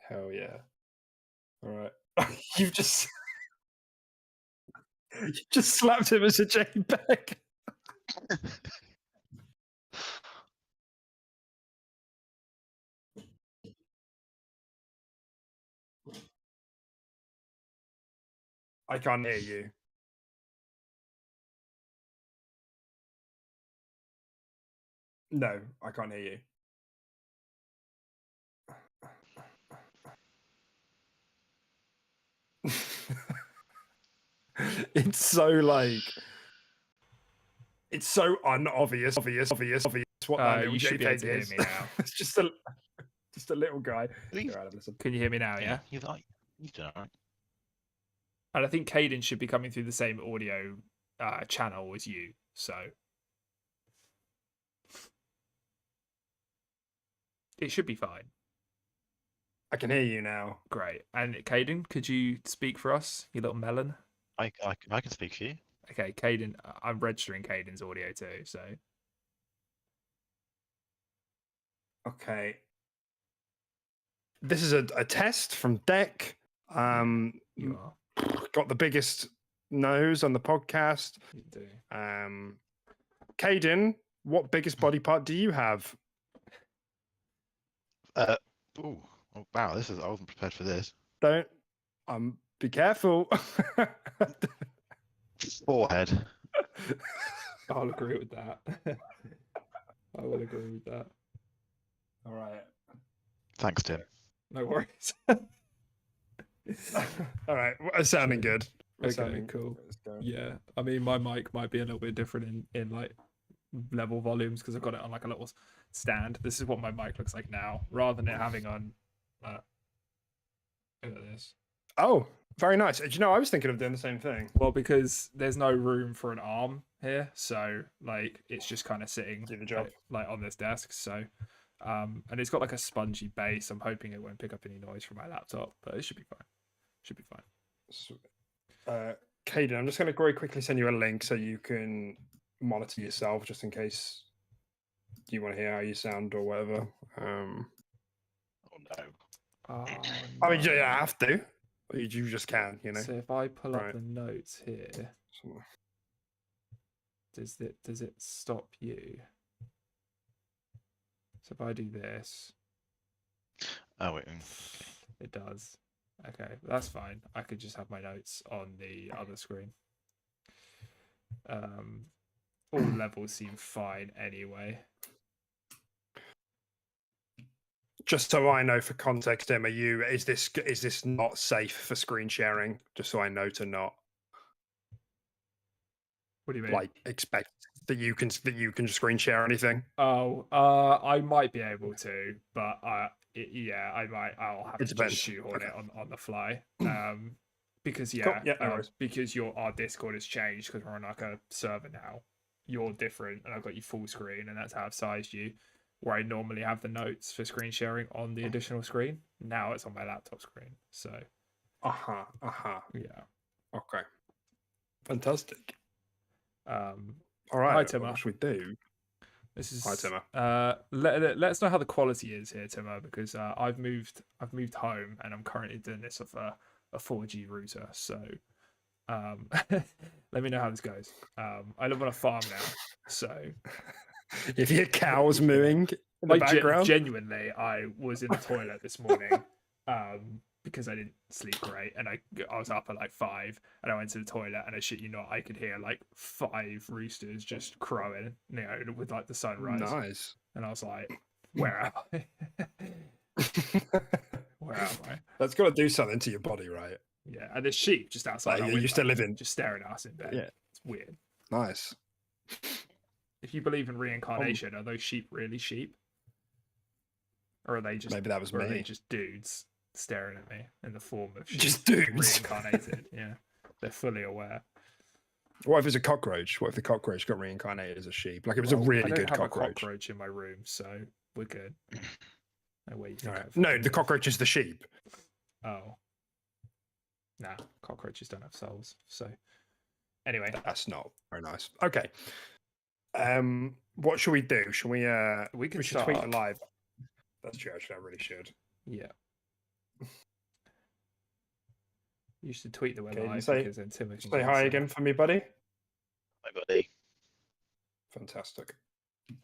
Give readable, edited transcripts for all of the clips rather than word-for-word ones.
Hell yeah. All right. You've just you just slapped him as a JPEG. I can't hear you. No, I can't hear you. It's so like it's so unobvious, obvious what that little You should be able to JPEG hear is. me now. It's just a little guy. Here, Adam, listen. Can you hear me now? Yeah. You've done all right. And I think Caden should be coming through the same audio channel as you. So it should be fine. I can hear you now. Great. And Caden, could you speak for us, you little melon? I can speak for you. Okay, Caden, I'm registering Caden's audio too, so. Okay. This is a test from Deck. You are. Got the biggest nose on the podcast. You do. Caden, what biggest body part do you have? Oh wow, I wasn't prepared for this. Don't be careful. Forehead. I'll agree with that. I will agree with that. All right. Thanks, Tim. No worries. All right. It's sounding good. Okay, cool. Yeah, I mean, my mic might be a little bit different in like level volumes because I've got it on like a little stand. This is what my mic looks like now, rather than it having on. Look at this. Oh, very nice. Do you know, I was thinking of doing the same thing. Well, because there's no room for an arm here, so like it's just kind of sitting Do the job. like on this desk. So, and it's got like a spongy base. I'm hoping it won't pick up any noise from my laptop, but it should be fine. Should be fine. Caden, I'm just going to very quickly send you a link so you can monitor yourself, just in case you want to hear how you sound or whatever. Oh no. Oh, I mean, you no. don't have to. You just can, you know. So if I pull up Right. the notes here, does it stop you? So if I do this, Oh wait. it does. Okay, that's fine. I could just have my notes on the other screen. All levels seem fine anyway. Just so I know for context, Emma, is this not safe for screen sharing? Just so I know to not What do you mean? like expect that you can screen share anything. Oh, I might be able to, but yeah, I'll have It to depends. just shoehorn Okay. it on the fly. Because Cool. Yeah, no worries. because our Discord has changed because we're on like a server now. You're different, and I've got you full screen, and that's how I've sized you. Where I normally have the notes for screen sharing on the additional screen, now it's on my laptop screen. So, yeah. Okay. Fantastic. All right. Hi, Timmer. What should we do? This is Hi, Timmer. Let's know how the quality is here, Timmer, because I've moved home and I'm currently doing this off a 4G router. So let me know how this goes. I live on a farm now, so If your cow's mooing in the background. Genuinely, I was in the toilet this morning because I didn't sleep great, and I was up at like 5, and I went to the toilet, and I shit you not, I could hear like 5 roosters just crowing, you know, with like the sunrise. Nice. And I was like, where am I? Where am I? That's got to do something to your body, right? Yeah, and there's sheep just outside. Like, our you window, still live in. just staring at us in bed. Yeah. It's weird. Nice. If you believe in reincarnation, are those sheep really sheep? Or are they just Maybe that was or me. Are they just dudes staring at me in the form of sheep? Just dudes. Reincarnated, yeah. They're fully aware. What if it's a cockroach? What if the cockroach got reincarnated as a sheep? Like it was a really good I don't have cockroach. a cockroach in my room, so we're good. No way you think Right. I've No, the moved. cockroach is the sheep. Oh. Nah, cockroaches don't have souls. So anyway. That's not very nice. Okay. What should we do? Should we We can should tweet start. live. That's true, actually I really should. Yeah. You should tweet that we're Okay, live say- because then Tim can Say get hi some. again for me, buddy. Hi, buddy. Fantastic.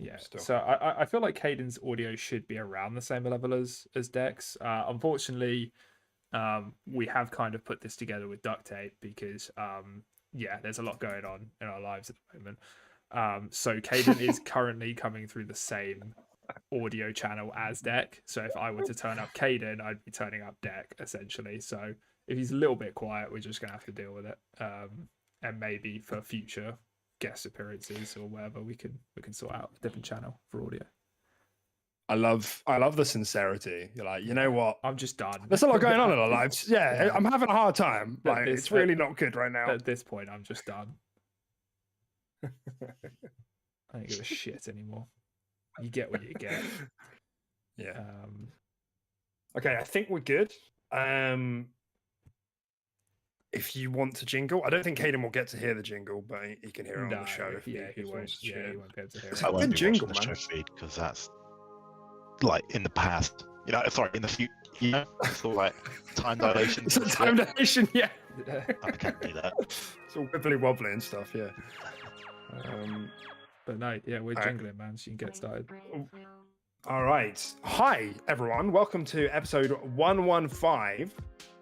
Yeah. Still. So I feel like Caden's audio should be around the same level as Dex. Unfortunately, we have kind of put this together with duct tape because yeah, there's a lot going on in our lives at the moment. So Caden is currently coming through the same audio channel as Deck. So if I were to turn up Caden, I'd be turning up Deck essentially. So if he's a little bit quiet, we're just gonna have to deal with it. And maybe for future guest appearances or whatever, we can sort out a different channel for audio. I love the sincerity. You're like, you know what? I'm just done. There's a lot going on in our lives. Yeah, Yeah. I'm having a hard time. But Like, this- it's really not good right now. At this point, I'm just done. I don't give a shit anymore. You get what you get. Yeah. Okay, I think we're good. If you want to jingle, I don't think Caden will get to hear the jingle, but he can hear it on the show. If yeah, he if won't. wants to Yeah, tune he in. won't be able to hear It's it. I a won't good be jingle, watching the man. show feed because that's like in the past. You know, sorry, in the future. You know, it's all like time dilation. It's a time dilation, yeah. I can't do that. It's all wibbly wobbly and stuff, yeah. But no, yeah, we're Alright. jingling, man. So you can get started. All right. Hi, everyone. Welcome to episode 115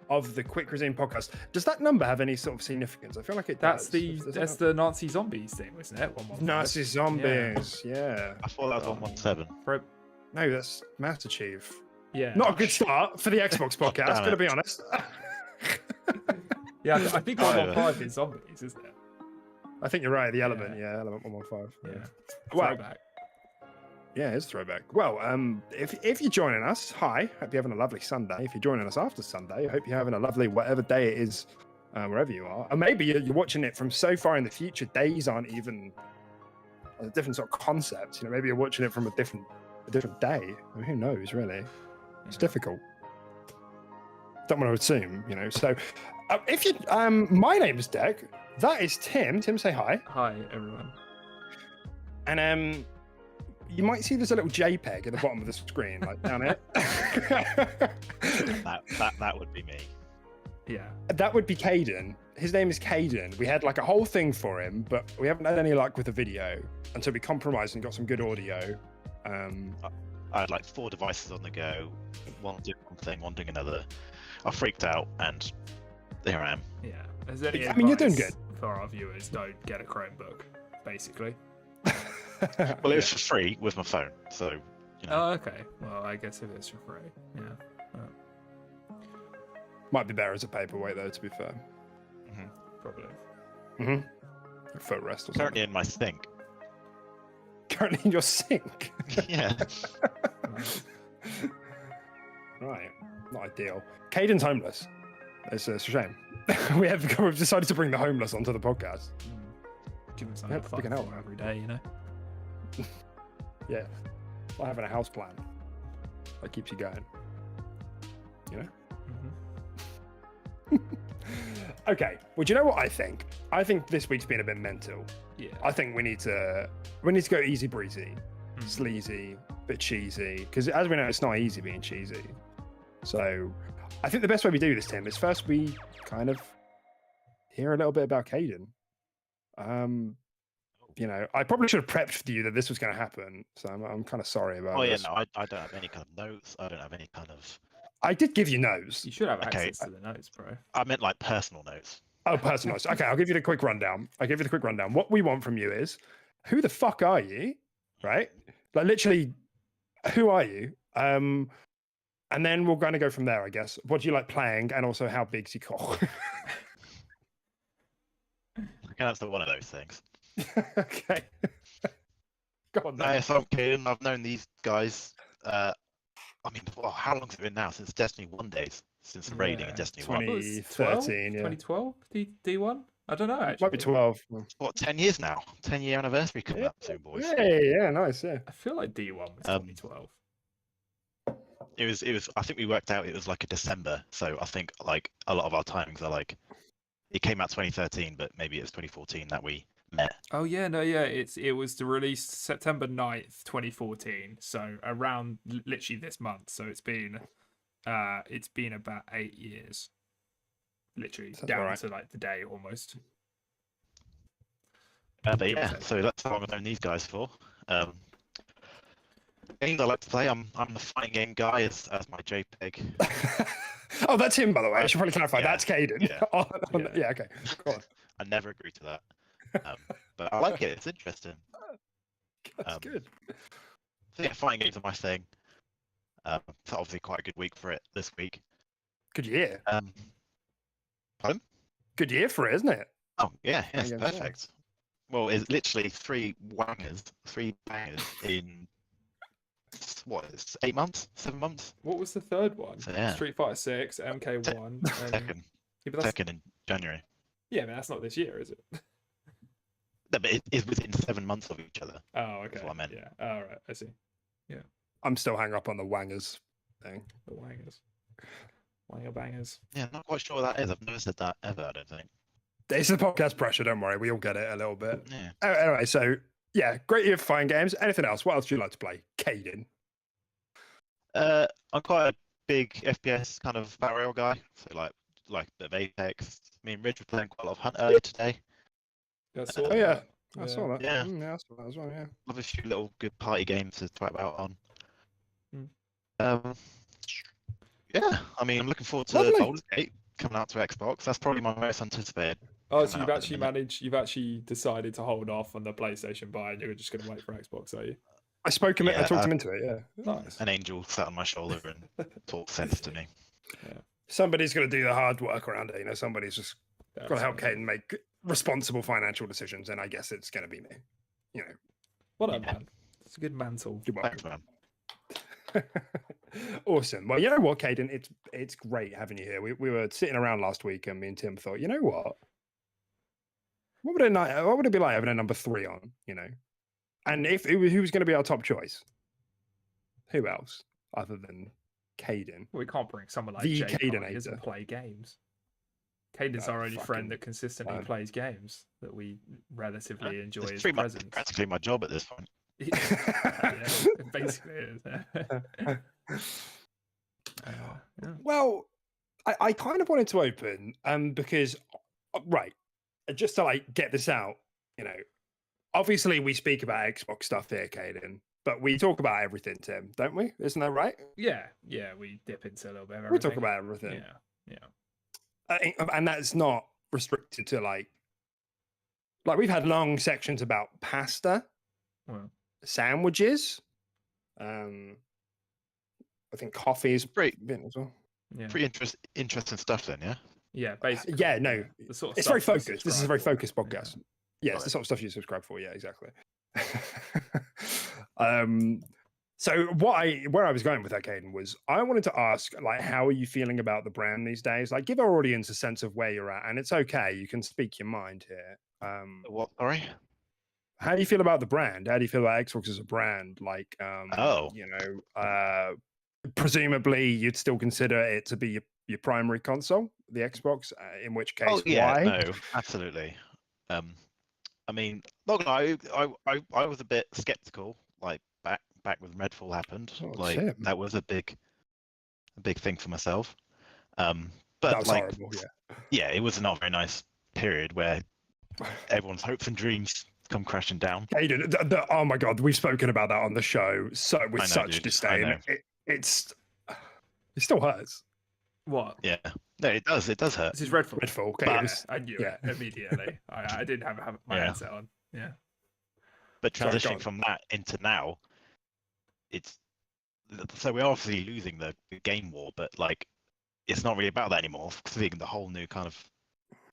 of the Quick Cuisine podcast. Does that number have any sort of significance? I feel like it That's does. that's the Nazi zombies thing, wasn't it? 115. Nazi zombies, yeah. I thought that was 117. Pro- No, that's Master Chief. Yeah. Not a good start for the Xbox podcast, damn gotta it. be honest. Yeah, I think Oh, yeah. 115 is zombies, isn't it? I think you're right, the element, yeah, element 115. Yeah. Well, Throwback. yeah, it's throwback. Well, if you're joining us, hi. Hope you're having a lovely Sunday. If you're joining us after Sunday, I hope you're having a lovely whatever day it is, wherever you are. Or maybe you're watching it from so far in the future, days aren't even a different sort of concept. You know, maybe you're watching it from a different day. I mean, who knows, really? It's Yeah. difficult. Don't want to assume, you know. So, if you, my name is Deck. That is Tim. Tim, say hi. Hi, everyone. And you might see there's a little JPEG at the bottom of the screen, like down here. That would be me. Yeah. That would be Caden. His name is Caden. We had like a whole thing for him, but we haven't had any luck with the video until we compromised and got some good audio. I had like 4 devices on the go, one doing one thing, one doing another. I freaked out, and here I am. Yeah. Is there any I mean, you're doing advice for our viewers? Don't get a Chromebook, basically. Well, it was for free with my phone, so you know. Oh, okay. Well, I guess if it's for free, yeah. Might be better as a paperweight, though, to be fair. Probably. Mm-hmm. Foot rest or something. Currently in my sink. Currently in your sink. Yeah. Right. Not ideal. Caden's homeless. It's a shame. We've decided to bring the homeless onto the podcast. Give them something Yeah, to we can fight help. for every day, you know. Yeah. Like having a house plan. That keeps you going. You know? Okay. Well, do you know what I think? I think this week's been a bit mental. Yeah. I think we need to go easy breezy, sleazy, bit cheesy. Because as we know, it's not easy being cheesy. So I think the best way we do this, Tim, is first we kind of hear a little bit about Caden. You know, I probably should have prepped for you that this was going to happen. So I'm kind of sorry about Oh yeah, this. no, I don't have any kind of notes. I don't have any kind of. I did give you notes. You should have Okay, access to the notes, bro. I meant like personal notes. Oh, personalized. Okay, I'll give you the quick rundown. What we want from you is, who the fuck are you? Right? Like literally, who are you? And then we're going to go from there, I guess. What do you like playing, and also how big's your cock? I can answer one of those things. Okay. Go on. No, Then. so I'm kidding. I've known these guys. I mean, well, how long has it been now? Since Destiny 1 days, since the raiding Yeah, in Destiny 20. 1. What was it, 12? 13, yeah. 2012? D1? I don't know, actually. Might be 12. What, 10 years now? 10-year anniversary coming Yeah. up soon, boys. Yeah, nice, yeah. I feel like D1 was 2012. It was. I think we worked out it was like a December. So I think like a lot of our timings are like, it came out 2013, but maybe it's 2014 that we met. Oh yeah, no, yeah. It was released September 9th, 2014. So around literally this month. So it's been It's been about 8 years, literally Sounds down alright. to like the day almost. But Give or yeah, take. so that's how long I've known these guys for. Games I like to play, I'm the fighting game guy as my JPEG. Oh, that's him, by the way. I Right. should probably clarify. Yeah. That's Caden. Yeah. Yeah. Yeah, okay. Go on. I never agree to that. But I like it. It's interesting. That's good. So yeah, fighting games are my thing. It's obviously quite a good week for it this week. Good year. Pardon? Good year for it, isn't it? Oh yeah, yes, Fighting games, yeah. perfect. Well, it's literally three bangers in what is 8 months, 7 months? What was the third one? So, yeah. Street Fighter 6, MK1, and Second, yeah, but that's, second in January. yeah, but that's not this year, is it? No, but it is within 7 months of each other. Oh, okay. what I meant. Yeah. All right. I see. I'm still hung up on the wangers thing. The wangers. Wanger bangers. Yeah, I'm not quite sure what that is. I've never said that ever. I don't think. It's the podcast pressure, don't worry. We all get it a little bit. Yeah. Anyway, so yeah, great year for fighting games. Anything else? What else do you like to play? Caden. I'm quite a big FPS kind of battle royale guy. So like a bit of Apex. Me and Ridge were playing quite a lot of Hunt earlier today. Yeah, I saw Oh, yeah. that. I saw that. Yeah. Yeah, I saw that as well, yeah. Love a few little good party games to try about on. Hmm. Yeah, I mean, I'm looking forward to Lovely. Baldur's Gate coming out to Xbox. That's probably my most anticipated. Oh, coming so out at the minute. you've actually decided to hold off on the PlayStation buy, and you're just going to wait for Xbox, are you? I spoke him. I Yeah, talked him into it. Yeah. Nice. An angel sat on my shoulder and talked sense to me. Somebody's going to do the hard work around it. You know, somebody's just got to help Absolutely. Caden make responsible financial decisions, and I guess it's going to be me. You know, Well done, Yeah. man. It's a good mantle. good Thanks, work. man. Awesome. Well, you know what, Caden? It's great having you here. We were sitting around last week, and me and Tim thought, you know what? What would it be like having a number 3 on? You know, and if who was going to be our top choice? Who else other than Caden? Well, we can't bring someone like The Jake on. He Cadenator. doesn't play games. Caden's Oh, our only fucking friend that consistently fine. plays games that we relatively enjoy It's his pretty much, presence. practically my job at this point. Yeah, it basically is. Yeah. Well, I kind of wanted to open because right, just to like get this out, you know, obviously we speak about Xbox stuff here, Caden, but we talk about everything, Tim, don't we? Isn't that right? Yeah, we dip into a little bit of We talk everything. about everything. Yeah. And that's not restricted to like we've had long sections about pasta, Well, sandwiches. I think coffee is Great. been as well. yeah. Pretty interesting stuff then, yeah? Yeah, basically. Yeah, no, The sort of it's very stuff we focused. This is a very subscribe focused for. podcast. Yeah, it's Right. the sort of stuff you subscribe for. Yeah, exactly. So where I was going with that, Caden, was I wanted to ask, like, how are you feeling about the brand these days? Like, give our audience a sense of where you're at, and it's okay. You can speak your mind here. What? Sorry? How do you feel about the brand? How do you feel about Xbox as a brand? Like, Oh. you know, presumably you'd still consider it to be your primary console, the Xbox. In which case, Oh yeah, why? no, absolutely. I mean, not gonna lie, I was a bit skeptical, like back when Redfall happened. Oh, Like Tim. that was a big thing for myself. That But was like, horrible. Yeah. yeah, it was not a very nice period where everyone's hopes and dreams come crashing down. Caden, oh my god, we've spoken about that on the show so with I know, such dude, I disdain. know. It still hurts. What? Yeah, no, it does hurt. This is Redfall. Redfall. Okay, But- it was, I knew yeah. it immediately. I didn't have my Yeah. headset on. Yeah. But Sorry, go transitioning on. from that into now, it's so we're obviously losing the game war, but like it's not really about that anymore. Seeing the whole new kind of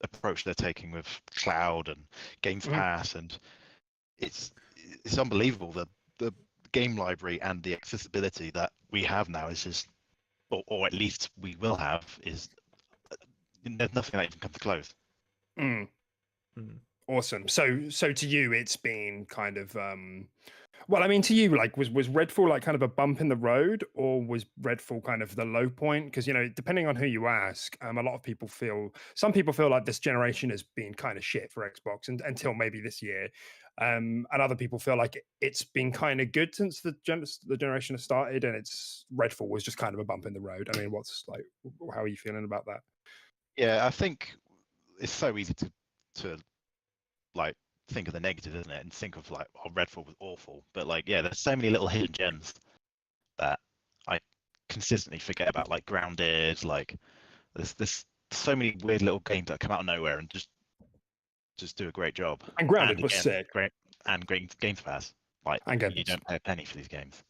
approach they're taking with cloud and Games Mhm. Pass, and it's unbelievable. The game library and the accessibility that we have now is just, or at least we will have, is there's nothing that even comes close. Mm. Mm. Awesome. So to you, it's been kind of well, I mean, to you, like, was Redfall like kind of a bump in the road, or was Redfall kind of the low point? Because, you know, depending on who you ask, a lot of people some people feel like this generation has been kind of shit for Xbox, and until maybe this year. and other people feel like it's been kind of good since the generation has started, and it's Redfall was just kind of a bump in the road. I mean, how are you feeling about that? Yeah, I think it's so easy to like think of the negative, isn't it? And think of like, oh, Redfall was awful, but like, yeah, there's so many little hidden gems that I consistently forget about, like Grounded. Like, there's so many weird little games that come out of nowhere and just do a great job. And Grounded And was again, sick. great Games Pass. Like, And Game you Pass. don't pay a penny for these games.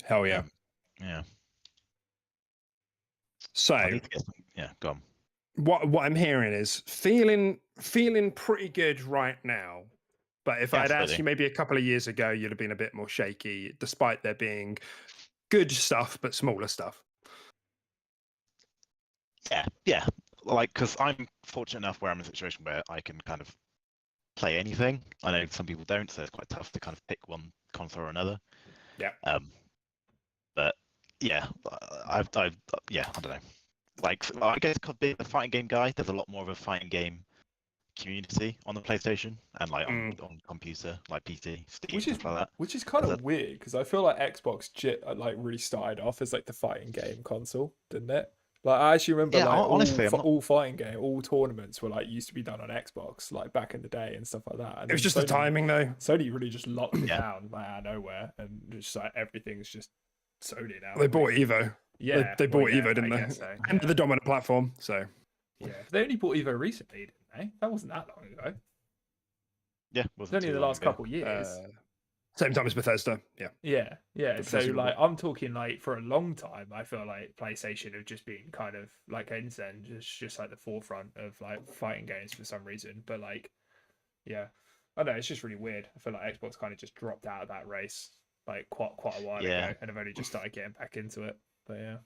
Hell yeah. Yeah. So I need to get some, yeah, go on. what I'm hearing is feeling pretty good right now. But if I'd asked you maybe a couple of years ago, you'd have been a bit more shaky, despite there being good stuff but smaller stuff. Yeah. Like, because I'm fortunate enough where I'm in a situation where I can kind of play anything. I know some people don't, so it's quite tough to kind of pick one console or another. Yeah. But yeah, I don't know. Like, I guess being a fighting game guy, there's a lot more of a fighting game community on the PlayStation and like on computer, like PC, Steam, stuff like that. Which is kind of weird because I feel like Xbox like really started off as like the fighting game console, didn't it? Like I actually remember honestly, all fighting game, all tournaments were like used to be done on Xbox, like back in the day and stuff like that. And it was just the timing though. Sony really just locked it down like out of nowhere, and just like everything's just Sony now. They bought Evo. Yeah, they bought Evo, didn't they? So, and the dominant platform. So yeah, they only bought Evo recently, didn't they? That wasn't that long ago. Yeah, it's only the last couple years. Same time as Bethesda. Yeah. So like I'm talking like for a long time, I feel like PlayStation have just been kind of like Ensign, just like the forefront of like fighting games for some reason. But like, yeah, I don't know, it's just really weird. I feel like Xbox kind of just dropped out of that race like quite a while ago, and have only just started getting back into it. But yeah,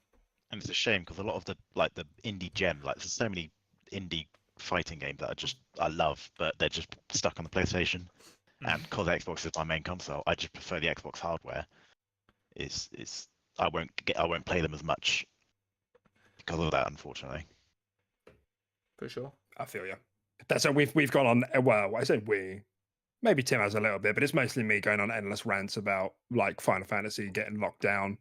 and it's a shame because a lot of the indie gem, like there's so many indie fighting games that I love, but they're just stuck on the PlayStation. And because Xbox is my main console, I just prefer the Xbox hardware. I won't play them as much because of that, unfortunately. For sure, I feel you. That's how we've gone on. Well, I said we. Maybe Tim has a little bit, but it's mostly me going on endless rants about like Final Fantasy getting locked down.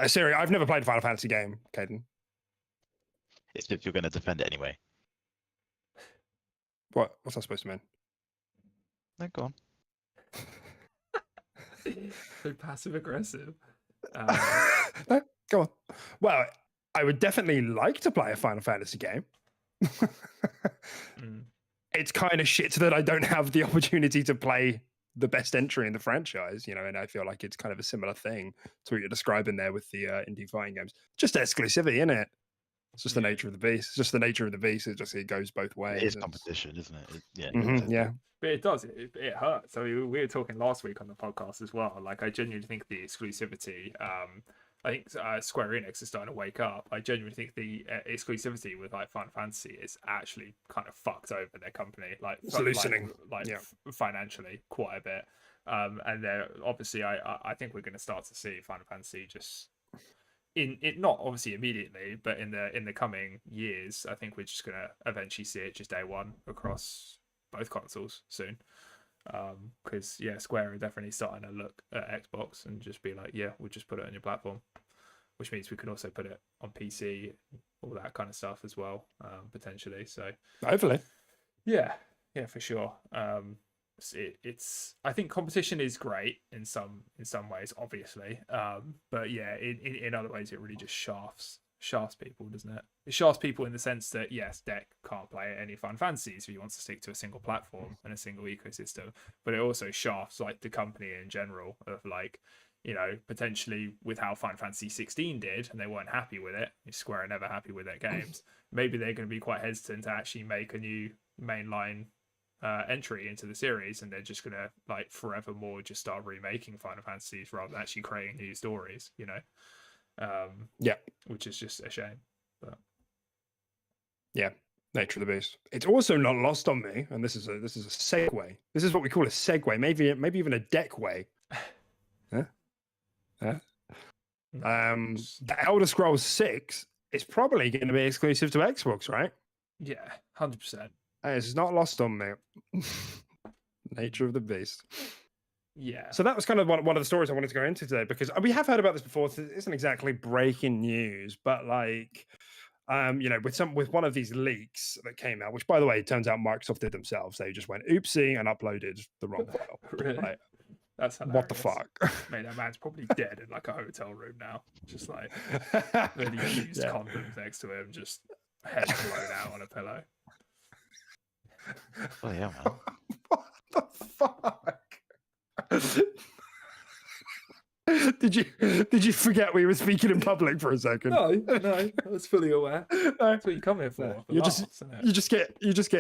Seriously, I've never played a Final Fantasy game, Caden. It's if you're going to defend it anyway. What's that supposed to mean? No, go on. So passive aggressive. No, go on. Well, I would definitely like to play a Final Fantasy game. It's kind of shit that I don't have the opportunity to play the best entry in the franchise, and I feel like it's kind of a similar thing to what you're describing there with the indie fighting games. Just exclusivity, isn't it? It's just the nature of the beast. It's just the nature of the beast. It goes both ways. It is competition, isn't it? Yeah. But it does. It hurts. So we were talking last week on the podcast as well. Like I genuinely think the exclusivity. I think Square Enix is starting to wake up. I genuinely think the exclusivity with like Final Fantasy is actually kind of fucked over their company. Like it's loosening, financially quite a bit. And they're obviously, I think we're going to start to see Final Fantasy just in it, not obviously immediately, but in the coming years. I think we're just going to eventually see it just day one across both consoles soon. Because Square are definitely starting to look at Xbox and just be like, we'll just put it on your platform, which means we can also put it on PC, all that kind of stuff as well, potentially. So hopefully, yeah, for sure. It's I think competition is great in some ways, obviously, but in other ways it really just shafts people, doesn't it? It shafts people in the sense that yes, Deck can't play any Final Fantasies if he wants to stick to a single platform and a single ecosystem, but it also shafts like the company in general of like, potentially with how Final Fantasy 16 did, and they weren't happy with it. Square are never happy with their games. Maybe they're going to be quite hesitant to actually make a new mainline entry into the series, and they're just going to like forevermore just start remaking Final Fantasies rather than actually creating new stories, which is just a shame. But nature of the beast. It's also not lost on me, and this is a segue. This is what we call a segue, maybe even a deck way. The Elder Scrolls 6 is probably going to be exclusive to Xbox, right? Yeah, 100%. It's not lost on me. Nature of the beast. Yeah. So that was kind of one of the stories I wanted to go into today, because we have heard about this before. So it isn't exactly breaking news, but like, with one of these leaks that came out, which by the way, it turns out Microsoft did themselves. They just went oopsie and uploaded the wrong file. Really? Like, That's hilarious. what the fuck? Mate, that man's probably dead in like a hotel room now. Just like really used condoms next to him, just head blown out on a pillow. Oh yeah, man. What the fuck? Did you forget we were speaking in public for a second? No, I was fully aware. That's what you come here for. No, For you're laughs, just isn't it? you're just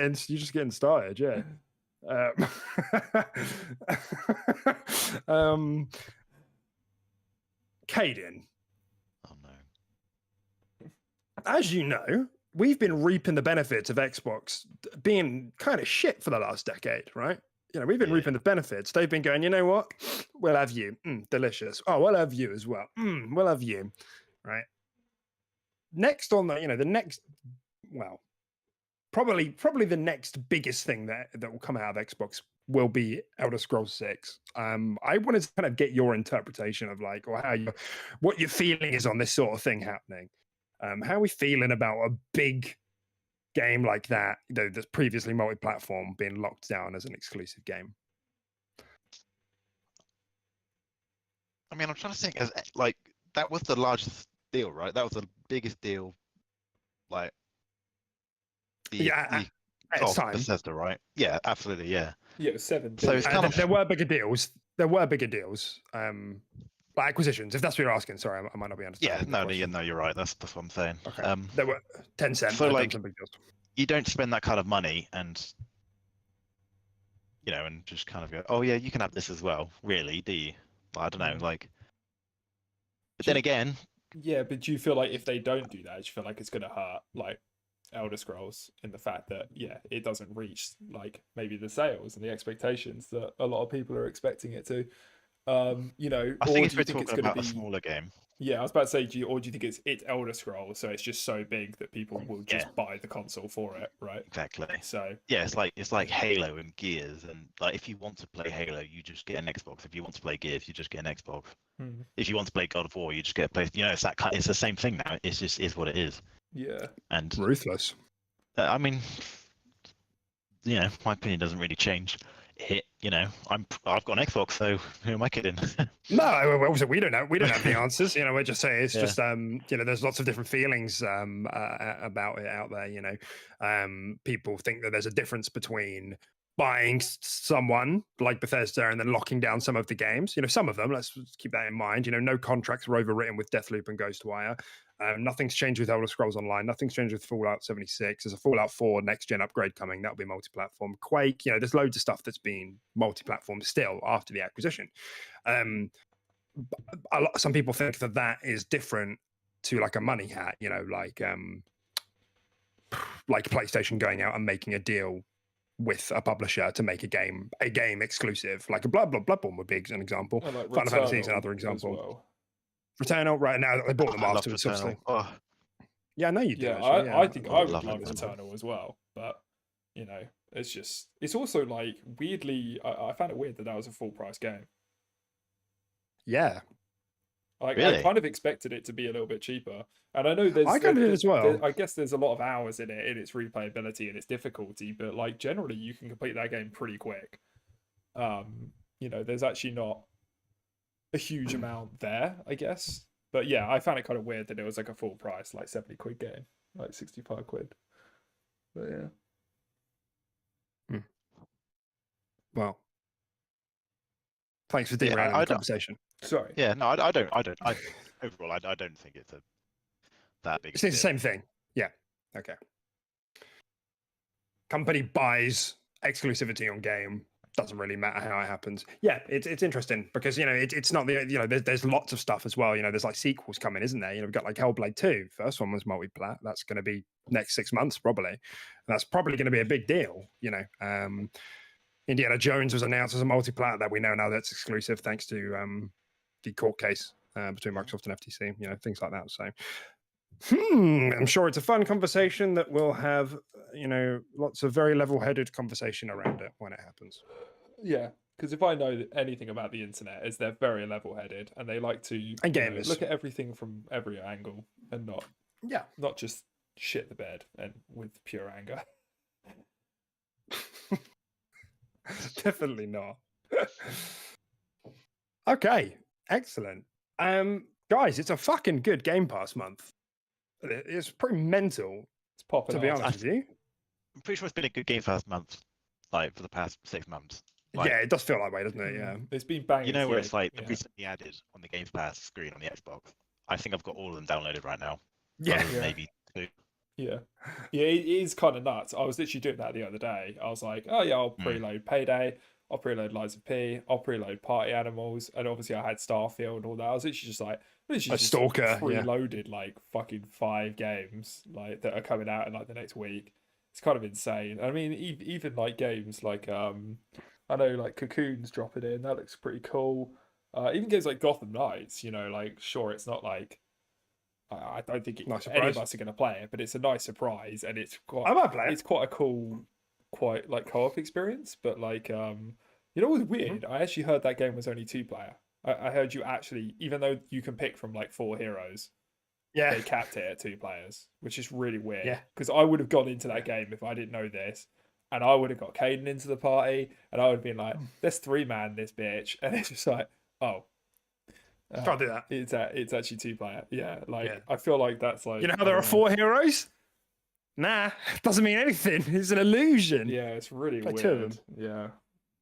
getting started, yeah. Caden, Oh no. as you know, we've been reaping the benefits of Xbox being kind of shit for the last decade, right? We've been reaping the benefits. They've been going, you know what? We'll have you. Delicious. Oh, we'll have you as well. We'll have you. Right. Next on the next, well, probably the next biggest thing that will come out of Xbox will be Elder Scrolls 6. I wanted to kind of get your interpretation of like, or what your feeling is on this sort of thing happening. How are we feeling about a big game like that, that's previously multi-platform, being locked down as an exclusive game? I mean, I'm trying to think. As like that was the largest deal, right? That was the biggest deal. Like At its time. Bethesda, right? Yeah, absolutely, yeah. Yeah, it was 7 So it's kind of there were bigger deals. Like acquisitions, if that's what you're asking. Sorry, I might not be understanding. No, you're right. That's what I'm saying. Okay. There were 10 cents. So like, some big deals. you don't spend that kind of money and and just kind of go, oh yeah, you can have this as well. Really, do you? I don't know, like. But then again, yeah, but do you feel like if they don't do that, do you feel like it's going to hurt like Elder Scrolls in the fact that it doesn't reach like maybe the sales and the expectations that a lot of people are expecting it to? I think if we're talking about a smaller game. Yeah, I was about to say, do you think it's Elder Scrolls, so it's just so big that people will just buy the console for it, right? Exactly. So yeah, it's like Halo and Gears, and like if you want to play Halo, you just get an Xbox. If you want to play Gears, you just get an Xbox. If you want to play God of War, you just get a place. It's that kind. It's the same thing now. It's just is what it is. Yeah. And ruthless. I mean, my opinion doesn't really change. I've got an Xbox, so who am I kidding? No, obviously we don't have the answers. We're just saying it's just there's lots of different feelings about it out there. People think that there's a difference between buying someone like Bethesda and then locking down some of the games. Some of them, let's keep that in mind. No contracts were overwritten with Deathloop and Ghostwire. Nothing's changed with Elder Scrolls Online. Nothing's changed with Fallout 76. There's a Fallout 4 next-gen upgrade coming. That'll be multi-platform. Quake, there's loads of stuff that's been multi-platform still after the acquisition. Some people think that is different to like a money hat, like PlayStation going out and making a deal with a publisher to make a game exclusive. Like a Bloodborne would be an example. Like Final Fantasy is another example. Well. Returnal, right now they bought them afterwards, obviously. Oh. Yeah, I know you do. Yeah, I think I would love Returnal as well, but it's also like weirdly, I found it weird that was a full price game. Yeah. Like, really? I kind of expected it to be a little bit cheaper, and I know I kind of did as well. I guess there's a lot of hours in it, in its replayability and its difficulty, but like generally you can complete that game pretty quick. There's actually not a huge amount there, I guess. But yeah, I found it kind of weird that it was like a full price, like 70 quid game, like 65 quid. But yeah. Well, thanks for derailing the conversation. Sorry. Yeah, no, I don't. Overall, I don't think it's that big. It's the same thing. Yeah. Okay. Company buys exclusivity on game. Doesn't really matter how it happens. Yeah, it's interesting because it's not there's lots of stuff as well. There's like sequels coming, isn't there? We've got like Hellblade 2. First one was multi-plat. That's going to be next 6 months probably. And that's probably going to be a big deal. Indiana Jones was announced as a multi-plat that we know now that's exclusive thanks to the court case between Microsoft and FTC. Things like that. So I'm sure it's a fun conversation that will have, lots of very level-headed conversation around it when it happens. Yeah, because if I know anything about the internet, is they're very level-headed and they like to And gamers. look at everything from every angle and Yeah. not just shit the bed and with pure anger. Definitely not. Okay, excellent. Guys, it's a fucking good Game Pass month. It's pretty mental, It's popping to be off. honest with you. I'm pretty sure it's been a good game first month, like for the past 6 months. Like, Yeah, it does feel that way, doesn't it? Yeah. It's been banging. you know where it's through, like yeah. recently added on the Game Pass screen on the Xbox. I think I've got all of them downloaded right now. Yeah. other than Yeah. maybe 2. Yeah, it is kind of nuts. I was literally doing that the other day. I was like, oh yeah, I'll preload Payday, I'll preload Lies of P, I'll preload Party Animals, and obviously I had Starfield and all that. I was literally just like, A stalker, yeah. preloaded like fucking 5 games like that are coming out in like the next week. It's kind of insane. I mean, even like games like I know like Cocoon's dropping in. That looks pretty cool. Even games like Gotham Knights. Like sure, it's not like. I don't think Nice any of surprise. us are going to play it, but it's a nice surprise, and it's I might play it. it's quite a cool, quite like co-op experience. But like, what was weird? I actually heard that game was only 2-player. I heard you actually, even though you can pick from like 4 heroes, Yeah. they capped it at 2 players, which is really weird. Yeah. Because I would have gone into that game if I didn't know this, and I would have got Caden into the party, and I would have been like, "There's 3-man this bitch," and it's just like, oh. Can't do that. It's actually 2-player. Yeah, like Yeah. I feel like that's like You know how there are 4 heroes? Nah, doesn't mean anything. It's an illusion. Yeah, it's really Play 2 of weird. Yeah,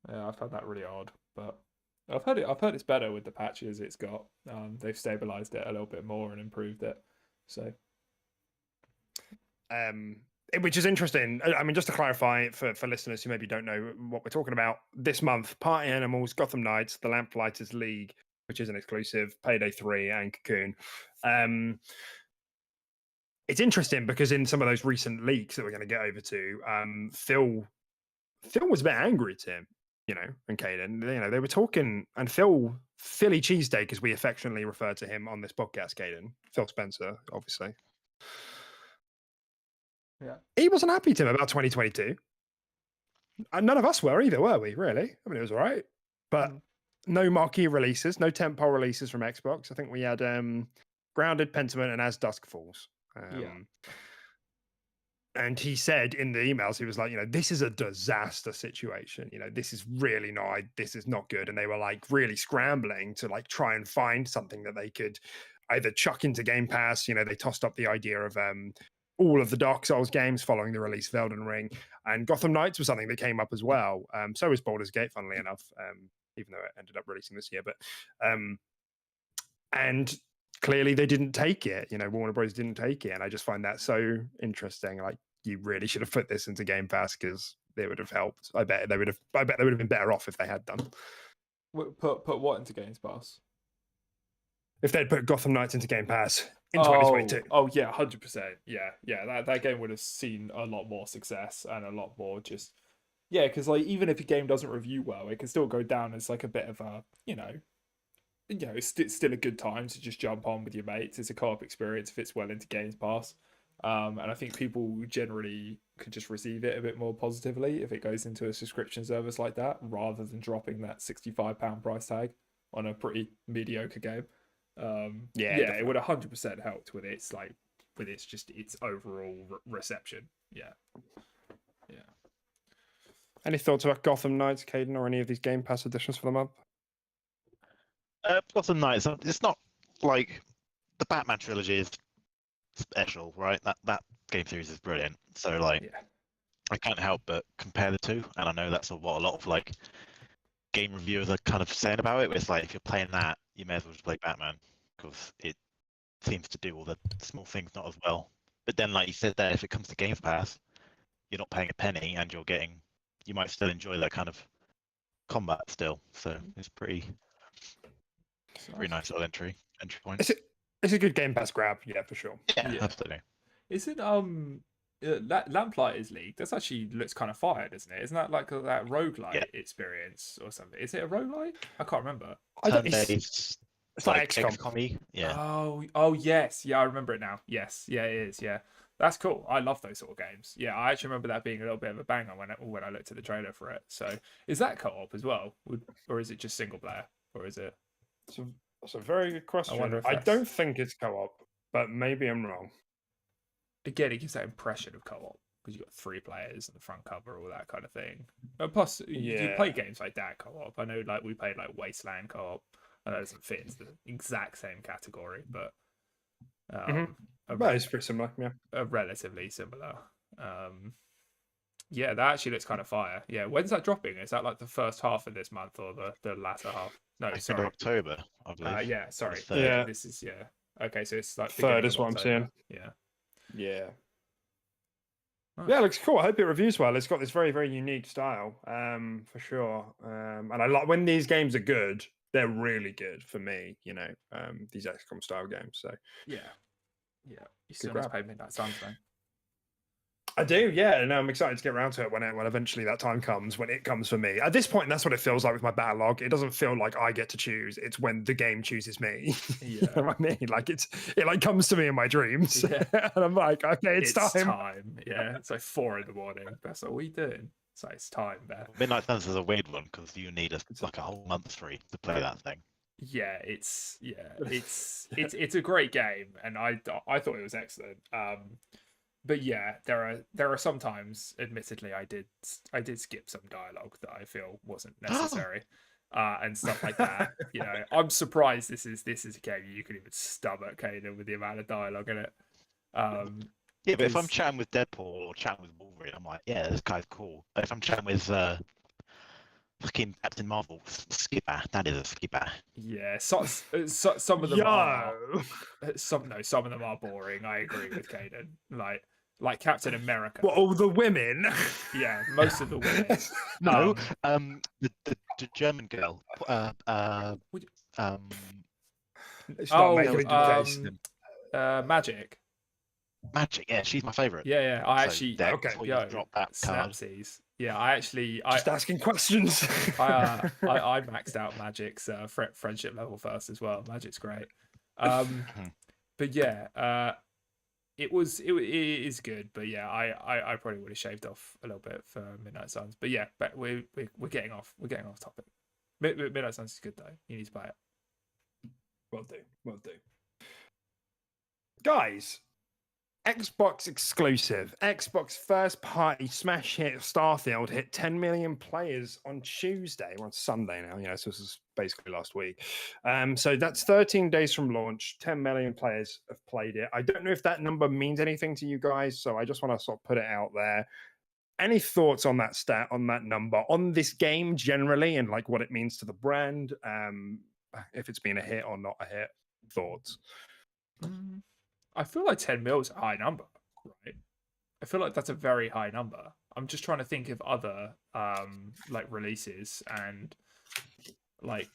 I found that really odd, but I've heard it's better with the patches it's got. They've stabilized it a little bit more and improved it. So, Which is interesting. I mean, just to clarify for listeners who maybe don't know what we're talking about, this month, Party Animals, Gotham Knights, The Lamplighters League, which is an exclusive, Payday 3, and Cocoon. It's interesting because in some of those recent leaks that we're going to get over to, Phil was a bit angry at him, and Caden. They were talking, and Philly Cheesesteak, as we affectionately refer to him on this podcast, Caden, Phil Spencer, obviously. yeah, He wasn't happy to him about 2022. And none of us were either, were we, really? I mean, it was all right. But no marquee releases, no tentpole releases from Xbox. I think we had Grounded, Pentiment, and As Dusk Falls. And he said in the emails, he was like, this is a disaster situation. This is really this is not good. And they were like really scrambling to like try and find something that they could either chuck into Game Pass. They tossed up the idea of all of the Dark Souls games following the release of Elden Ring, and Gotham Knights was something that came up as well. So was Baldur's Gate, funnily enough, even though it ended up releasing this year. But and clearly they didn't take it. Warner Bros. Didn't take it, and I just find that so interesting. Like, you really should have put this into Game Pass because it would have helped. I bet they would have been better off if they had done. put what into Games Pass? If they'd put Gotham Knights into Game Pass in 2022. Oh yeah, 100%. Yeah. That game would have seen a lot more success and a lot more just because like even if a game doesn't review well, it can still go down as like a bit of a it's still a good time to just jump on with your mates. It's a co-op experience, fits well into Games Pass, and I think people generally could just receive it a bit more positively if it goes into a subscription service like that, rather than dropping that £65 price tag on a pretty mediocre game. It would 100% helped with its its overall reception. Yeah. Any thoughts about Gotham Knights, Caden, or any of these Game Pass editions for the month? Gotham Knights. It's not like the Batman trilogy is special, right? That game series is brilliant. So like, I can't help but compare the two, and I know that's what a lot of like game reviewers are kind of saying about it. It's like, if you're playing that, you may as well just play Batman, because it seems to do all the small things not as well. But then, like you said there, if it comes to Game Pass, you're not paying a penny, and you might still enjoy that kind of combat still. So it's pretty nice little entry point. It's a good Game Pass grab, yeah, for sure. Yeah, absolutely. Isn't Lamplighters League? That actually looks kind of fire, doesn't it? Isn't that like that roguelite experience or something? Is it a roguelite? I can't remember. It's It's like XCOM. XCOM-y. Yeah. Oh yes, yeah, I remember it now. Yes, yeah, it is. Yeah, that's cool. I love those sort of games. Yeah, I actually remember that being a little bit of a banger when I looked at the trailer for it. So, is that co-op as well, or is it just single player, or is it? That's a very good question. wonder if I that's- don't think it's co-op, but maybe I'm wrong. Again, it gives that impression of co-op because you've got 3 players and the front cover, all that kind of thing. And plus, you play Yeah. games like that co-op. I know, like we played like Wasteland co-op. I know it doesn't fit into the exact same category, but Well, it's pretty similar. Yeah. relatively similar. Yeah, that actually looks kind of fire. Yeah, when's that dropping? Is that like the first half of this month or the latter half? No, I think sorry. October, I believe. Yeah, sorry. third. Yeah. This is Okay, so it's like Third beginning is of what I'm October. seeing. Yeah. Yeah. Nice. Yeah, it looks cool. I hope it reviews well. It's got this very, very unique style, for sure. And I like when these games are good. They're really good for me. These XCOM style games. So Yeah. You still need grab. to play Midnight Suns, man. I do, yeah, and I'm excited to get around to it when eventually that time comes, when it comes for me. At this point, that's what it feels like with my battle log. It doesn't feel like I get to choose. It's when the game chooses me. You know what I mean? Like it like comes to me in my dreams. Yeah. And I'm like, okay, it's time. Yeah, it's like 4 in the morning. That's what we doing. So it's time there. Midnight Suns is a weird one because you need like a whole month free to play that thing. Yeah, it's a great game, and I thought it was excellent. But yeah, there are sometimes, admittedly, I did skip some dialogue that I feel wasn't necessary, and stuff like that. I'm surprised this is a game you can even stomach, Caden, with the amount of dialogue in it. Yeah, but if I'm chatting with Deadpool or chatting with Wolverine, I'm like, yeah, this guy's cool. But if I'm chatting with fucking Captain Marvel, skipper, that is a skipper. Yeah, some of them are some of them are boring. I agree with Caden. Like Captain America. What, all the women? Yeah, most of the women. No, the German girl. It's not making case. Magic. Magic, yeah, she's my favourite. Yeah. I So, actually Dex, okay. before you drop that card. Snapsies. Yeah, I actually Just asking questions. I maxed out Magic's friendship level first as well. Magic's great. But yeah, it is good. But yeah, I probably would have shaved off a little bit for Midnight Suns. But yeah, but we're getting off topic. Midnight Suns is good though. You need to buy it. Will do. Guys, Xbox exclusive, Xbox first party smash hit Starfield hit 10 million players on Tuesday. We're on Sunday now, so this is basically last week. So that's 13 days from launch. 10 million players have played it. I don't know if that number means anything to you guys, so I just want to sort of put it out there. Any thoughts on that stat, on that number, on this game generally, and like what it means to the brand? If it's been a hit or not a hit? Thoughts? I feel like 10 mil is a high number, right? I feel like that's a very high number. I'm just trying to think of other like releases and like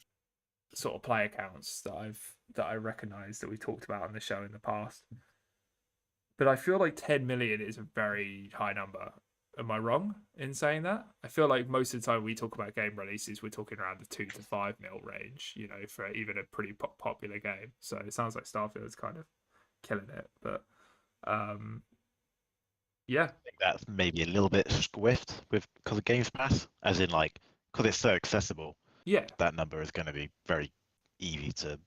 sort of player counts that I recognize that we talked about on the show in the past. But I feel like 10 million is a very high number. Am I wrong in saying that? I feel like most of the time we talk about game releases, we're talking around the 2 to 5 mil range, for even a pretty popular game. So it sounds like Starfield is kind of killing it, but yeah, I think that's maybe a little bit squiffed because of Games Pass, as in like because it's so accessible. Yeah, that number is going to be very easy to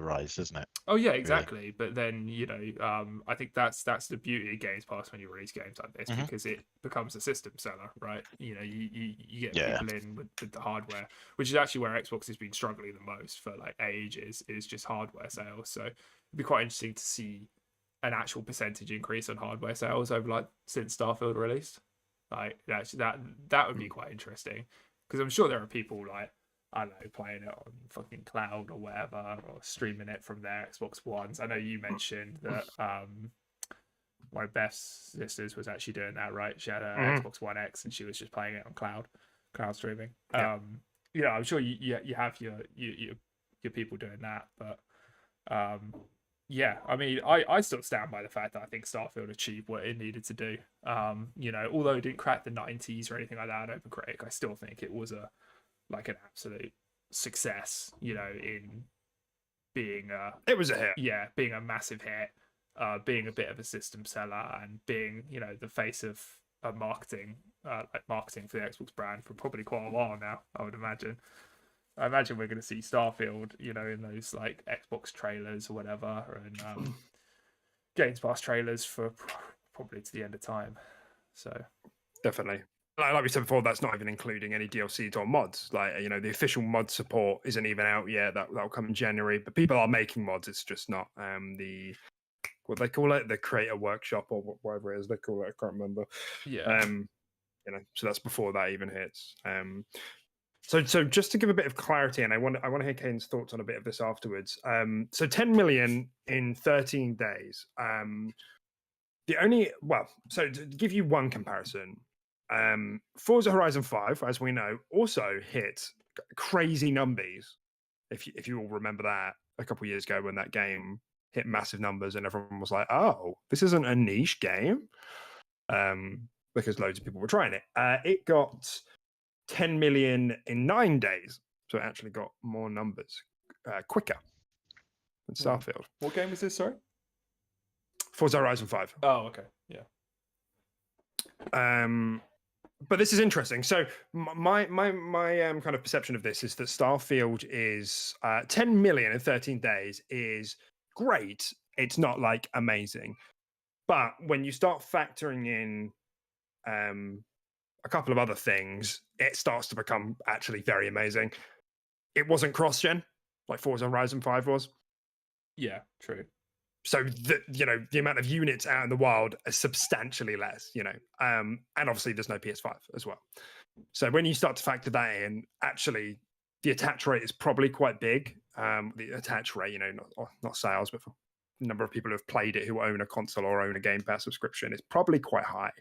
rise, isn't it? Oh yeah, exactly. Really. But then I think that's the beauty of Games Pass when you release games like this, because it becomes a system seller, right? You get people in with the hardware, which is actually where Xbox has been struggling the most for like ages, is just hardware sales. So it'd be quite interesting to see an actual percentage increase on hardware sales over like since Starfield released. Like that would be quite interesting, because I'm sure there are people like, I don't know, playing it on fucking cloud or whatever, or streaming it from their Xbox Ones. I know you mentioned that my best sisters was actually doing that, right? She had an Xbox One X and she was just playing it on cloud streaming. Yeah. I'm sure you have your people doing that, but yeah, I mean, I still stand by the fact that I think Starfield achieved what it needed to do. Although it didn't crack the 90s or anything like that on OpenCritic, I still think it was an absolute success, in being a It was a hit. being a massive hit, being a bit of a system seller, and being the face of marketing, marketing for the Xbox brand for probably quite a while now. I would imagine. I imagine we're going to see Starfield, in those like Xbox trailers or whatever, and Games Pass trailers for probably to the end of time. So Definitely. Like we said before, that's not even including any DLCs or mods. Like, the official mod support isn't even out yet. That'll come in January. But people are making mods. It's just not what they call it, the creator workshop or whatever it is they call it. I can't remember. yeah, So that's before that even hits. So just to give a bit of clarity, and I want to hear Kane's thoughts on a bit of this afterwards. So 10 million in 13 days. So to give you one comparison, Forza Horizon 5, as we know, also hit crazy numbers. If you all remember that a couple of years ago when that game hit massive numbers and everyone was like, "Oh, this isn't a niche game," because loads of people were trying it. It got 10 million in 9 days, so it actually got more numbers quicker than Starfield. what game was this? Sorry. Forza Horizon 5. Oh, okay, yeah. But this is interesting. So my kind of perception of this is that Starfield is 10 million in 13 days is great. It's not like amazing, but when you start factoring in a couple of other things, it starts to become actually very amazing. It wasn't cross-gen like Forza Horizon 5 was. Yeah, true. So the amount of units out in the wild are substantially less, and obviously there's no PS5 as well. So when you start to factor that in, actually the attach rate is probably quite big. The attach rate, not sales, but for the number of people who have played it who own a console or own a Game Pass subscription, is probably quite high.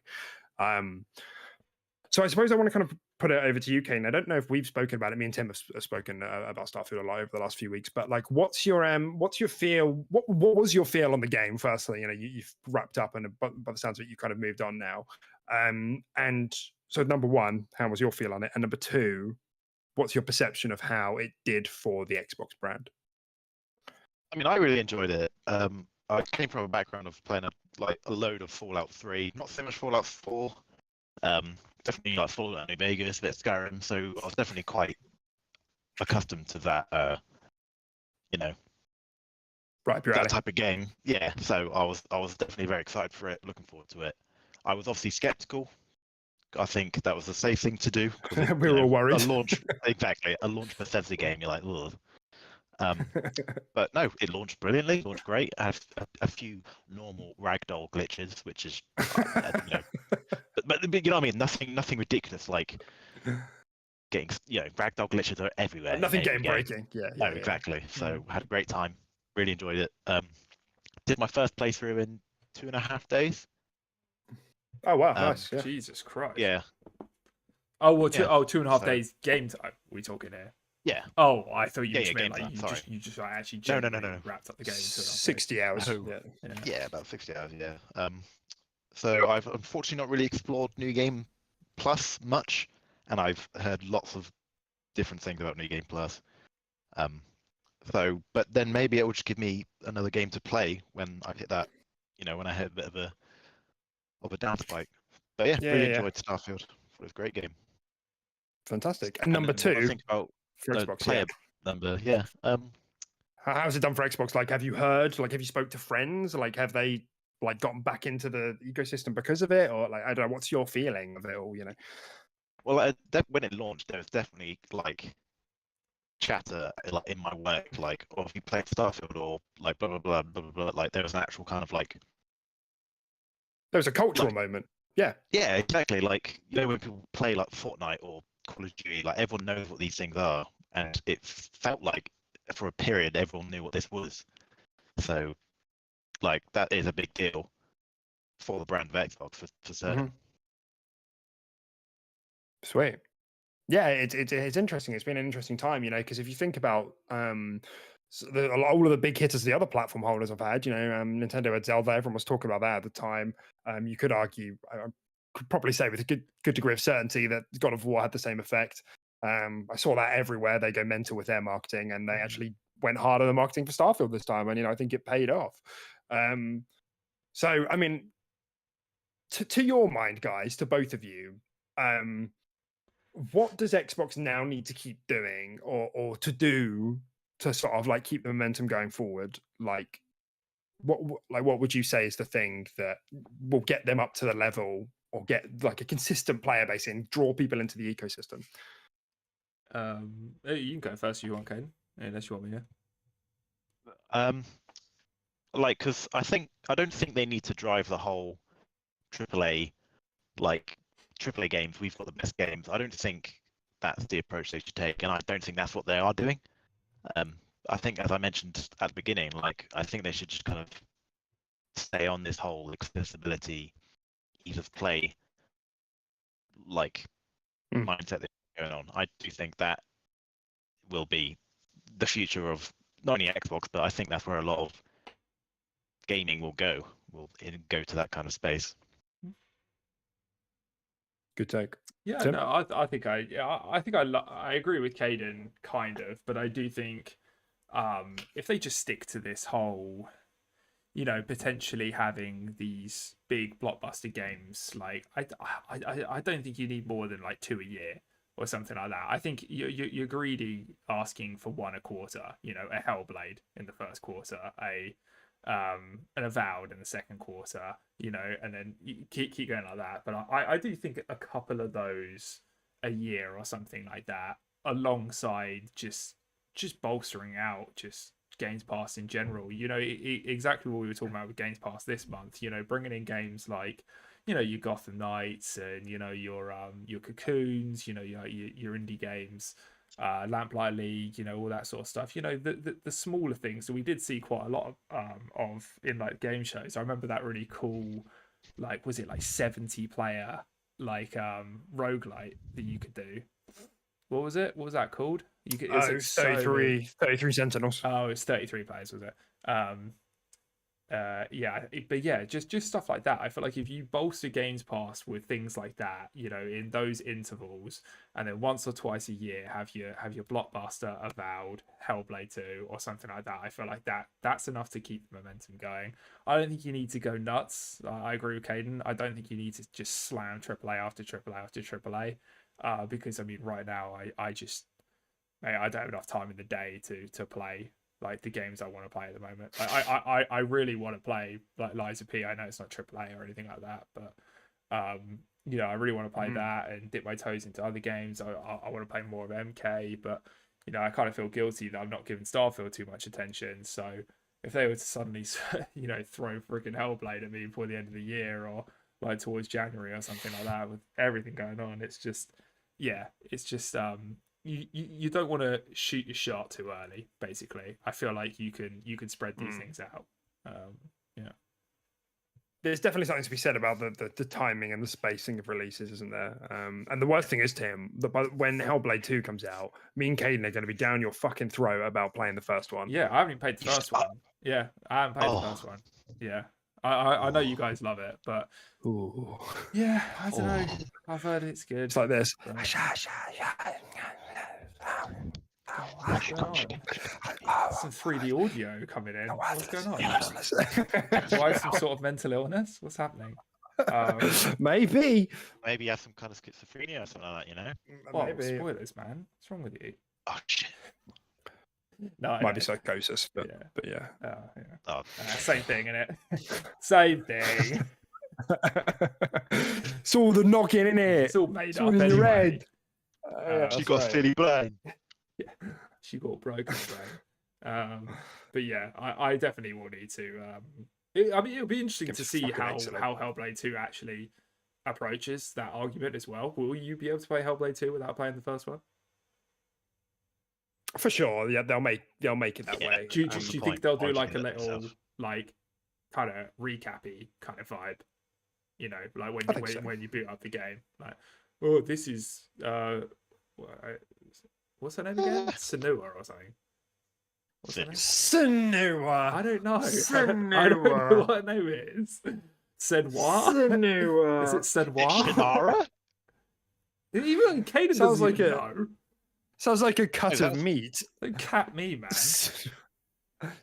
So I suppose I want to kind of put it over to you, Kane. I don't know if we've spoken about it. Me and Tim have spoken about Starfield a lot over the last few weeks. But like, what's your feel? What was your feel on the game? Firstly, you've wrapped up, and by the sounds of it, you kind of moved on now. And so, number one, how was your feel on it? And number two, what's your perception of how it did for the Xbox brand? I mean, I really enjoyed it. I came from a background of playing a load of Fallout 3, not so much Fallout 4. Definitely like Fallout New Vegas, a bit of Skyrim, so I was definitely quite accustomed to that, Right, that type of game. Yeah, so I was definitely very excited for it, looking forward to it. I was obviously skeptical. I think that was the safe thing to do. We were all worried. A launch Bethesda game, you're like, ugh. But no, it launched brilliantly, launched great. I have a few normal ragdoll glitches, which is, but you know what I mean. Nothing ridiculous like getting, ragdoll glitches are everywhere. Nothing game breaking. Yeah. No, exactly. So had a great time. Really enjoyed it. Did my first playthrough in 2.5 days. Oh wow, nice. Yeah. Jesus Christ. Yeah. Oh, well, 2.5 days game time. We talking here? Yeah. Oh, I thought you meant like time, you just like, actually no. wrapped up the game. 60 hours. Oh, yeah. Yeah, about 60 hours. Yeah. So I've unfortunately not really explored New Game Plus much, and I've heard lots of different things about New Game Plus. But then maybe it will just give me another game to play when I hit that, when I hit a bit of a down spike. But yeah, really enjoyed Starfield. It was a great game. Fantastic. And number two, I think about for Xbox, player number. Yeah. How's it done for Xbox? Like, have you heard? Like, have you spoke to friends? Like, have they like gotten back into the ecosystem because of it, or like, I don't know. What's your feeling of it all? Well, when it launched, there was definitely like chatter like in my work, like, "Oh, have you played Starfield?" or like blah blah blah blah blah blah. Like there was an actual kind of like there was a cultural moment. Yeah. Yeah, exactly. Like when people play like Fortnite or Call of Duty, like everyone knows what these things are, and it felt like for a period everyone knew what this was. So, like that is a big deal for the brand of Xbox for certain. Sweet. Yeah, it's interesting. It's been an interesting time, because if you think about all of the big hitters the other platform holders have had, Nintendo had Zelda, everyone was talking about that at the time. You could argue, I could probably say with a good degree of certainty that God of War had the same effect. I saw that everywhere. They go mental with their marketing, and they actually went harder than marketing for Starfield this time, and I think it paid off. So I mean, to your mind, guys, to both of you, what does Xbox now need to keep doing, or to do to sort of like keep the momentum going forward? Like, what would you say is the thing that will get them up to the level, or get like a consistent player base and draw people into the ecosystem? You can go first if you want, Caden, unless you want me to. Because I don't think they need to drive the whole AAA, like AAA games. We've got the best games. I don't think that's the approach they should take, and I don't think that's what they are doing. I think, as I mentioned at the beginning, like I think they should just kind of stay on this whole accessibility, ease of play, like mindset that's going on. I do think that will be the future of not only Xbox, but I think that's where a lot of gaming will go. Will go to that kind of space. Good take. Yeah, Tim? no, I think I agree with Caden kind of, but I do think if they just stick to this whole, potentially having these big blockbuster games, like I don't think you need more than like 2 a year or something like that. I think you're greedy asking for 1 a quarter. A Hellblade in the first quarter, an Avowed in the second quarter, and then you keep going like that. But I do think a couple of those a year or something like that, alongside just bolstering out just Games Pass in general. Exactly what we were talking about with Games Pass this month. Bringing in games like your Gotham Knights and your Cocoons, your indie games, Lamplight League, all that sort of stuff. The smaller things that we did see quite a lot of in like game shows. I remember that really cool, like, was it like 70 player like roguelite that you could do? What was it? What was that called? You could, it was like 33 Sentinels. Oh, it's 33 players, was it? But yeah, just stuff like that. I feel like if you bolster Games Pass with things like that, in those intervals, and then once or twice a year have your blockbuster, Avowed, Hellblade 2, or something like that, I feel like that's enough to keep the momentum going. I don't think you need to go nuts. I agree with Caden. I don't think you need to just slam AAA after AAA after AAA, because I mean, right now I don't have enough time in the day to play like the games I want to play at the moment. I really want to play like Liza P. I know it's not AAA or anything like that, but I really want to play that and dip my toes into other games. I want to play more of MK, but I kind of feel guilty that I'm not giving Starfield too much attention. So if they were to suddenly throw freaking Hellblade at me before the end of the year, or like towards January or something like that, with everything going on, it's just you don't want to shoot your shot too early. Basically, I feel like you can spread these things out. There's definitely something to be said about the timing and the spacing of releases, isn't there? And the worst thing is, Tim, that when Hellblade 2 comes out, me and Caden are going to be down your fucking throat about playing the first one. Yeah, I haven't even played the first one. Yeah, I haven't played the first one. Yeah, I know you guys love it, but yeah, I don't know. I've heard it's good. It's like this. Some 3D audio coming in. What's going on? Do I have some sort of mental illness? What's happening? Maybe you have some kind of schizophrenia or something like that, Well, spoilers, man. What's wrong with you? Oh shit. No, might be psychosis, but yeah. Same thing, innit? Same thing. It's all the knocking in it. It's all made it's up all in anyway. your head. She got silly brain. Yeah, she got broken brain. But yeah, I definitely will need to. It'll be interesting to see how Hellblade 2 actually approaches that argument as well. Will you be able to play Hellblade 2 without playing the first one? For sure, yeah, they'll make it that way. Do you think they'll do like a little like kind of recappy kind of vibe? Like when you boot up the game, like, oh, this is what's her name again? Senua or something. Senua. I don't know. Senua. I don't know what her name is. Senua. Senua. Is it Senua? Shannara? Even Caden Sounds doesn't like even it. know. Sounds like a cut of that's- meat. Don't cat me, man.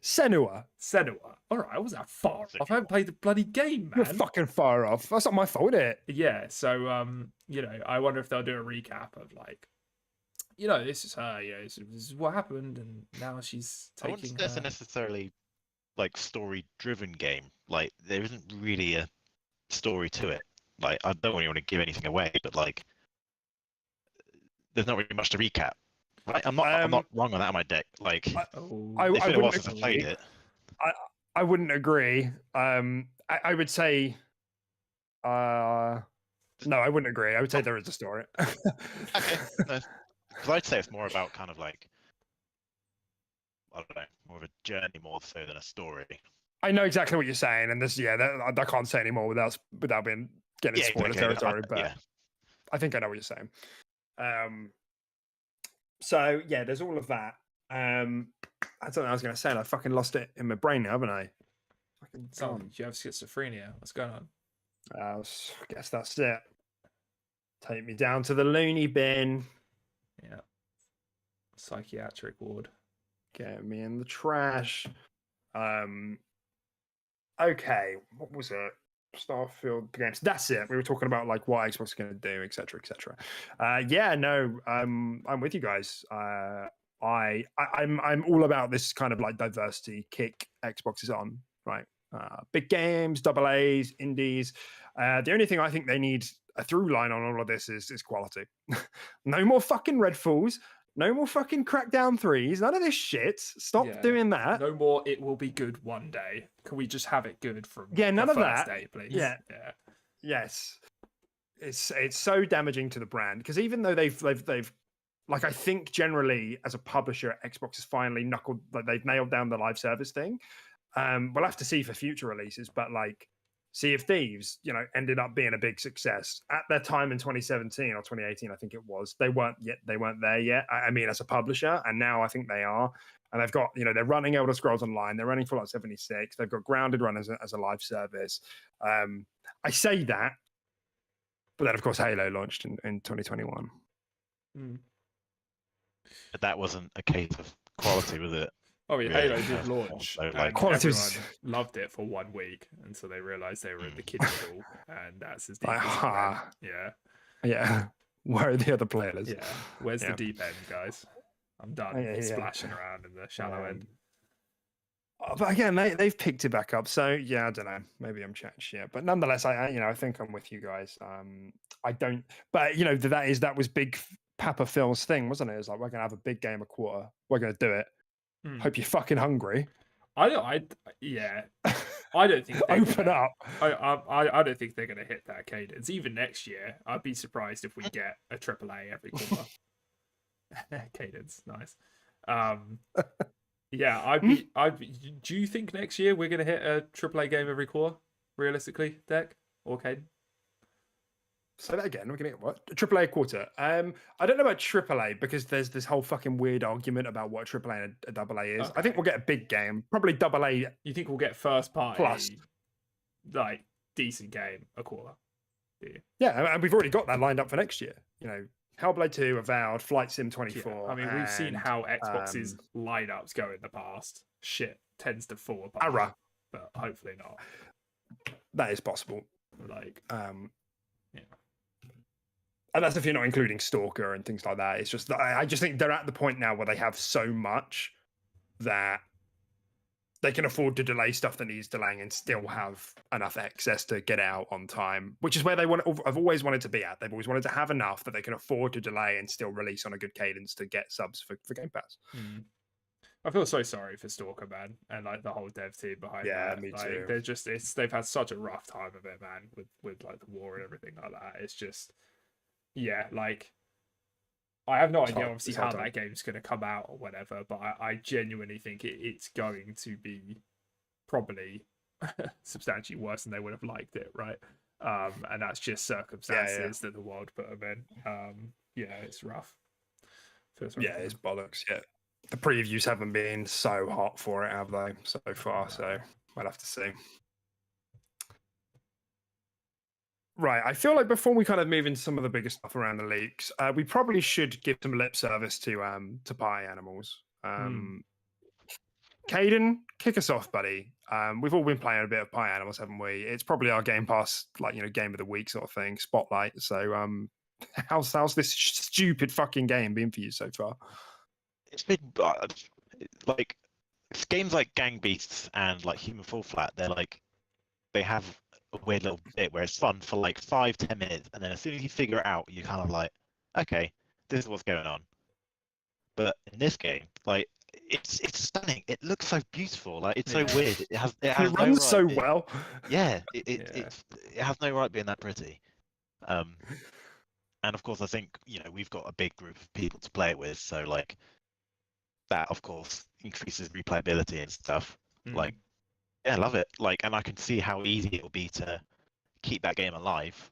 Senua. Senua. All right, I wasn't that far That's a off. I haven't played the bloody game, You're man. fucking far off. That's not my fault, is it? Yeah, so you know, I wonder if they'll do a recap of like, you know, this is her, you know, this is what happened, and now she's I wouldn't taking say it's a her. necessarily like story-driven game. Like there isn't really a story to it. Like I don't really want to give anything away, but like there's not really much to recap. Right? I'm not wrong on that on my deck. Like Oh, I it's been a while wouldn't since I played agree. it. I wouldn't agree. I would say, no, I wouldn't agree. I would say there is a story. Okay, because I'd say it's more about kind of like I don't know, more of a journey more so than a story. I know exactly what you're saying, and this, yeah, I can't say anymore without being getting into spoiler exactly. territory. But Yeah, I think I know what you're saying. So yeah, there's all of that. I don't know what I was going to say. And I fucking lost it in my brain now, haven't I? Fucking so gone. you have schizophrenia. What's going on? I guess that's it. Take me down to the loony bin. Yeah. Psychiatric ward. Get me in the trash. Okay, what was it? Starfield games. That's it. We were talking about like what Xbox is going to do, etc., etc. Yeah, no, I'm with you guys. I'm all about this kind of like diversity kick Xbox is on, right? Big games, double A's, indies. The only thing I think they need a through line on all of this is quality. No more fucking Redfalls. No more fucking Crackdown 3s. None of this shit. Stop Yeah. doing that. No more. It will be good one day. Can we just have it good from None the of first that. day, please? Yeah. Yeah. Yes. It's so damaging to the brand because even though they've like I think generally as a publisher, Xbox has finally they've nailed down the live service thing. We'll have to see for future releases, but like Sea of Thieves, you know, ended up being a big success at their time in 2017 or 2018, I think it was. They weren't there yet. I mean, as a publisher, and now I think they are. And they've got, you know, they're running Elder Scrolls Online. They're running Fallout 76. They've got Grounded run as a live service. I say that, but then of course Halo launched in 2021. Mm. but that wasn't a case of quality, was it? Oh yeah, Really? Halo did launch. So, And like- Quality everyone was- loved it for 1 week until they realised they were at the kiddie pool, and that's as deep Like, as it went. ha. Yeah, Yeah. Where are the other players? yeah. Where's Yeah. the deep end, guys? I'm done Yeah. splashing around in the shallow end. But again, they've picked it back up. So yeah, I don't know. Maybe I'm chatting shit, but nonetheless, I think I'm with you guys. I don't, but you know that was big Papa Phil's thing, wasn't it? It was like we're gonna have a big game a quarter. We're gonna do it. Hmm. Hope you're fucking hungry. Yeah. I don't think they're Open gonna, up. I don't think they're going to hit that cadence. Even next year, I'd be surprised if we get a AAA every quarter. Cadence, nice. Yeah, I'd be. Do you think next year we're going to hit a AAA game every quarter? Realistically, Deck or Caden? Say that again. We're gonna get what? AAA quarter. I don't know about AAA because there's this whole fucking weird argument about what AAA and a AA is. I think Okay. we'll get a big game, probably AA. You think we'll get first party Plus. like decent game a quarter? Do you? Yeah, and we've already got that lined up for next year. You know, Hellblade 2, Avowed, Flight Sim Yeah, 24. I mean, we've seen and, how Xbox's lineups go in the past. Shit tends to fall apart, Ara. but hopefully not. That is possible. Like, yeah. And that's if you're not including Stalker and things like that. It's just that I just think they're at the point now where they have so much that they can afford to delay stuff that needs delaying and still have enough excess to get out on time, which is where I've always wanted to be at. They've always wanted to have enough that they can afford to delay and still release on a good cadence to get subs for Game Pass. I feel so sorry for Stalker, man, and like the whole dev team behind Yeah, that. me Like, too. they're just they've had such a rough time of it, man, with like the war and everything like that. It's just, yeah, like I have no It's idea hard. obviously It's how hard time. that game's going to come out or whatever, but I genuinely think it's going to be probably substantially worse than they would have liked it, right? And that's just circumstances that the world put them in. Yeah, it's rough. Feels rough Yeah, for it's them. bollocks. Yeah, the previews haven't been so hot for it, have they, so far? So we'll have to see. Right. I feel like before we kind of move into some of the bigger stuff around the leaks, we probably should give some lip service to Pie Animals. Caden, kick us off, buddy. We've all been playing a bit of Pie Animals, haven't we? It's probably our Game Pass, like, game of the week sort of thing, spotlight. So, how's this stupid fucking game been for you so far? It's been like games like Gang Beasts and like Human Fall Flat. They have a weird little bit where it's fun for like 5-10 minutes, and then as soon as you figure it out, you're kind of like, okay, this is what's going on. But in this game, like it's stunning. It looks so beautiful. Like it's so weird. It has It no runs right so being- well. Yeah, it has no right being that pretty. And of course, I think we've got a big group of people to play it with, so like that of course increases replayability and stuff. Like, yeah, I love it. Like, and I can see how easy it will be to keep that game alive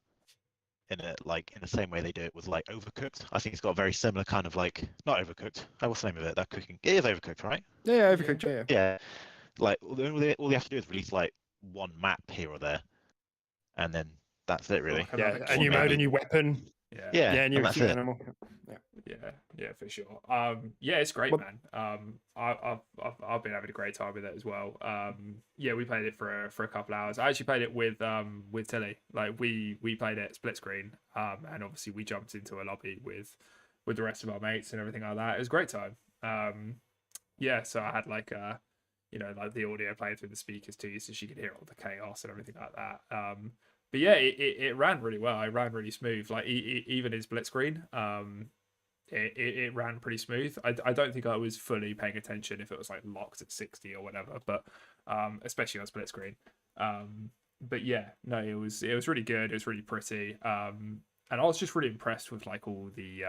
in the same way they do it with like Overcooked. I think it's got a very similar kind of like not Overcooked. What's the name of it? That cooking. It is Overcooked, right? Yeah, Overcooked. Yeah. Yeah. Like all they have to do is release like one map here or there, and then that's it really. Like Yeah, another a new mode, a maybe- new weapon. Yeah. Yeah, Yeah, and new that's cute it. animal. Yeah. Yeah, for sure. Yeah, it's great, Well- man. I've been having a great time with it as well. Yeah, we played it for a couple hours. I actually played it with Tilly. Like we played it split screen. And obviously we jumped into a lobby with the rest of our mates and everything like that. It was a great time. Yeah, so I had like like the audio playing through the speakers too, so she could hear all the chaos and everything like that. But yeah, it ran really well. It ran really smooth. Like even in split screen, it ran pretty smooth. I don't think I was fully paying attention if it was like locked at 60 or whatever, but especially on split screen. But yeah, no, it was really good. It was really pretty. And I was just really impressed with like all the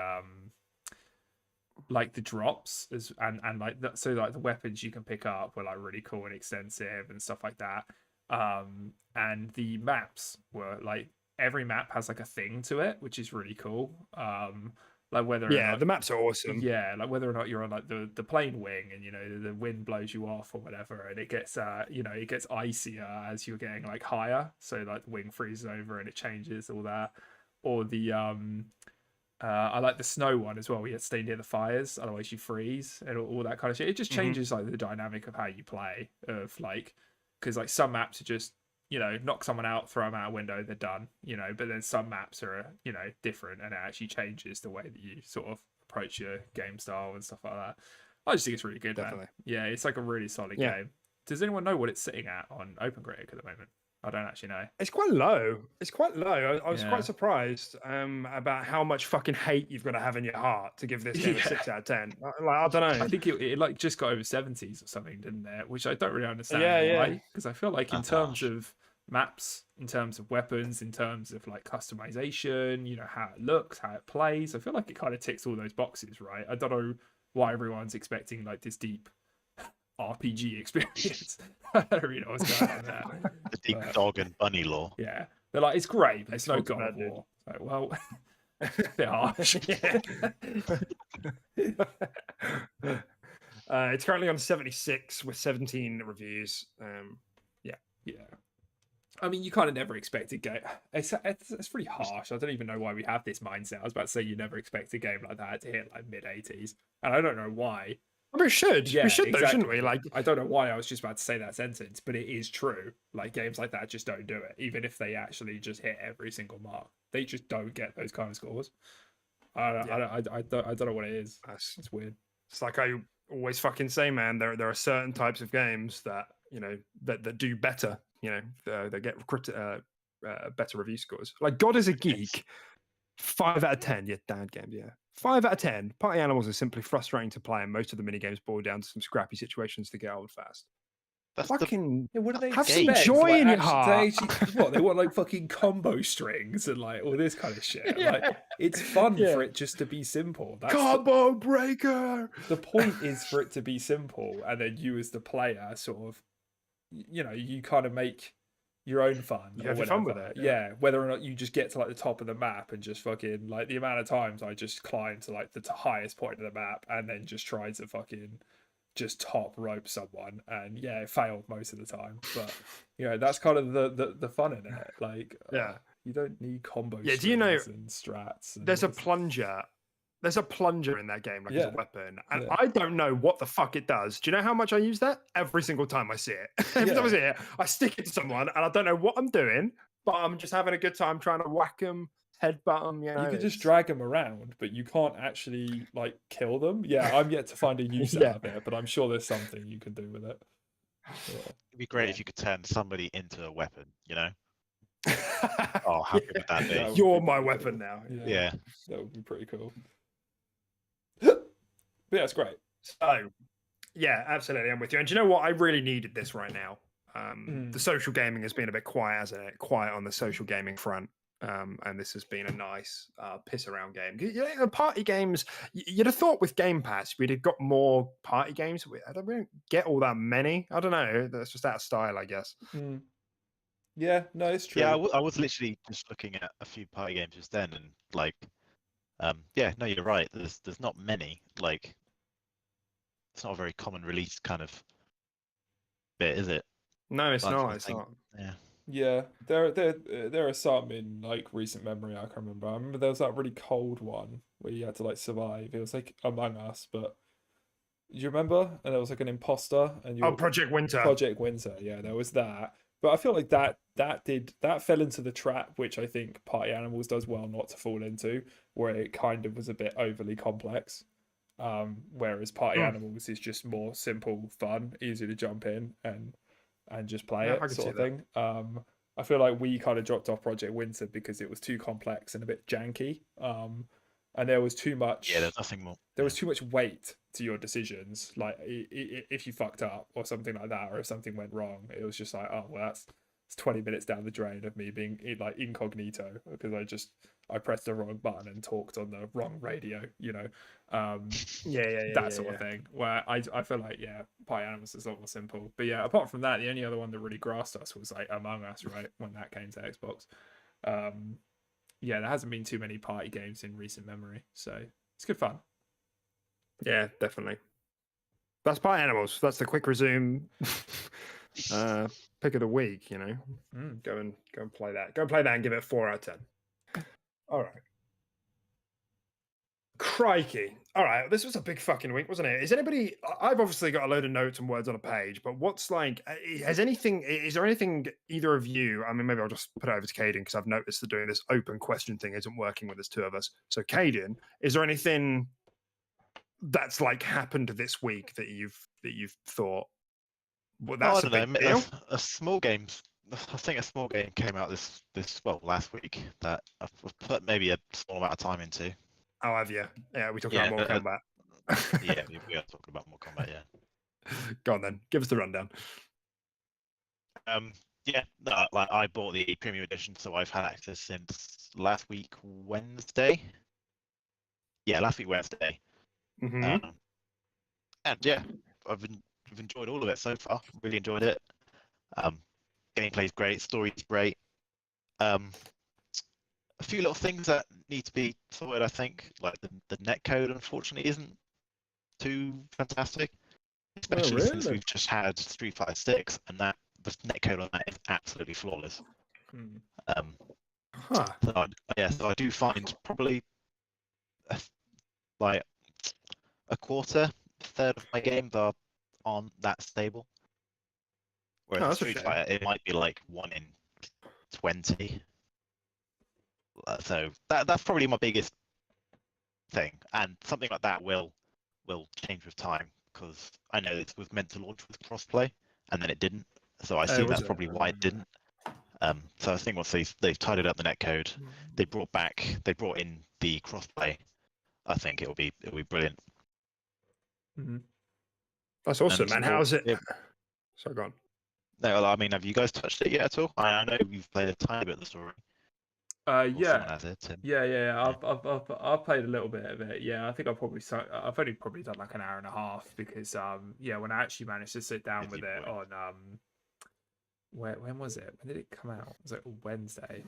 like the drops and like that. So like the weapons you can pick up were like really cool and extensive and stuff like that. And the maps were like every map has like a thing to it, which is really cool. Like whether or Yeah, not, the maps are awesome. yeah, like whether or not you're on like the plane wing and the wind blows you off or whatever, and it gets it gets icier as you're getting like higher, so like the wing freezes over and it changes all that. Or the I like the snow one as well. You have to stay near the fires, otherwise you freeze and all that kind of shit. It just changes like the dynamic of how you play. Of like, because like some maps are just knock someone out, throw them out a window, they're done. But then some maps are different, and it actually changes the way that you sort of approach your game style and stuff like that. I just think it's really good, Definitely. man. Yeah, it's like a really solid Yeah. game. Does anyone know what it's sitting at on OpenCritic at the moment? I don't actually know. It's quite low. It's quite low. I was Yeah. quite surprised about how much fucking hate you've got to have in your heart to give this game a Yeah. 6 out of 10. I don't know. I think it like just got over 70s or something, didn't it? Which I don't really understand Yeah, why. yeah. Because I feel like in That's terms harsh. of maps, in terms of weapons, in terms of like customization, how it looks, how it plays, I feel like it kind of ticks all those boxes, right? I don't know why everyone's expecting like this deep RPG experience. I don't really know what's going on there. The deep dog and bunny lore. Yeah. They're like, it's great, but it's no Talk God of about it. War. Like, well, a bit harsh. It's currently on 76 with 17 reviews. Yeah. I mean, you kind of never expect a game. It's pretty harsh. I don't even know why we have this mindset. I was about to say you never expect a game like that to hit like mid 80s, and I don't know why. We should. Yeah, We should, though, shouldn't we? exactly. Like, I don't know why I was just about to say that sentence, but it is true. Like games like that just don't do it, even if they actually just hit every single mark. They just don't get those kind of scores. I don't know what it is. It's weird. it's like I always fucking say, man. There are certain types of games that that do better. They get better review scores. Like God is a Geek, 5 out of 10. Yeah, dad games. Yeah, 5 out of 10. Party Animals are simply frustrating to play, and most of the mini games boil down to some scrappy situations to get old fast. That's the Fucking Yeah, what do they Have some expect? joy Like, in your actually- heart. what they want like fucking combo strings and like all this kind of shit. Yeah. Like it's fun Yeah. for it just to be simple. That's combo breaker. the point is for it to be simple, and then you as the player sort of you kind of make your own fun. You or have your fun with whatever. it, Yeah. yeah. Whether or not you just get to like the top of the map and just fucking like the amount of times I just climb to like the highest point of the map and then just try to fucking just top rope someone, and yeah, it failed most of the time, but that's kind of the fun in it. Like Yeah. You don't need combo Yeah, do you know strings and strats. And there's a all this- plunger? There's a plunger in that game, like as a Yeah, weapon, and yeah. I don't know what the fuck it does. Do you know how much I use that? Every single time I see it. Every time I Yeah. see it, I stick it to someone, and I don't know what I'm doing, but I'm just having a good time trying to whack them, headbutt them. You know, You could just it's- drag them around, but you can't actually like kill them. Yeah, I'm yet to find a use Yeah. out of it, but I'm sure there's something you can do with it. Yeah. It'd be great Yeah. if you could turn somebody into a weapon, you know? Oh, how good would that be? That would You're be my pretty weapon cool. now. Yeah, Yeah. that would be pretty cool. But yeah, it's great. So, yeah, absolutely, I'm with you. And do you know what? I really needed this right now. The Mm. social gaming has been a bit quiet, hasn't it? Quiet on the social gaming front. And this has been a nice piss around game. You know, party games, you'd have thought with Game Pass we'd have got more party games. We don't get all that many. I don't know. That's just out of style, I guess. Mm. Yeah, no, it's true. Yeah, I was literally just looking at a few party games just then, and like, yeah, no, you're right. There's not many. Like, it's not a very common release kind of bit, is it? No, it's That's not. the It's thing. not. Yeah. Yeah, there are some in like recent memory I can remember. I remember there was that really cold one where you had to like survive. It was like Among Us, but do you remember? And there was like an imposter, and Oh, you Project Winter. Project Winter. Yeah, there was that. But I feel like that fell into the trap, which I think Party Animals does well not to fall into, where it kind of was a bit overly complex. Whereas Party Mm. Animals is just more simple, fun, easy to jump in and just play Yeah, I it can sort see of that. thing. I feel like we kind of dropped off Project Winter because it was too complex and a bit janky. And there was too much. Yeah, there's nothing more. There Yeah. was too much weight to your decisions. Like if you fucked up or something like that, or if something went wrong, it was just like, oh well, it's 20 minutes down the drain of me being like incognito because I pressed the wrong button and talked on the wrong radio. You know, Yeah, that sort of thing. Where I feel like Party Animals is a lot more simple. But yeah, apart from that, the only other one that really grasped us was like Among Us, right? When that came to Xbox. Yeah, there hasn't been too many party games in recent memory, so it's good fun. Yeah, definitely. That's Party Animals. That's the quick resume pick of the week. You know, Mm. go and play that. Go and play that and give it a 4 out of 10. All right. Crikey. All right. This was a big fucking week, wasn't it? Is anybody? I've obviously got a load of notes and words on a page, but what's like? Has anything? Is there anything either of you? I mean, maybe I'll just put it over to Caden because I've noticed that doing this open question thing isn't working with us two of us. So, Caden, is there anything that's like happened this week that you've thought? Well, Oh, I that's a don't big know. deal. A small game. I think a small game came out this last week that I've put maybe a small amount of time into. Oh, have you? Yeah, we talked Yeah, about more Kombat. Yeah, we are talking about more Kombat. Yeah. Go on then. Give us the rundown. Yeah. No, like I bought the premium edition, so I've had access since last week Wednesday. Yeah, last week Wednesday. Hmm. And yeah, I've enjoyed all of it so far. Really enjoyed it. Gameplay's great, story's great. A few little things that need to be sorted, I think. Like the netcode, unfortunately, isn't too fantastic, especially since really? we've just had Street Fighter 6, and that the netcode on that is absolutely flawless. Mm. Huh. So I do find probably like a third of my games are on that stable. Whereas Oh, in that's a Street shame. Fighter, it might be like 1 in 20. So that's probably my biggest thing, and something like that will change with time because I know it was meant to launch with crossplay, and then it didn't. So I assume was that's it? probably why it didn't. So I think once they've tidied up the netcode, they brought in the crossplay. I think it'll be brilliant. Mm-hmm. That's awesome, And man. How's it? yeah. So go on. No, I mean, have you guys touched it yet at all? I know you've played a tiny bit of the story. Or someone Yeah. has it, Tim. Yeah. I've played a little bit of it. Yeah, I think I've only probably done like an hour and a half because when I actually managed to sit down If with you it would. on when was it? When did it come out? Was it Wednesday?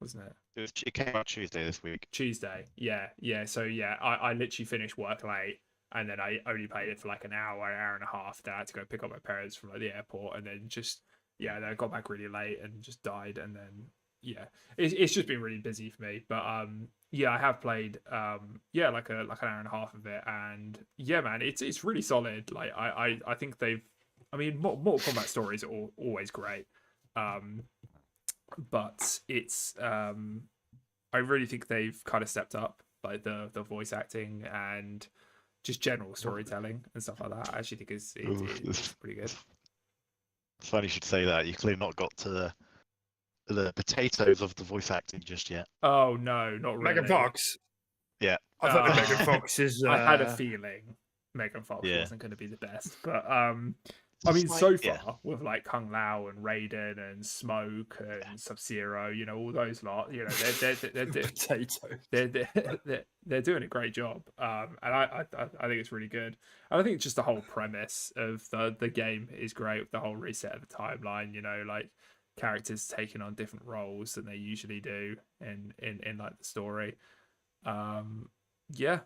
Wasn't it? It came out Tuesday this week. Tuesday. Yeah. So yeah, I literally finished work late and then I only played it for like an hour and a half. Then I had to go pick up my parents from like the airport and then then I got back really late and just died and then yeah, it's just been really busy for me. But yeah, I have played yeah, like an hour and a half of it, and yeah, man, it's really solid. Like I think they've, I mean, Mortal Kombat stories are always great, but it's I really think they've kind of stepped up like the voice acting and just general storytelling and stuff like that. I actually think it's pretty good. It's funny you should say that. You clearly not got to the potatoes of the voice acting just yet. Oh no, not really. Megan Fox. Yeah. I thought that Megan Fox is. I had a feeling Megan Fox Yeah. wasn't going to be the best, but I mean, like- so far yeah. with like Kung Lao and Raiden and Smoke and Sub-Zero, you know, all those lot, you know, Potato. they're doing a great job, and I think it's really good. And I think just the whole premise of the game is great, with the whole reset of the timeline, you know, like characters taking on different roles than they usually do in like the story. Yeah,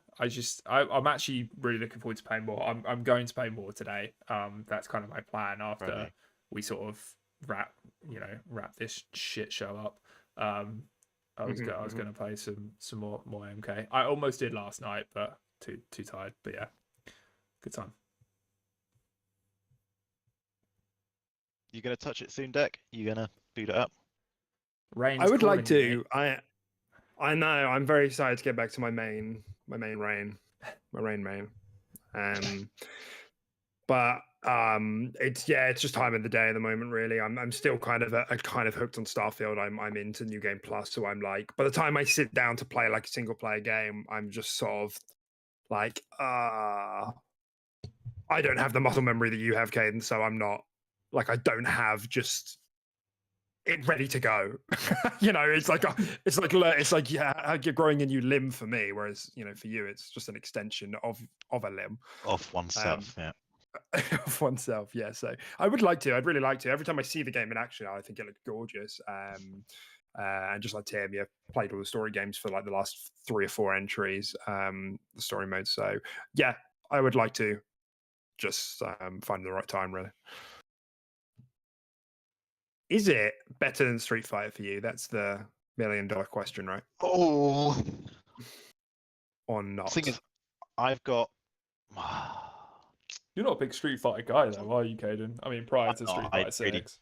I'm actually really looking forward to playing more. I'm going to play more today. That's kind of my plan after Right. we sort of wrap this shit show up. I was going to play some more MK. I almost did last night, but too tired. But yeah, good time. You gonna touch it soon, Deck? You gonna boot it up? Rain's I would like calling you, to. mate. I know. I'm very excited to get back to my main rain. But it's just time of the day at the moment. Really, I'm still kind of hooked on Starfield. I'm into New Game Plus, so I'm like, by the time I sit down to play like a single player game, I'm just sort of like, I don't have the muscle memory that you have, Caden. So I'm not like, I don't have just it ready to go. You know, it's like yeah, you're growing a new limb for me, whereas for you it's just an extension of a limb. Of oneself, yeah. Of oneself, yeah. So I'd really like to. Every time I see the game in action, I think it looks gorgeous. And just like Tim, yeah, played all the story games for like the last 3 or 4 entries, the story mode. So yeah, I would like to just find the right time, really. Is it better than Street Fighter for you? That's the $1 million question, right? Oh, Or not? thing is, I've got. You're not a big Street Fighter guy, though, are you, Caden? I mean, prior to not. Street I Fighter 6.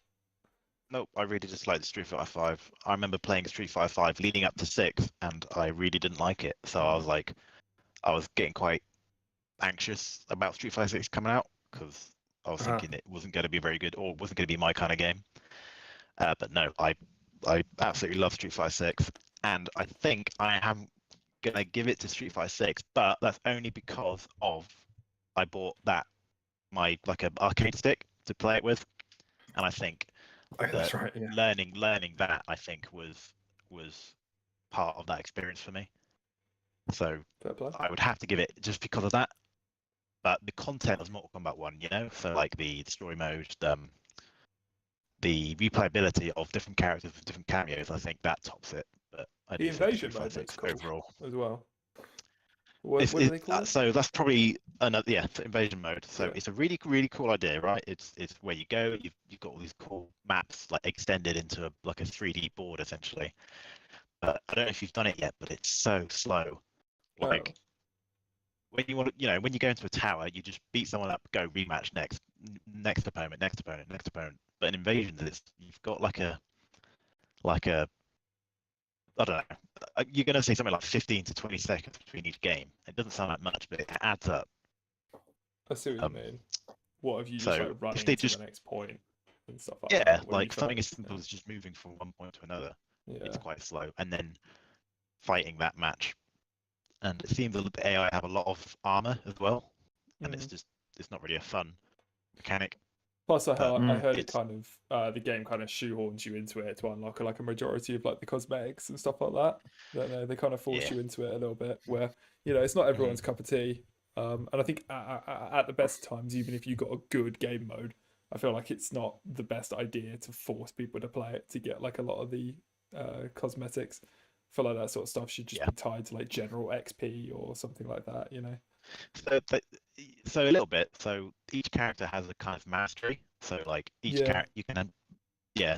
No, I really just liked Street Fighter 5. I remember playing Street Fighter 5 leading up to 6, and I really didn't like it. So I was getting quite anxious about Street Fighter 6 coming out, because I was thinking it wasn't going to be very good, or wasn't going to be my kind of game. But no, I absolutely love Street Fighter 6, and I think I am going to give it to Street Fighter 6, but that's only because I bought my an arcade stick to play it with, and I think That's right. Yeah. learning that, I think, was part of that experience for me. So Fair play. I would have to give it just because of that. But the content of Mortal Kombat 1, so like the story mode, the replayability of different characters with different cameos, I think that tops it. But I The do think invasion Street mode Fighter looks 6 cool overall. as well. What do they call it? So that's probably another invasion mode. So Yeah. it's a really cool idea, right? It's where you go. You've got all these cool maps like extended into a 3D board essentially. But I don't know if you've done it yet, but it's so slow. Like when you want to, when you go into a tower, you just beat someone up, go rematch next opponent. But in invasions, you've got like a I don't know. You're going to say something like 15 to 20 seconds between each game. It doesn't sound like much, but it adds up. I see what you mean. What have you just so like running if they to just- the next point and stuff like Yeah, that? when you like something as fight? simple as just moving from one point to another. Yeah. It's quite slow, and then fighting that match. And it seems that the AI have a lot of armor as well, and it's not really a fun mechanic. Plus, I heard it it's- kind of the game kind of shoehorns you into it to unlock like a majority of like the cosmetics and stuff like that. Don't know, they kind of force Yeah. you into it a little bit, where it's not everyone's cup of tea. And I think at the best times, even if you got a good game mode, I feel like it's not the best idea to force people to play it to get like a lot of the cosmetics. I feel like that sort of stuff should just be tied to like general XP or something like that. So a little bit. So each character has a kind of mastery. So like each character you can,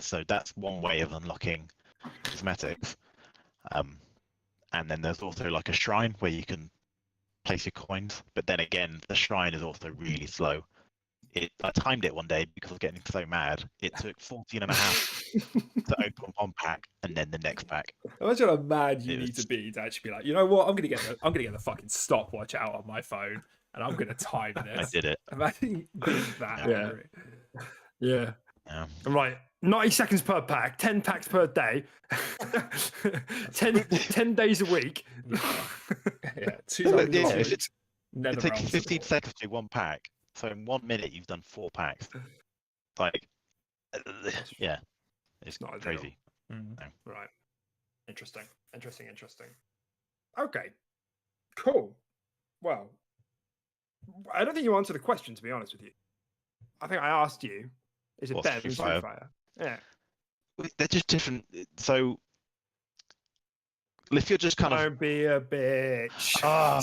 so that's one way of unlocking cosmetics. And then there's also like a shrine where you can place your coins. But then again, the shrine is also really slow. I timed it one day because I was getting so mad. It took 14 and a half to open one pack and then the next pack. Imagine how mad you It need was- to be to actually be like, you know what? I'm gonna get the fucking stopwatch out on my phone and I'm gonna time this. I did it. Imagine being that Yeah. angry. Yeah. Yeah. I'm like 90 seconds per pack, 10 packs per day, 10 days a week. Yeah, Yeah, if it Nether takes realms 15 support. seconds to do one pack, so in 1 minute you've done 4 packs. Like, yeah, it's not ideal. crazy. Mm. Right. Interesting. Okay. Cool. Well, I don't think you answered the question, to be honest with you. I think I asked you, is it What, better than Street Street Fighter? Fighter? Yeah. They're just different. So, if you're just kind of Don't be a bitch. Ah.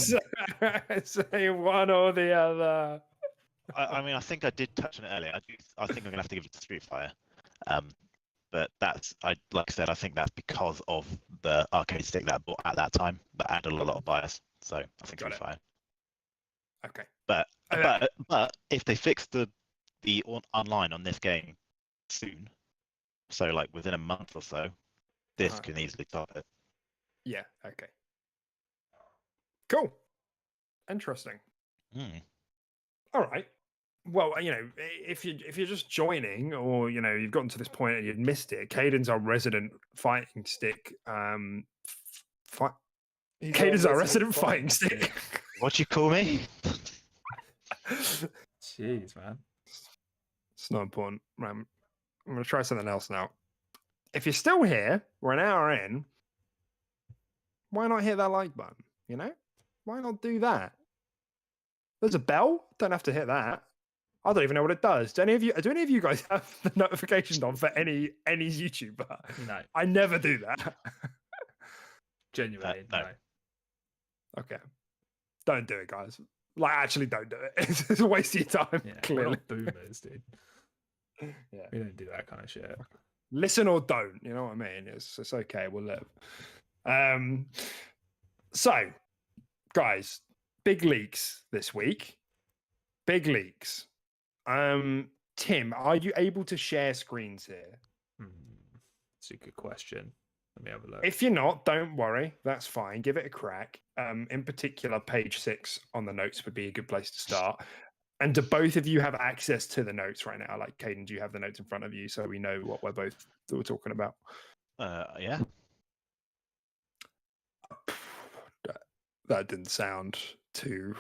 Say one or the other. I mean, I think I did touch on it earlier. I think I'm gonna have to give it to Street Fighter. But like I said, I think that's because of the arcade stick that I bought at that time that added a lot of bias. So I think Got Street it. Fighter. Okay. But Okay. but if they fix the online on this game soon, so like within a month or so, this Uh-huh. can easily top it. Yeah. Okay. Cool. Interesting. Hmm. All right. Well, if you're just joining, or you've gotten to this point and you've missed it, Caden's our resident fighting stick. Caden's our resident fighting stick. What you call me? Jeez, man. It's not important. Right, I'm going to try something else now. If you're still here, we're an hour in. Why not hit that like button? Why not do that? There's a bell. Don't have to hit that. I don't even know what it does. Do any of you guys have the notifications on for any YouTuber? No, I never do that. genuinely, no. no. Okay. Don't do it, guys. Like, actually, don't do it. It's a waste of your time, Yeah, we're clearly. not boomers, dude. Yeah. We don't do that kind of shit. Listen or don't, you know what I mean? It's okay, we'll live. So, guys, big leaks this week. Big leaks. Tim, are you able to share screens here? That's a good question. Let me have a look. If you're not, don't worry. That's fine. Give it a crack. In particular, page 6 on the notes would be a good place to start. And do both of you have access to the notes right now? Like, Caden, do you have the notes in front of you so we know what we're talking about? Yeah. That didn't sound too.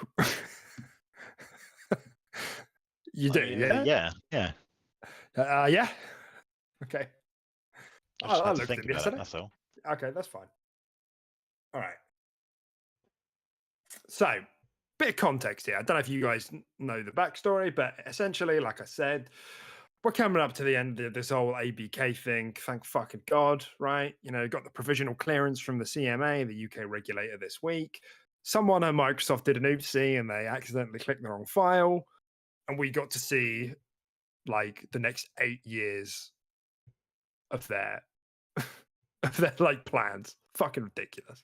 You do, yeah? Yeah. Yeah. Okay. I just I had to looked think at it about yesterday. it, that's all. Okay, that's fine. All right. So, bit of context here. I don't know if you guys know the backstory, but essentially, like I said, we're coming up to the end of this whole ABK thing. Thank fucking God, right? Got the provisional clearance from the CMA, the UK regulator, this week. Someone at Microsoft did an oopsie and they accidentally clicked the wrong file. And we got to see like the next 8 years of their like plans. Fucking ridiculous.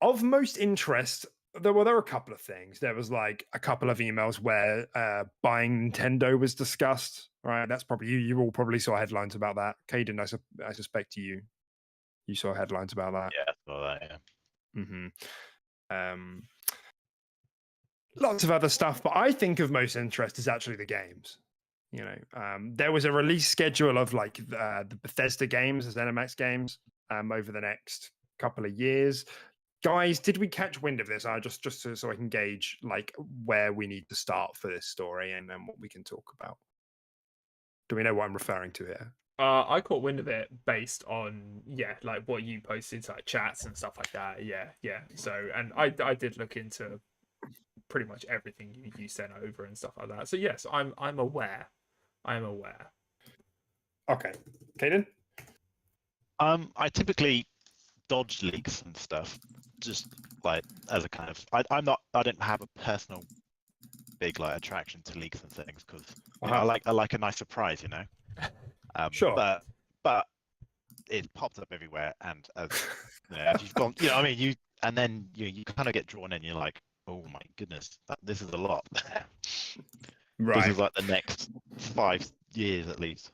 Of most interest, there were a couple of things. There was like a couple of emails where buying Nintendo was discussed. Right, that's probably you all probably saw headlines about that. Caden, I suspect you saw headlines about that. Yeah, all that, yeah. Mm-hmm. Lots of other stuff, but I think of most interest is actually the games. There was a release schedule of like the Bethesda games, the ZeniMax games, over the next couple of years. Guys, did we catch wind of this? Just so I can gauge like where we need to start for this story and then what we can talk about. Do we know what I'm referring to here? I caught wind of it based on like what you posted, like chats and stuff like that. Yeah. So, and I did look into pretty much everything you sent over and stuff like that. So yes, I'm aware. I'm aware. Okay, Caden. I typically dodge leaks and stuff, just like as a kind of. I don't have a personal big like attraction to leaks and things because I like a nice surprise, Sure. But it's popped up everywhere, and as you've gone, I mean, and then you kind of get drawn in. You're like, oh my goodness, this is a lot. This Right. is like the next 5 years at least.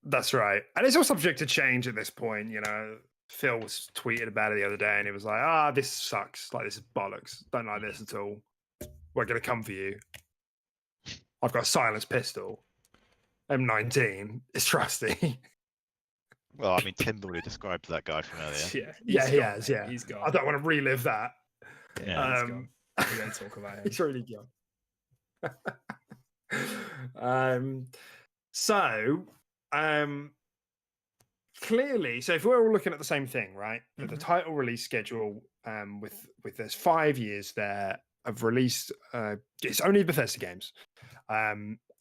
That's right. And it's all subject to change at this point. Phil was tweeted about it the other day and he was like, this sucks. Like, this is bollocks. Don't like this at all. We're going to come for you. I've got a silenced pistol. M19. It's trusty. Well, I mean, Tim's already described that guy from earlier. Yeah, he has. Yeah. He's gone. I don't want to relive that. Yeah, he's gone. We don't talk about him. He's really gone. So, clearly, so if we're all looking at the same thing, right? The title release schedule, with there's 5 years there of release. It's only Bethesda games.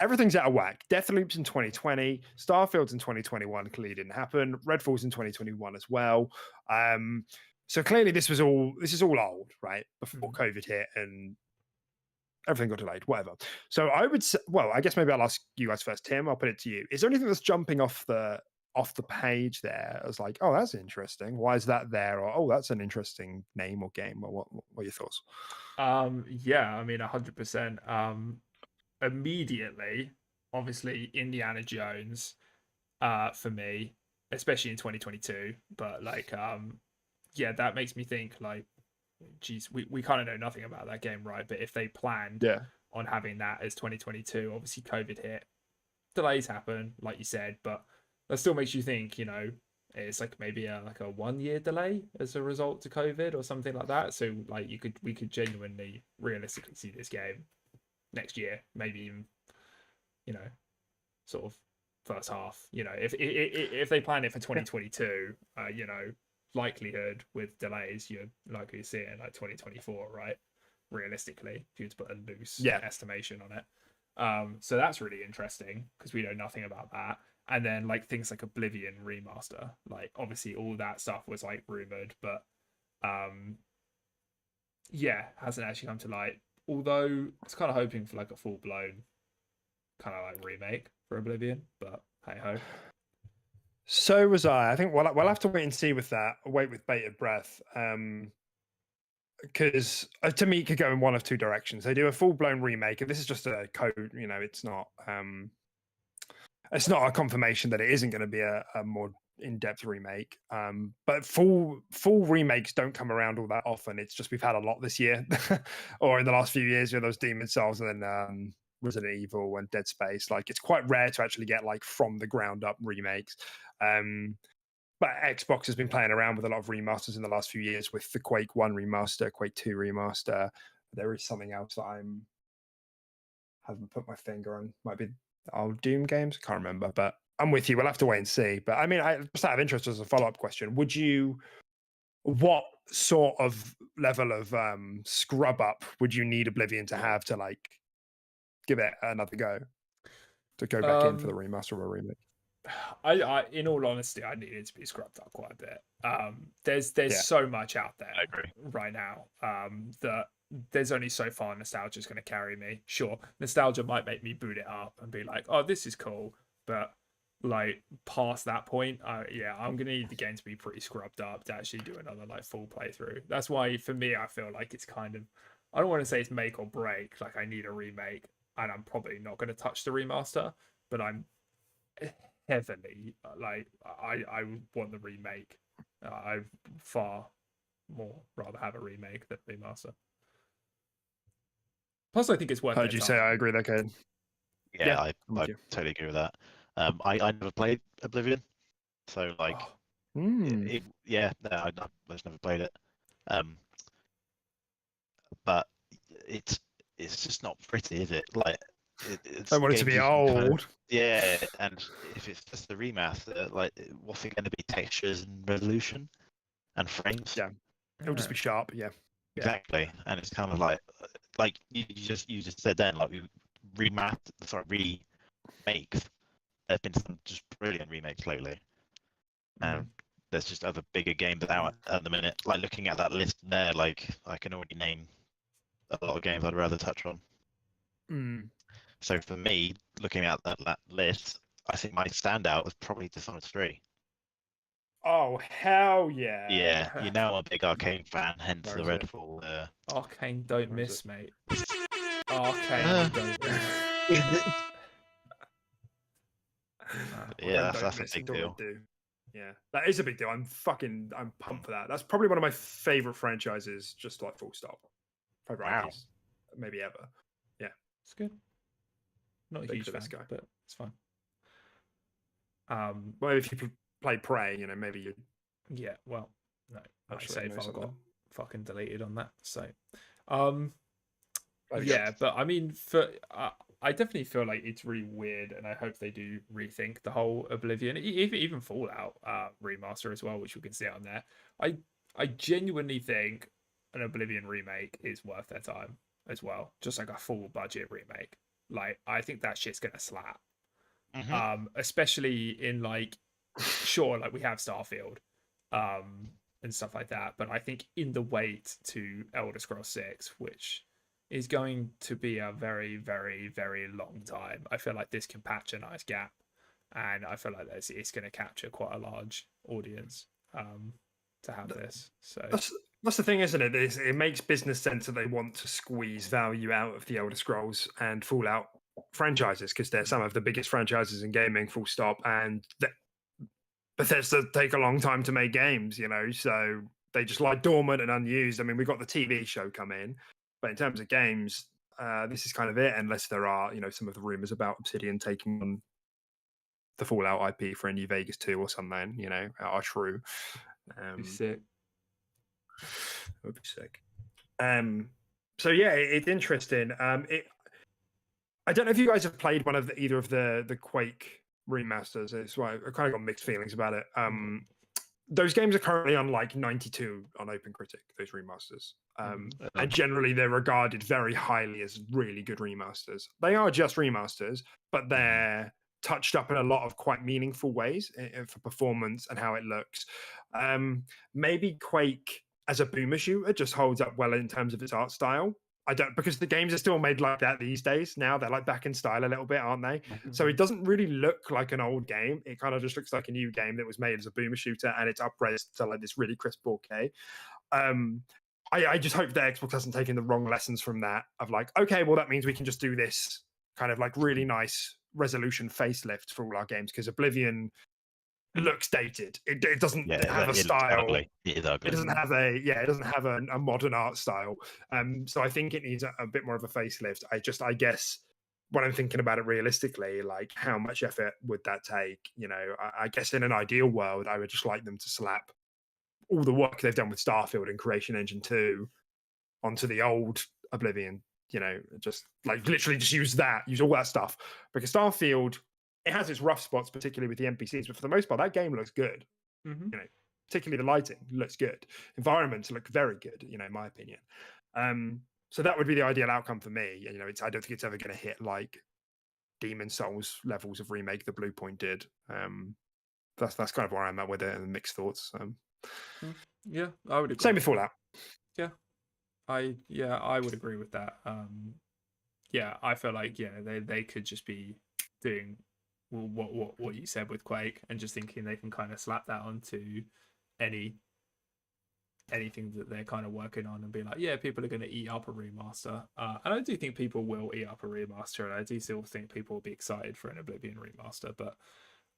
Everything's out of whack. Deathloop's in 2020, Starfield's in 2021. Clearly didn't happen. Redfall's in 2021 as well. So clearly this is all old, right? Before COVID hit and everything got delayed, whatever. So I would say, well, I guess maybe I'll ask you guys first, Tim. I'll put it to you. Is there anything that's jumping off the page there as like, oh, that's interesting. Why is that there? Or, oh, that's an interesting name or game. Or what are your thoughts? Yeah, I mean, 100%. Immediately, obviously, Indiana Jones, for me, especially in 2022. But like, yeah, that makes me think like, geez, we kind of know nothing about that game, right? But if they planned on having that as 2022, obviously COVID hit, delays happen, like you said, but that still makes you think, it's like maybe a 1 year delay as a result to COVID or something like that. So like we could genuinely realistically see this game next year, maybe even, sort of first half. If they plan it for 2022, likelihood with delays, you're likely to see it in like 2024, right? Realistically, if you were to put a loose estimation on it. So that's really interesting because we know nothing about that. And then like things like Oblivion remaster, like obviously all that stuff was like rumored, but hasn't actually come to light. Although it's kind of hoping for like a full blown kind of like remake for Oblivion, but hey ho. So was I. I think we'll have to wait and see with that. Wait with bated breath. Because to me, it could go in one of two directions. They do a full blown remake, and this is just a code. It's not a confirmation that it isn't going to be a more in-depth remake. But full remakes don't come around all that often. It's just we've had a lot this year, or in the last few years. Those Demon Souls and then Resident Evil and Dead Space. Like it's quite rare to actually get like from the ground up remakes. But Xbox has been playing around with a lot of remasters in the last few years with the Quake 1 remaster, Quake 2 remaster. There is something else that I haven't put my finger on. Might be old Doom games. Can't remember, but I'm with you. We'll have to wait and see. But I mean, just out of interest as a follow-up question, what sort of level of scrub up would you need Oblivion to have to like give it another go? To go back in for the remaster or a remake? I in all honesty, I need it to be scrubbed up quite a bit. There's so much out there right now that there's only so far nostalgia is going to carry me. Sure, nostalgia might make me boot it up and be like, oh, this is cool, but like past that point, I'm gonna need the game to be pretty scrubbed up to actually do another like full playthrough. That's why for me, I feel like it's kind of, I don't want to say it's make or break. Like I need a remake, and I'm probably not going to touch the remaster, but I'm heavily like I want the remake. I'd far more rather have a remake than a remaster. Plus, I think it's worth. Heard you say I agree that kid. Yeah, I totally agree with that. I never played Oblivion, so like, I just never played it. But it's just not pretty, is it? Like, I want it to be old. And if it's just a remaster, like, what's it going to be? Textures and resolution and frames? Yeah, it'll just be sharp. Yeah, exactly. And it's kind of like you just said then, like we remakes. There's been some just brilliant remakes lately, and there's just other bigger games out at the minute. Like looking at that list there, like I can already name a lot of games I'd rather touch on. So for me, looking at that list, I think my standout was probably Dishonored 3. Oh hell yeah! Yeah, you know I'm a big Arcane fan, hence Where the is it? Redfall. Arcane don't Where is miss, it? mate. Arcane Uh, don't miss. yeah, Don't that's a miss. big What do we deal. do? Yeah, that is a big deal. I'm pumped for that. That's probably one of my favorite franchises, just like full stop. Favorite Wow. IPs, maybe ever. Yeah, It's good. Not a big huge for this fan, guy. but it's fine. Well, if you play Prey, maybe you. Yeah, well, no, I'm my sure you save know file something. got fucking deleted on that. So, um, There you go. yeah, but I mean, for I definitely feel like it's really weird, and I hope they do rethink the whole Oblivion, even Fallout remaster as well, which we can see on there. I genuinely think an Oblivion remake is worth their time as well, just like a full budget remake. Like, I think that shit's gonna slap. Especially in like, sure, like we have Starfield, and stuff like that, but I think in the wait to Elder Scrolls 6, which is going to be a very, very, very long time, I feel like this can patch a nice gap, and I feel like it's going to capture quite a large audience, to have this. So That's the thing, isn't it? It makes business sense that they want to squeeze value out of the Elder Scrolls and Fallout franchises because they're some of the biggest franchises in gaming, full stop. And Bethesda take a long time to make games, so they just lie dormant and unused. I mean, we got the TV show come in, but in terms of games, this is kind of it, unless there are, some of the rumors about Obsidian taking on the Fallout IP for a New Vegas 2 or something, are true. be sick. It would be sick. So yeah, it's interesting. I don't know if you guys have played one of either of the Quake remasters. It's why I kind of got mixed feelings about it. Those games are currently on like 92 on OpenCritic. Those remasters, and generally they're regarded very highly as really good remasters. They are just remasters, but they're touched up in a lot of quite meaningful ways for performance and how it looks. Maybe Quake as a boomer shooter just holds up well in terms of its art style. I don't, because the games are still made like that these days. Now they're like back in style a little bit, aren't they? So it doesn't really look like an old game. It kind of just looks like a new game that was made as a boomer shooter, and it's upres to like this really crisp 4K. I just hope that Xbox hasn't taken the wrong lessons from that. Of like, okay, well that means we can just do this kind of like really nice resolution facelift for all our games because Oblivion looks dated. It doesn't have a style. It is ugly. It doesn't have it doesn't have a modern art style. So I think it needs a bit more of a facelift. I guess when I'm thinking about it realistically, like how much effort would that take? I guess in an ideal world, I would just like them to slap all the work they've done with Starfield and Creation Engine 2 onto the old Oblivion. Just like literally just use all that stuff because Starfield, it has its rough spots, particularly with the NPCs, but for the most part, that game looks good. Particularly the lighting looks good. Environments look very good, in my opinion. So that would be the ideal outcome for me. I don't think it's ever going to hit like Demon Souls levels of remake the Blue Point did. That's kind of where I'm at with it and mixed thoughts. Yeah, I would agree. Same with Fallout. Yeah, I would agree with that. Yeah, I feel like they could just be doing what you said with Quake and just thinking they can kind of slap that onto anything that they're kind of working on and be like, yeah, people are going to eat up a remaster. And I do think people will eat up a remaster, and I do still think people will be excited for an Oblivion remaster. But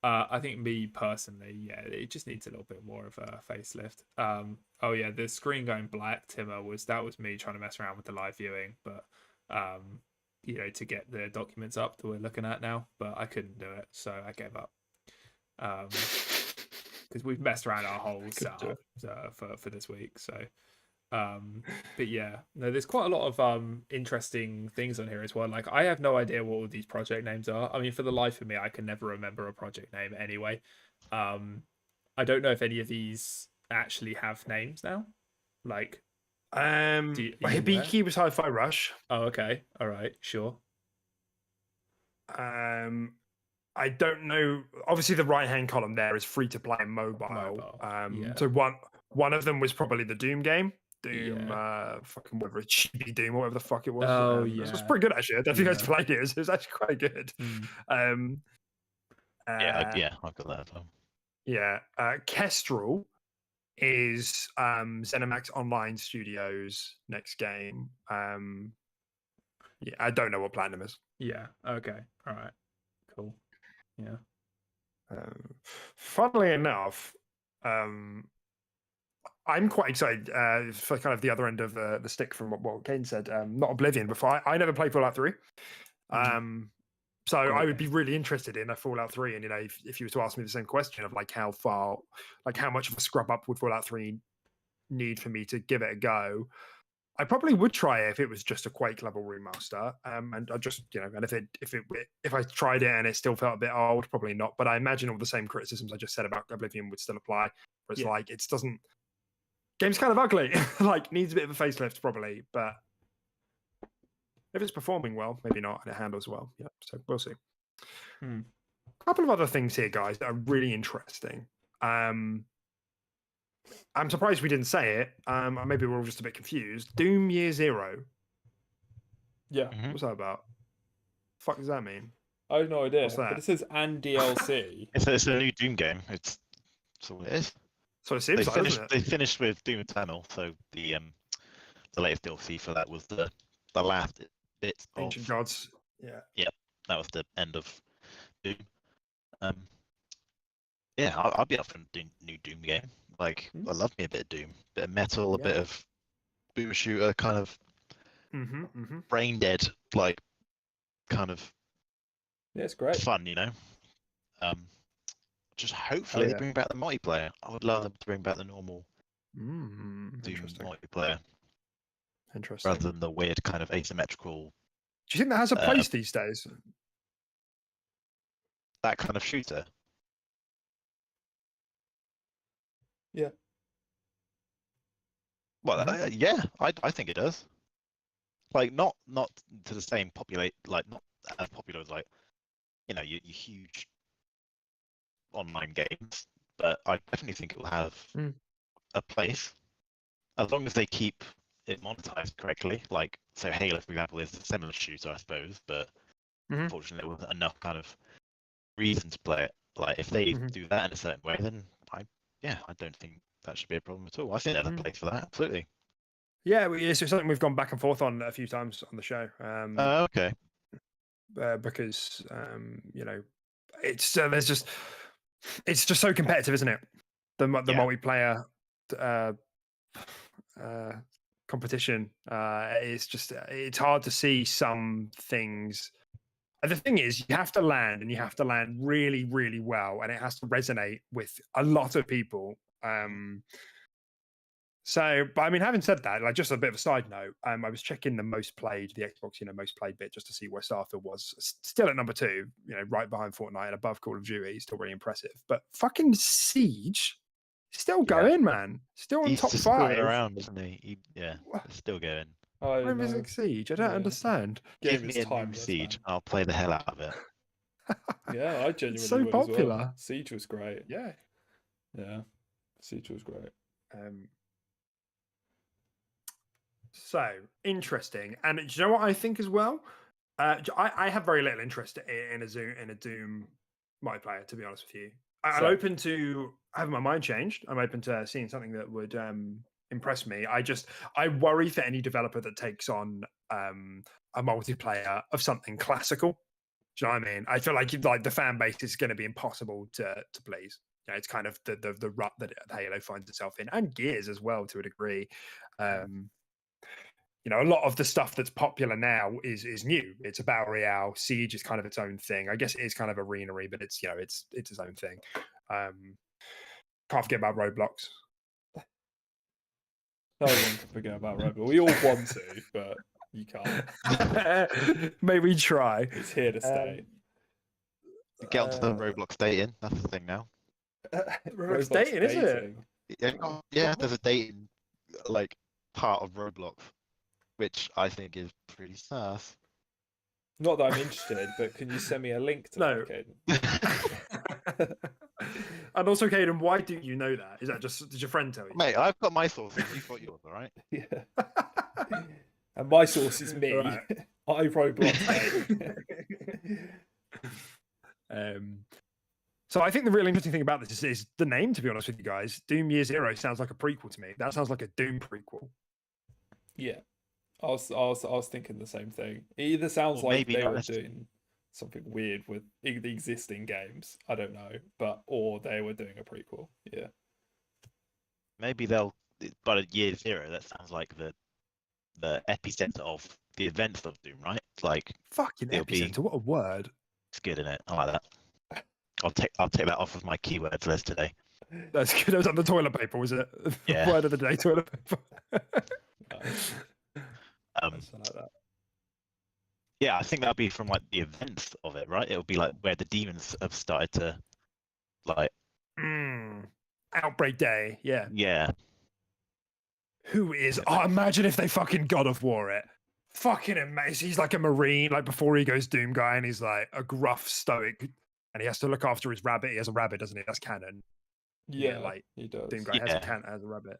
I think me personally, yeah, it just needs a little bit more of a facelift. Oh yeah, the screen going black, Timmer, was me trying to mess around with the live viewing, but to get the documents up that we're looking at now, but I couldn't do it, so I gave up. Because we've messed around our whole setup for this week. So, but yeah, no, there's quite a lot of interesting things on here as well. Like, I have no idea what all these project names are. I mean, for the life of me, I can never remember a project name anyway. I don't know if any of these actually have names now. Like, Hibiki was Hi-Fi Rush. Oh, okay, all right, sure. I don't know. Obviously, the right-hand column there is free to play and mobile. Yeah. So one of them was probably the Doom game. Doom, fucking whatever, Chibi Doom, whatever the fuck it was. Oh, It was pretty good actually. I don't think you guys played it. It was actually quite good. Yeah, I've got that as well. Yeah, Kestrel is ZeniMax Online Studios' next game. Yeah, I don't know what Platinum is. Yeah. Okay. All right. Cool. Yeah. Funnily enough, I'm quite excited for kind of the other end of the stick from what Kane said. Not Oblivion before. I never played Fallout 3. So Great I would game. be really interested in a Fallout 3. And, you know, if you were to ask me the same question of like how much of a scrub up would Fallout 3 need for me to give it a go, I probably would try it if it was just a Quake level remaster. And I just, you know, and if I tried it and it still felt a bit old, probably not. But I imagine all the same criticisms I just said about Oblivion would still apply. Where it's Yeah. like it doesn't. Game's kind of ugly. Like needs a bit of a facelift probably, but if it's performing well, maybe not, and it handles well. Yeah, so we'll see. Hmm. A couple of other things here, guys, that are really interesting. I'm surprised we didn't say it. Maybe we're all just a bit confused. Doom Year Zero. Yeah. Mhm. What's that about? Fuck does that mean? I have no idea. What's that? But it says and DLC. It's a new Doom game. That's all it is. So it seems like, doesn't it? They finished with Doom Eternal, so the latest DLC for that was the last bit of Ancient Gods. Yeah. that was the end of Doom. Yeah, I'll be up for a new Doom game. Like, I love me a bit of Doom, bit of metal, a bit of boomer shooter, kind of brain dead, like kind of Yeah, it's great. fun, you know. Just hopefully they bring back the multiplayer. I would love them to bring back the normal Doom multiplayer Interesting. rather than the weird kind of asymmetrical. Do you think that has a place these days? That kind of shooter. Yeah. Well, yeah, I think it does. Like not to the same like not as popular as like, you know, your huge online games, but I definitely think it will have a place as long as they keep it monetized correctly. Like, so Halo, for example, is a similar shooter, I suppose, but unfortunately, with enough kind of reason to play it. Like, if they do that in a certain way, then I don't think that should be a problem at all. I think there's a place for that, absolutely. Yeah, it's something we've gone back and forth on a few times on the show. Okay. Because you know, it's it's just so competitive, isn't it? The multiplayer competition. It's hard to see some things. And the thing is, you have to land, and you have to land really, really well, and it has to resonate with a lot of people. So, but I mean, having said that, like just a bit of a side note, I was checking the Xbox, most played bit, just to see where Starfield was. Still at number 2, you know, right behind Fortnite and above Call of Duty. Still really impressive. But fucking Siege, still going, man. Still on He's top just 5. Still around, isn't he? Still going. Rainbow Six Siege, I don't understand. Give me a new Siege, I'll play the hell out of it. Yeah, I genuinely It's so would popular. as well. Siege was great. Yeah. Siege was great. So interesting, and do you know what I think as well? I have very little interest in a Doom multiplayer, to be honest with you. I'm open to having my mind changed. I'm open to seeing something that would impress me. I worry for any developer that takes on a multiplayer of something classical. Do you know what I mean? I feel like the fan base is going to be impossible to please. You know, it's kind of the rut that Halo finds itself in, and Gears as well to a degree. You know, a lot of the stuff that's popular now is new. It's a battle royale. Siege is kind of its own thing. I guess it is kind of arenery, but it's its own thing. Can't forget about Roblox. No one can forget about Roblox. We all want to, but you can't. Maybe try. It's here to stay. Get onto the Roblox dating. That's the thing now. Roblox dating, is it? Yeah, there's a dating like part of Roblox, which I think is pretty sus. Not that I'm interested, but can you send me a link to that, Caden? And also, Caden, why do you know that? Is that just, did your friend tell you? Mate, I've got my sources, you've got yours, alright? Yeah. And my source is me. Right. I Roblox. So I think the really interesting thing about this is the name. To be honest with you guys, Doom Year Zero sounds like a prequel to me. That sounds like a Doom prequel. Yeah, I was thinking the same thing. It either sounds Or like maybe they not were necess- doing something weird with the existing games. I don't know, or they were doing a prequel. Yeah. maybe they'll. But at year zero, that sounds like the epicenter of the events of Doom, right? Like Fucking it'll be epicenter. What a word. it's good in it. I like that. I'll take that off of my keywords list today. That's good. That was on the toilet paper, was it? Yeah. Word of the day, toilet paper. Nice. Um, Nice, I like that. yeah, I think that'll be from like the events of it, right? It'll be like where the demons have started to, like, Outbreak Day. Yeah. yeah, Who is? Oh, imagine if they fucking God of War it. Fucking amazing. He's like a marine, like before he goes Doom guy, and he's like a gruff stoic, and he has to look after his rabbit. He has a rabbit, doesn't he? That's canon. Yeah, like he does. Doom guy Yeah. has a rabbit.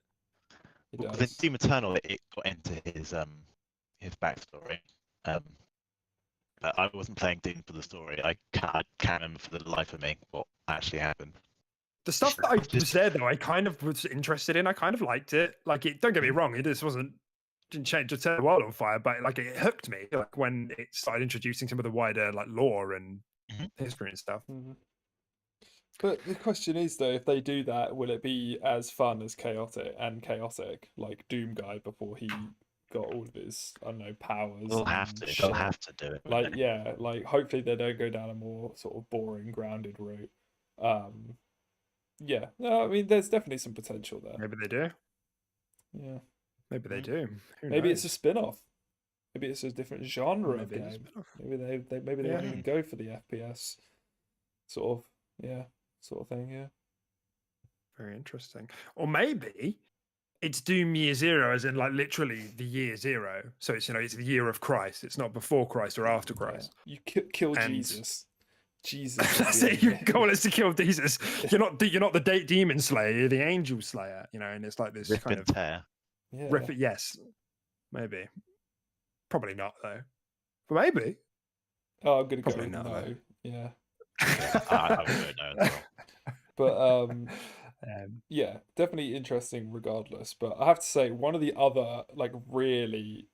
He because does. in Doom Eternal it got into his backstory. But I wasn't playing Doom for the story. I can't remember for the life of me what actually happened. The stuff that I was there though, I kind of was interested in. I kind of liked it. Like, it, don't get me wrong, it just didn't change to set the world on fire, but like it hooked me. Like when it started introducing some of the wider like lore and Mhm. history and stuff. But the question is though, if they do that, will it be as fun as chaotic like Doom Guy before he got all of his, I don't know, powers? They'll have and to. shit? They'll have to do it. Like, yeah, like hopefully they don't go down a more sort of boring, grounded route. Yeah, no, I mean, there's definitely some potential there. Maybe they do. Yeah, Maybe they do. Who maybe knows? it's a spin-off. Maybe it's a different genre of Maybe it is a game. spin-off. Maybe they Yeah. won't even go for the FPS sort of, yeah, sort of thing. Yeah. Very interesting. Or maybe it's Doom Year Zero, as in like literally the year zero. So it's it's the year of Christ. It's not before Christ or after Christ. You kill And- Jesus. Jesus. That's it. Your goal is to kill Jesus. You're not the demon slayer. You're the angel slayer. And it's like this Rip kind and of tear. Yeah. rip it. Yes, maybe. Probably not though. But maybe. Oh, I'm gonna Probably go not, no. though. Yeah. I would go no as well. But Um, yeah, definitely interesting regardless. But I have to say, one of the other like really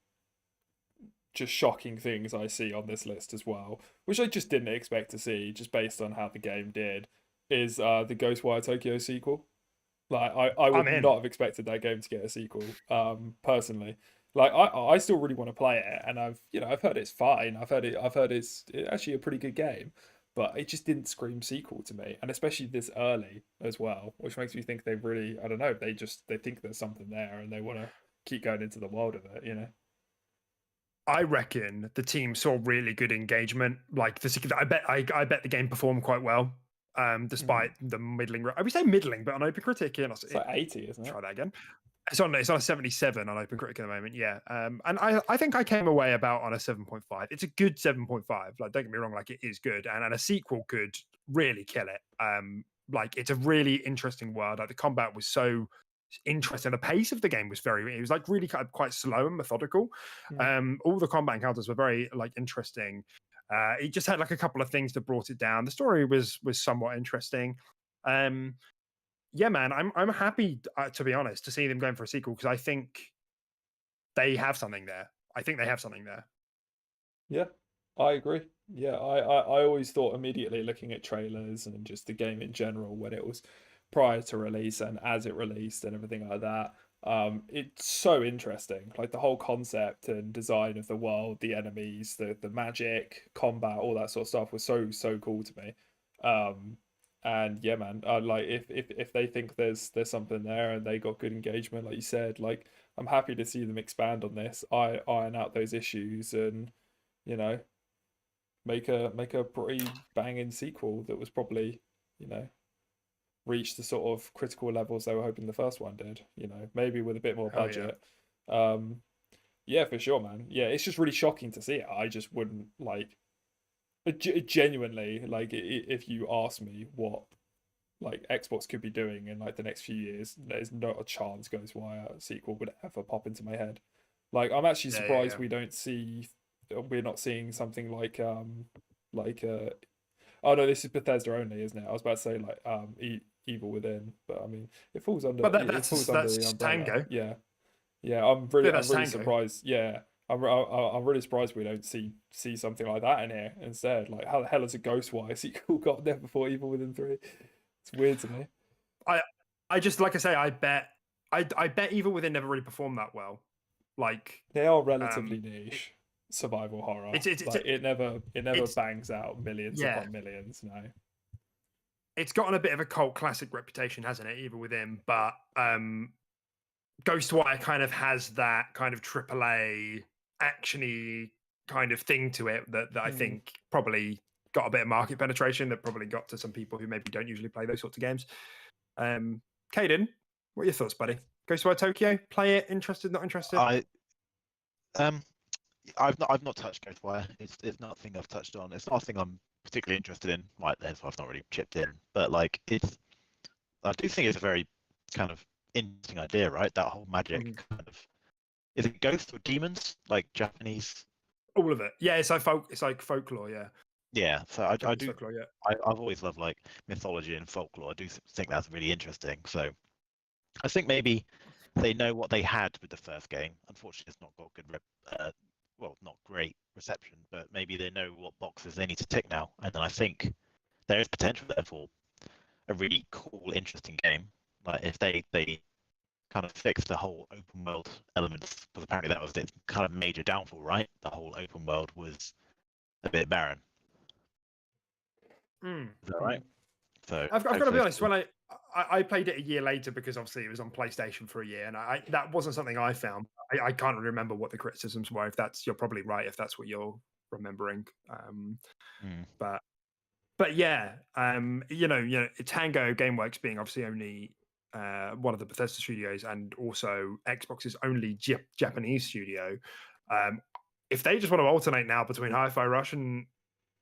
just shocking things I see on this list as well, which I just didn't expect to see, just based on how the game did, is the Ghostwire Tokyo sequel. Like I would I'm in. not have expected that game to get a sequel, personally. Like I still really want to play it, and I've heard it's fine. I've heard it's actually a pretty good game, but it just didn't scream sequel to me, and especially this early as well, which makes me think they've really, I don't know, they think there's something there and they want to keep going into the world of it. I reckon the team saw really good engagement. Like I bet the game performed quite well, despite the middling. I would say middling, but on OpenCritic, It's like 80, isn't it? try that again. It's on a 77 on OpenCritic at the moment, yeah. And I think I came away about on a 7.5. It's a good 7.5. Like, don't get me wrong, like it is good, and a sequel could really kill it. Like it's a really interesting world. Like the combat was so interesting. The pace of the game was it was like really kind of quite slow and methodical. All the combat encounters were very like interesting. It just had like a couple of things that brought it down. The story was somewhat interesting. Yeah, man, I'm happy to be honest to see them going for a sequel, because I think they have something there. Yeah, I agree. Yeah, I always thought immediately looking at trailers and just the game in general when it was prior to release and as it released and everything like that. It's so interesting. Like the whole concept and design of the world, the enemies, the magic, combat, all that sort of stuff was so cool to me. And yeah, man, like if they think there's something there and they got good engagement, like you said, like I'm happy to see them expand on this, iron out those issues, and make a pretty banging sequel that was probably reach the sort of critical levels they were hoping the first one did. Maybe with a bit more Hell yeah. budget. Yeah, for sure, man. Yeah, it's just really shocking to see it. I just wouldn't like. Genuinely, like if you ask me what like Xbox could be doing in like the next few years, there's not a chance Ghostwire sequel would ever pop into my head. Like I'm actually surprised Yeah. we're not seeing something like Oh no, this is Bethesda only, isn't it? I was about to say like Evil Within, but I mean it falls under But it falls under the that's umbrella. Tango. Yeah, yeah. Yeah, I'm that's really Tango. surprised. Yeah, I'm really surprised we don't see something like that in here instead. Like how the hell has a Ghostwire sequel got there before Evil Within 3? It's weird to me. I I just like I say, I bet Evil Within never really performed that well. Like They are um, relatively it, niche survival horror. it's Like it never it's bangs out millions yeah, upon millions. No. it's gotten a bit of a cult classic reputation, hasn't it? Evil Within, but Ghostwire kind of has that kind of AAA actiony kind of thing to it that I Mm. think probably got a bit of market penetration that probably got to some people who maybe don't usually play those sorts of games. Caden, what are your thoughts, buddy? Ghostwire Tokyo, play it, interested, not interested? I um I've not touched Ghostwire. It's not a thing I've touched on. It's not a thing I'm particularly interested in. Like that's why I've not really chipped in. But like I do think it's a very kind of interesting idea, right? That whole magic Mhm. kind of is it ghosts or demons? Like Japanese. All of it. Yeah, it's like folklore, yeah. Yeah. So I Japanese do folklore, yeah. I've always loved like mythology and folklore. I do think that's really interesting. So I think maybe they know what they had with the first game. Unfortunately, it's not got good, well, not great reception, but maybe they know what boxes they need to tick now. And then I think there is potential there for a really cool, interesting game. Like if they kind of fix the whole open world elements, because apparently that was its kind of major downfall, right? The whole open world was a bit barren. Mm. Is that right? So I've got to be hopefully, honest. When I played it a year later because obviously it was on PlayStation for a year, and that wasn't something I found. I can't really remember what the criticisms were. If that's you're probably right. If that's what you're remembering, mm, but yeah, Tango GameWorks being obviously only one of the Bethesda studios and also Xbox's only Japanese studio. Um, if they just want to alternate now between Hi-Fi Rush and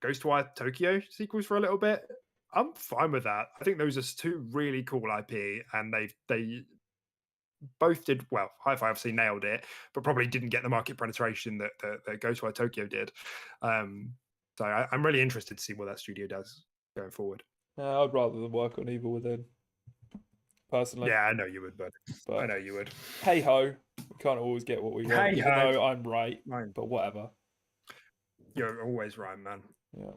Ghostwire Tokyo sequels for a little bit, I'm fine with that. I think those are two really cool IP, and they both did well. Hi-Fi obviously nailed it, but probably didn't get the market penetration that Ghostwire Tokyo did. So I'm really interested to see what that studio does going forward. I'd rather them work on Evil Within, personally. Yeah, I know you would, bud. I But know you would. hey ho, we can't always get what we want, Hey even ho, though I'm right. mine. But whatever. You're always right, man. Yeah.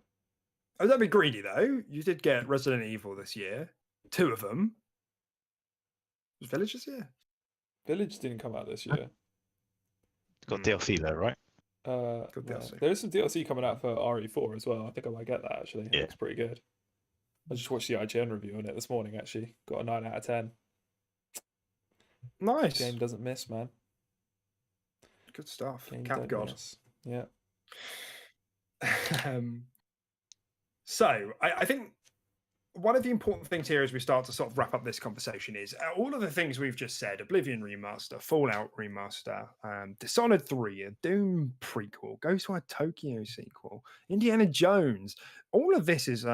Oh, don't be greedy though. You did get Resident Evil this year, two of them. Was Village this year? Village didn't come out this year. it's got DLC though, right? Good No. DLC. There is some DLC coming out for RE4 as well. I think I might get that actually. It Yeah. looks pretty good. I just watched the IGN review on it this morning actually. Got a 9 out of 10. Nice. Game doesn't miss, man. Good stuff. Game Cap don't God. miss. Yeah. So I think one of the important things here as we start to sort of wrap up this conversation is all of the things we've just said: Oblivion remaster, Fallout remaster, Dishonored 3, a Doom prequel, Ghostwire Tokyo sequel, Indiana Jones. All of this is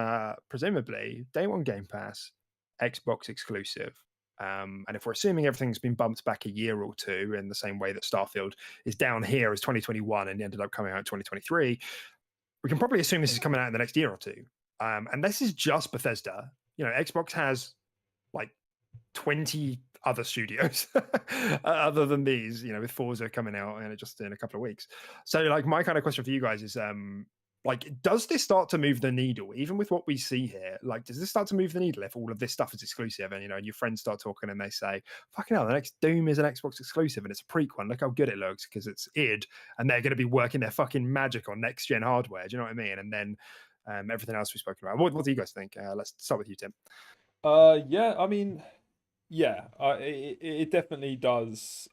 presumably day one Game Pass, Xbox exclusive. And if we're assuming everything's been bumped back a year or two in the same way that Starfield is down here as 2021 and ended up coming out in 2023, we can probably assume this is coming out in the next year or two. And this is just Bethesda. Xbox has like 20 other studios other than these, with Forza coming out and just in a couple of weeks. So like my kind of question for you guys is like, does this start to move the needle, even with what we see here? Like, does this start to move the needle if all of this stuff is exclusive and, and your friends start talking and they say, fucking hell, the next Doom is an Xbox exclusive and it's a prequel. And look how good it looks because it's id and they're going to be working their fucking magic on next gen hardware. Do you know what I mean? And then everything else we've spoken about. What do you guys think? Let's start with you, Tim. Yeah, I mean, yeah, it definitely does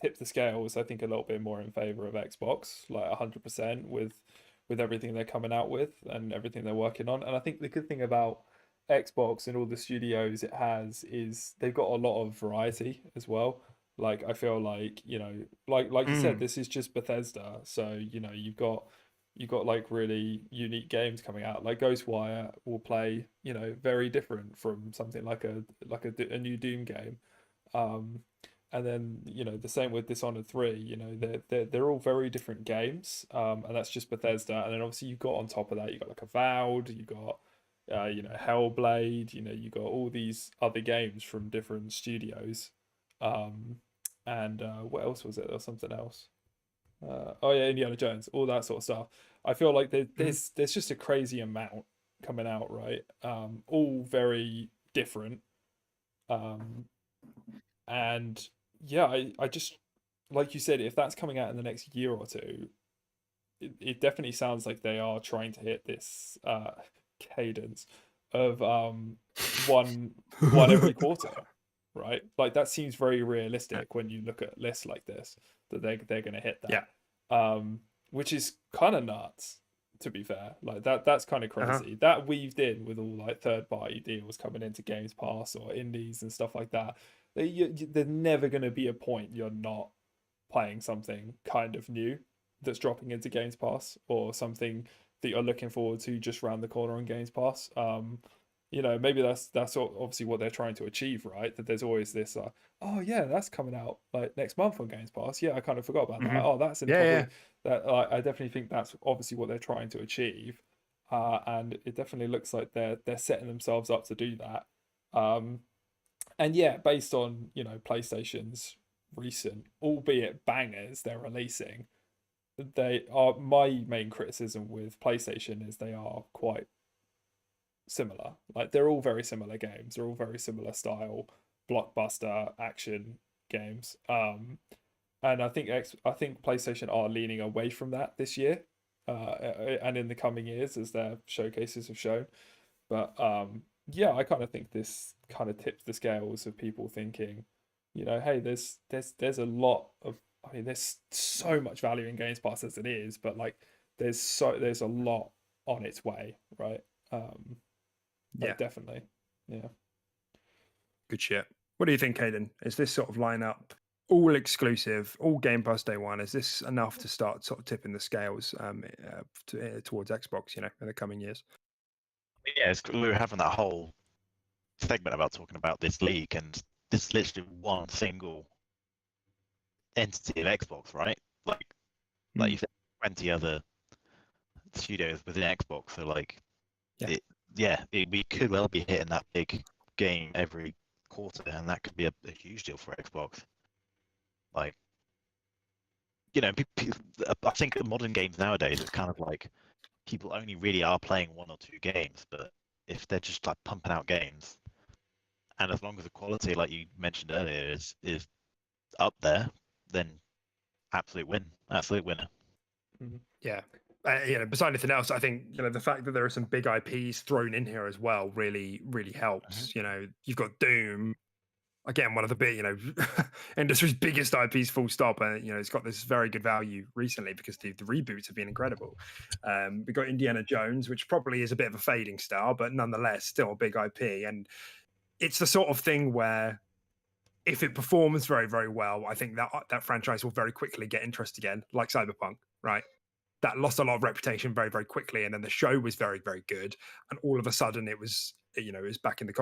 tip the scales, I think, a little bit more in favor of Xbox, like 100% with everything they're coming out with and everything they're working on. And I think the good thing about Xbox and all the studios it has is they've got a lot of variety as well. Like I feel like, like you said, this is just Bethesda. So, you've got like really unique games coming out. Like Ghostwire will play, very different from something like a new Doom game. and then the same with Dishonored 3. They're all very different games, and that's just Bethesda. And then obviously you got on top of that, you got like Avowed, you got Hellblade, you got all these other games from different studios. And what else was it? There was something else. Oh yeah, Indiana Jones, all that sort of stuff. I feel like there's just a crazy amount coming out, right? All very different. And yeah, I just, like you said, if that's coming out in the next year or two, it definitely sounds like they are trying to hit this cadence of one every quarter, right? Like that seems very realistic when you look at lists like this, that they're going to hit that. Which is kind of nuts, to be fair. Like that's kind of crazy. That weaved in with all like third party deals coming into Games Pass or indies and stuff like that. There's never going to be a point you're not playing something kind of new that's dropping into Games Pass, or something that you're looking forward to just round the corner on Games Pass. Maybe that's obviously what they're trying to achieve, right? That there's always this, oh yeah, that's coming out like next month on Games Pass. Yeah, I kind of forgot about that. Oh, that's in probably that. I definitely think that's obviously what they're trying to achieve, and it definitely looks like they're setting themselves up to do that. And yeah, based on PlayStation's recent, albeit bangers, they're releasing. They are, my main criticism with PlayStation is they are quite similar. Like they're all very similar games. They're all very similar style, blockbuster action games. And I think PlayStation are leaning away from that this year, and in the coming years, as their showcases have shown. But yeah, I kind of think this kind of tips the scales of people thinking, hey, there's a lot of, I mean, there's so much value in Games Pass as it is, but like there's a lot on its way, right? Yeah, definitely. Yeah. Good shit. What do you think, Caden? Is this sort of lineup all exclusive, all Game Pass day one? Is this enough to start sort of tipping the scales towards Xbox, in the coming years? Yeah, we were having that whole segment about talking about this league, and this is literally one single entity of Xbox, right? Like you said, 20 other studios within Xbox. So like, we could well be hitting that big game every quarter, and that could be a huge deal for Xbox. Like, I think modern games nowadays, it's kind of like people only really are playing one or two games, but if they're just like pumping out games, and as long as the quality, like you mentioned earlier, is up there, then absolute winner. Yeah. Besides anything else, I think the fact that there are some big IPs thrown in here as well really, really helps. You've got Doom, again, one of the big, industry's biggest IPs, full stop, and it's got this very good value recently because the reboots have been incredible. We've got Indiana Jones, which probably is a bit of a fading star, but nonetheless still a big IP, and it's the sort of thing where if it performs very, very well, I think that franchise will very quickly get interest again, like Cyberpunk, right? That lost a lot of reputation very, very quickly, and then the show was very, very good, and all of a sudden it was back in the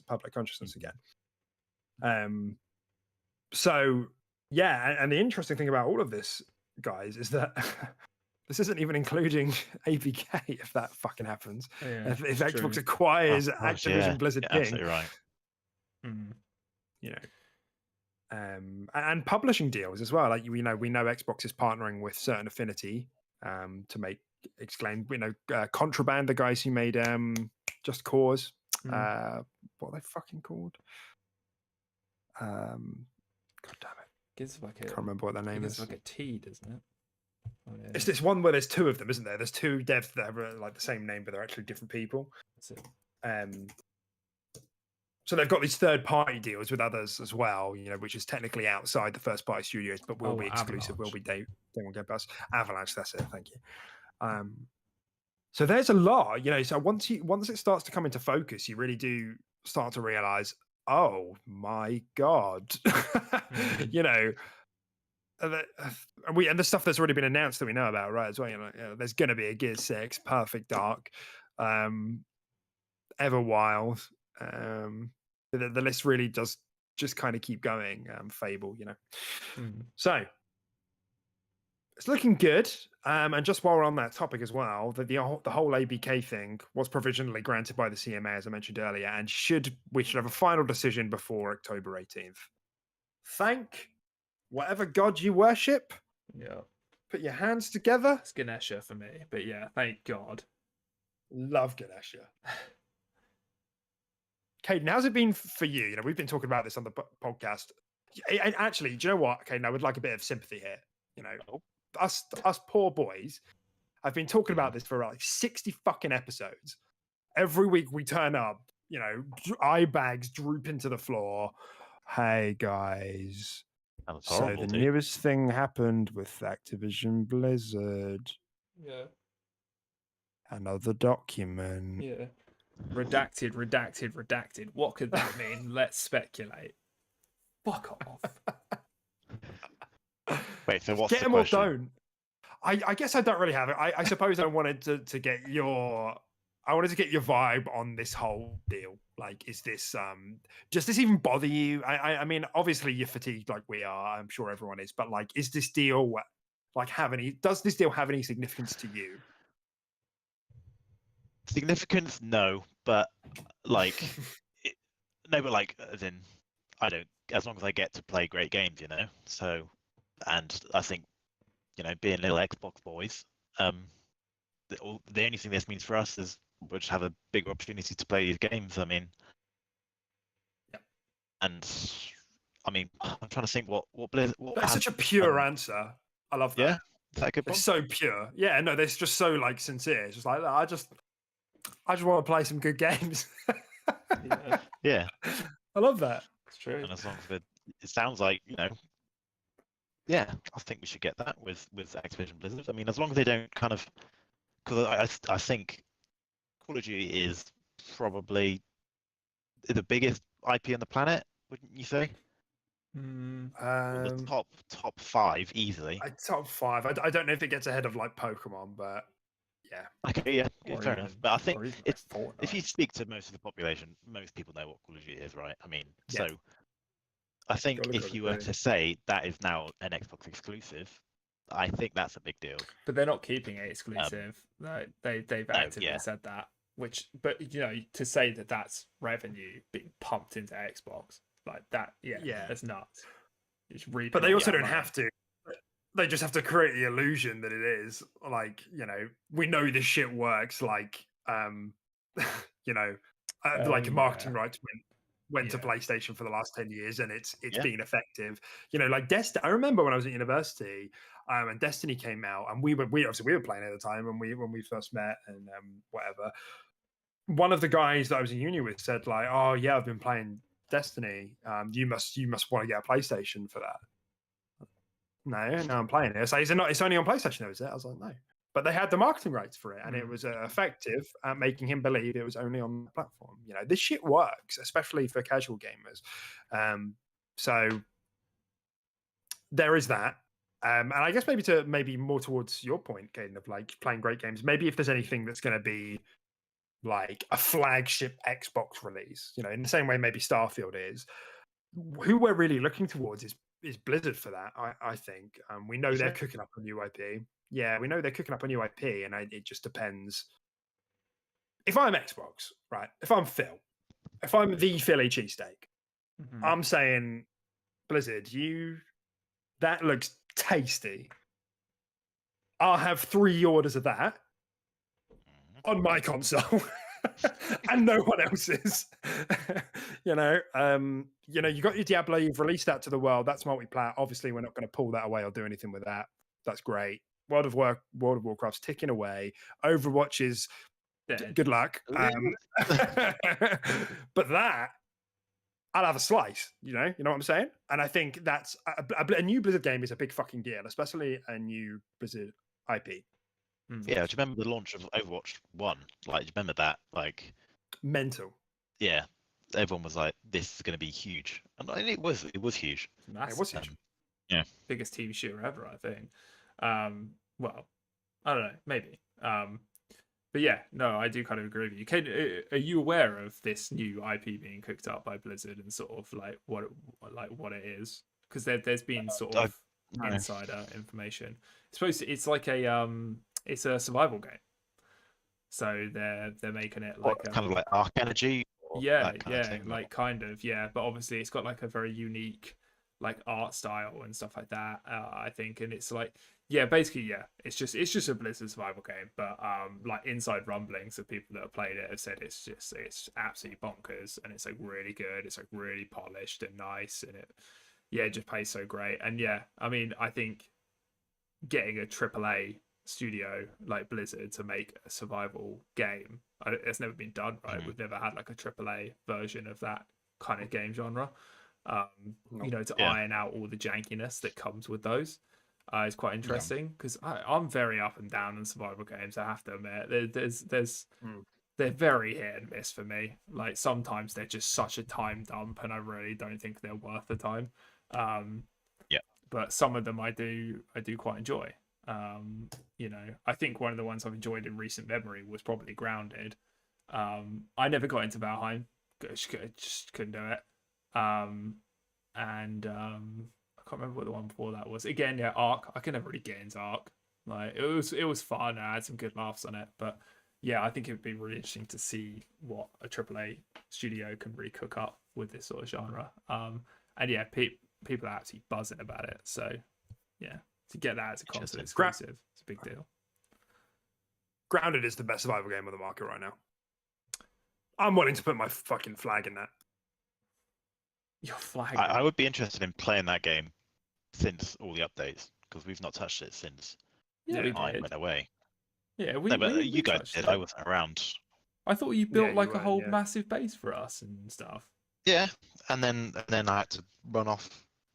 public consciousness again. So yeah, and the interesting thing about all of this, guys, is that this isn't even including APK if that fucking happens. Yeah, if Xbox acquires Activision Blizzard King, absolutely right. And publishing deals as well. Like we know Xbox is partnering with certain Affinity to make Exclaim. Contraband, the guys who made Just Cause. What are they fucking called? God damn it! Gives like Can't remember what their name is. It's like a T, doesn't it? Oh, yeah. It's this one where there's two of them, isn't there? There's two devs that have like the same name, but they're actually different people. That's it. So they've got these third-party deals with others as well, which is technically outside the first-party studios, but will be exclusive. Avalanche. Will be day one Game Pass. Avalanche, that's it. Thank you. So there's a lot, So once it starts to come into focus, you really do start to realize, oh my god, and the stuff that's already been announced that we know about, right? As well, there's going to be a Gears 6, Perfect Dark, Everwild. The list really does just kind of keep going. Fable, Mm. So it's looking good. And just while we're on that topic as well, the whole ABK thing was provisionally granted by the CMA, as I mentioned earlier, and we should have a final decision before October 18th. Thank whatever god you worship. Yeah. Put your hands together. It's Ganesha for me, but yeah, thank God. Love Ganesha. Caden, how's it been for you? We've been talking about this on the podcast. And actually, do you know what? Caden, I would like a bit of sympathy here. Us poor boys have been talking about this for like 60 fucking episodes. Every week we turn up, eye bags drooping to the floor. Hey guys. Horrible, the dude. newest thing happened with Activision Blizzard. Yeah. Another document. Yeah. Redacted. What could that mean? Let's speculate. Fuck off. Wait, so what's Get the them or question? don't. I guess I don't really have it. I suppose I wanted to get your vibe on this whole deal. Like, is this does this even bother you? I mean, obviously you're fatigued like we are. I'm sure everyone is. But like, is this deal does this deal have any significance to you? Significance? No, but like, no, but like, as in, I don't. As long as I get to play great games, So, and I think, being little Xbox boys, the only thing this means for us is we'll just have a bigger opportunity to play these games. I mean, Yep. And I mean, I'm trying to think what Blizzard. That's such a pure answer. I love that. Yeah, is that a good one? It's so pure. Yeah, no, it's just so like sincere. It's just like I just want to play some good games. Yeah. I love that. It's true. And as long as it sounds like, yeah, I think we should get that with Activision Blizzard. I mean, as long as they don't kind of, because I think Call of Duty is probably the biggest IP on the planet, wouldn't you say? The top 5 easily. Top 5. I don't know if it gets ahead of like Pokemon, but yeah. Okay, yeah, fair enough. But I think it's Fortnite. if you speak to most of the population, most people know what Call of Duty is, right? I mean, Yeah. so I think if you were to say that is now an Xbox exclusive, I think that's a big deal. But they're not keeping it exclusive. They've actively yeah. said that. But to say that that's revenue being pumped into Xbox like that, that's nuts. But they also don't have to. They just have to create the illusion that it is. Like, we know this shit works. Like, like marketing rights went to PlayStation for the last 10 years, and it's been effective. Like Destiny. I remember when I was at university, and Destiny came out, and we were playing at the time when we first met, and whatever. One of the guys that I was in uni with said like, "Oh yeah, I've been playing Destiny. You must want to get a PlayStation for that." No, I'm playing it. So it's only on PlayStation, though, is it? I was like, no. But they had the marketing rights for it, and it was effective at making him believe it was only on the platform. This shit works, especially for casual gamers. So there is that. And I guess maybe more towards your point, Caden, of like playing great games. Maybe if there's anything that's going to be like a flagship Xbox release, in the same way maybe Starfield is, who we're really looking towards is Blizzard for that. I think we know they're cooking up a new IP. Yeah, we know they're cooking up a new IP, and it just depends. If I'm Xbox, right? If I'm Phil, if I'm the Philly cheesesteak, I'm saying, Blizzard, that looks tasty. I'll have 3 orders of that on my console. And no one else's. You got your Diablo, you've released that to the world. That's multi-plat. Obviously, we're not going to pull that away or do anything with that. That's great. World of Warcraft's ticking away. Overwatch is good luck. But that, I'll have a slice. You know what I'm saying? And I think that's a new Blizzard game is a big fucking deal, especially a new Blizzard IP. Yeah, do you remember the launch of Overwatch 1? Like, do you remember that? Like, mental. Yeah, everyone was like, "This is going to be huge," and it was huge. Massive. It was huge. Yeah, biggest TV shooter ever, I think. Well, I don't know, maybe. But But yeah, no, I do kind of agree with you. Are you aware of this new IP being cooked up by Blizzard and sort of like what it is? Because there's been sort I, of no. insider information. It's like it's a survival game. So they're making it like What, kind of like Arc Energy or yeah, that kind of yeah, thing? like kind of, yeah. But obviously, it's got like a very unique like art style and stuff like that. I think, and it's like, yeah, basically, yeah, it's just a Blizzard survival game. But like inside rumblings of people that have played it have said it's absolutely bonkers and it's like really good. It's like really polished and nice, and it just plays so great. And yeah, I mean, I think getting a AAA studio like Blizzard to make a survival game, it's never been done, right? We've never had like a AAA version of that kind of game genre. To Yeah. iron out all the jankiness that comes with those is quite interesting because I'm very up and down on survival games. I have to admit, they're very hit and miss for me. Like sometimes they're just such a time dump, and I really don't think they're worth the time. Yeah. But some of them I do quite enjoy. I think one of the ones I've enjoyed in recent memory was probably Grounded. I never got into Valheim, just couldn't do it. And I can't remember what the one before that was. Again, yeah, Ark. I can never really get into Ark. Like it was fun. I had some good laughs on it, but yeah, I think it would be really interesting to see what a AAA studio can really cook up with this sort of genre. And yeah, people are actually buzzing about it. So yeah, to get that as a console exclusive, it's a big deal. Grounded is the best survival game on the market right now. I'm wanting to put my fucking flag in that. Your flag. I would be interested in playing that game since all the updates because we've not touched it since I went away. Yeah, you guys did. I wasn't around. I thought you built like a whole massive base for us and stuff. Yeah, and then I had to run off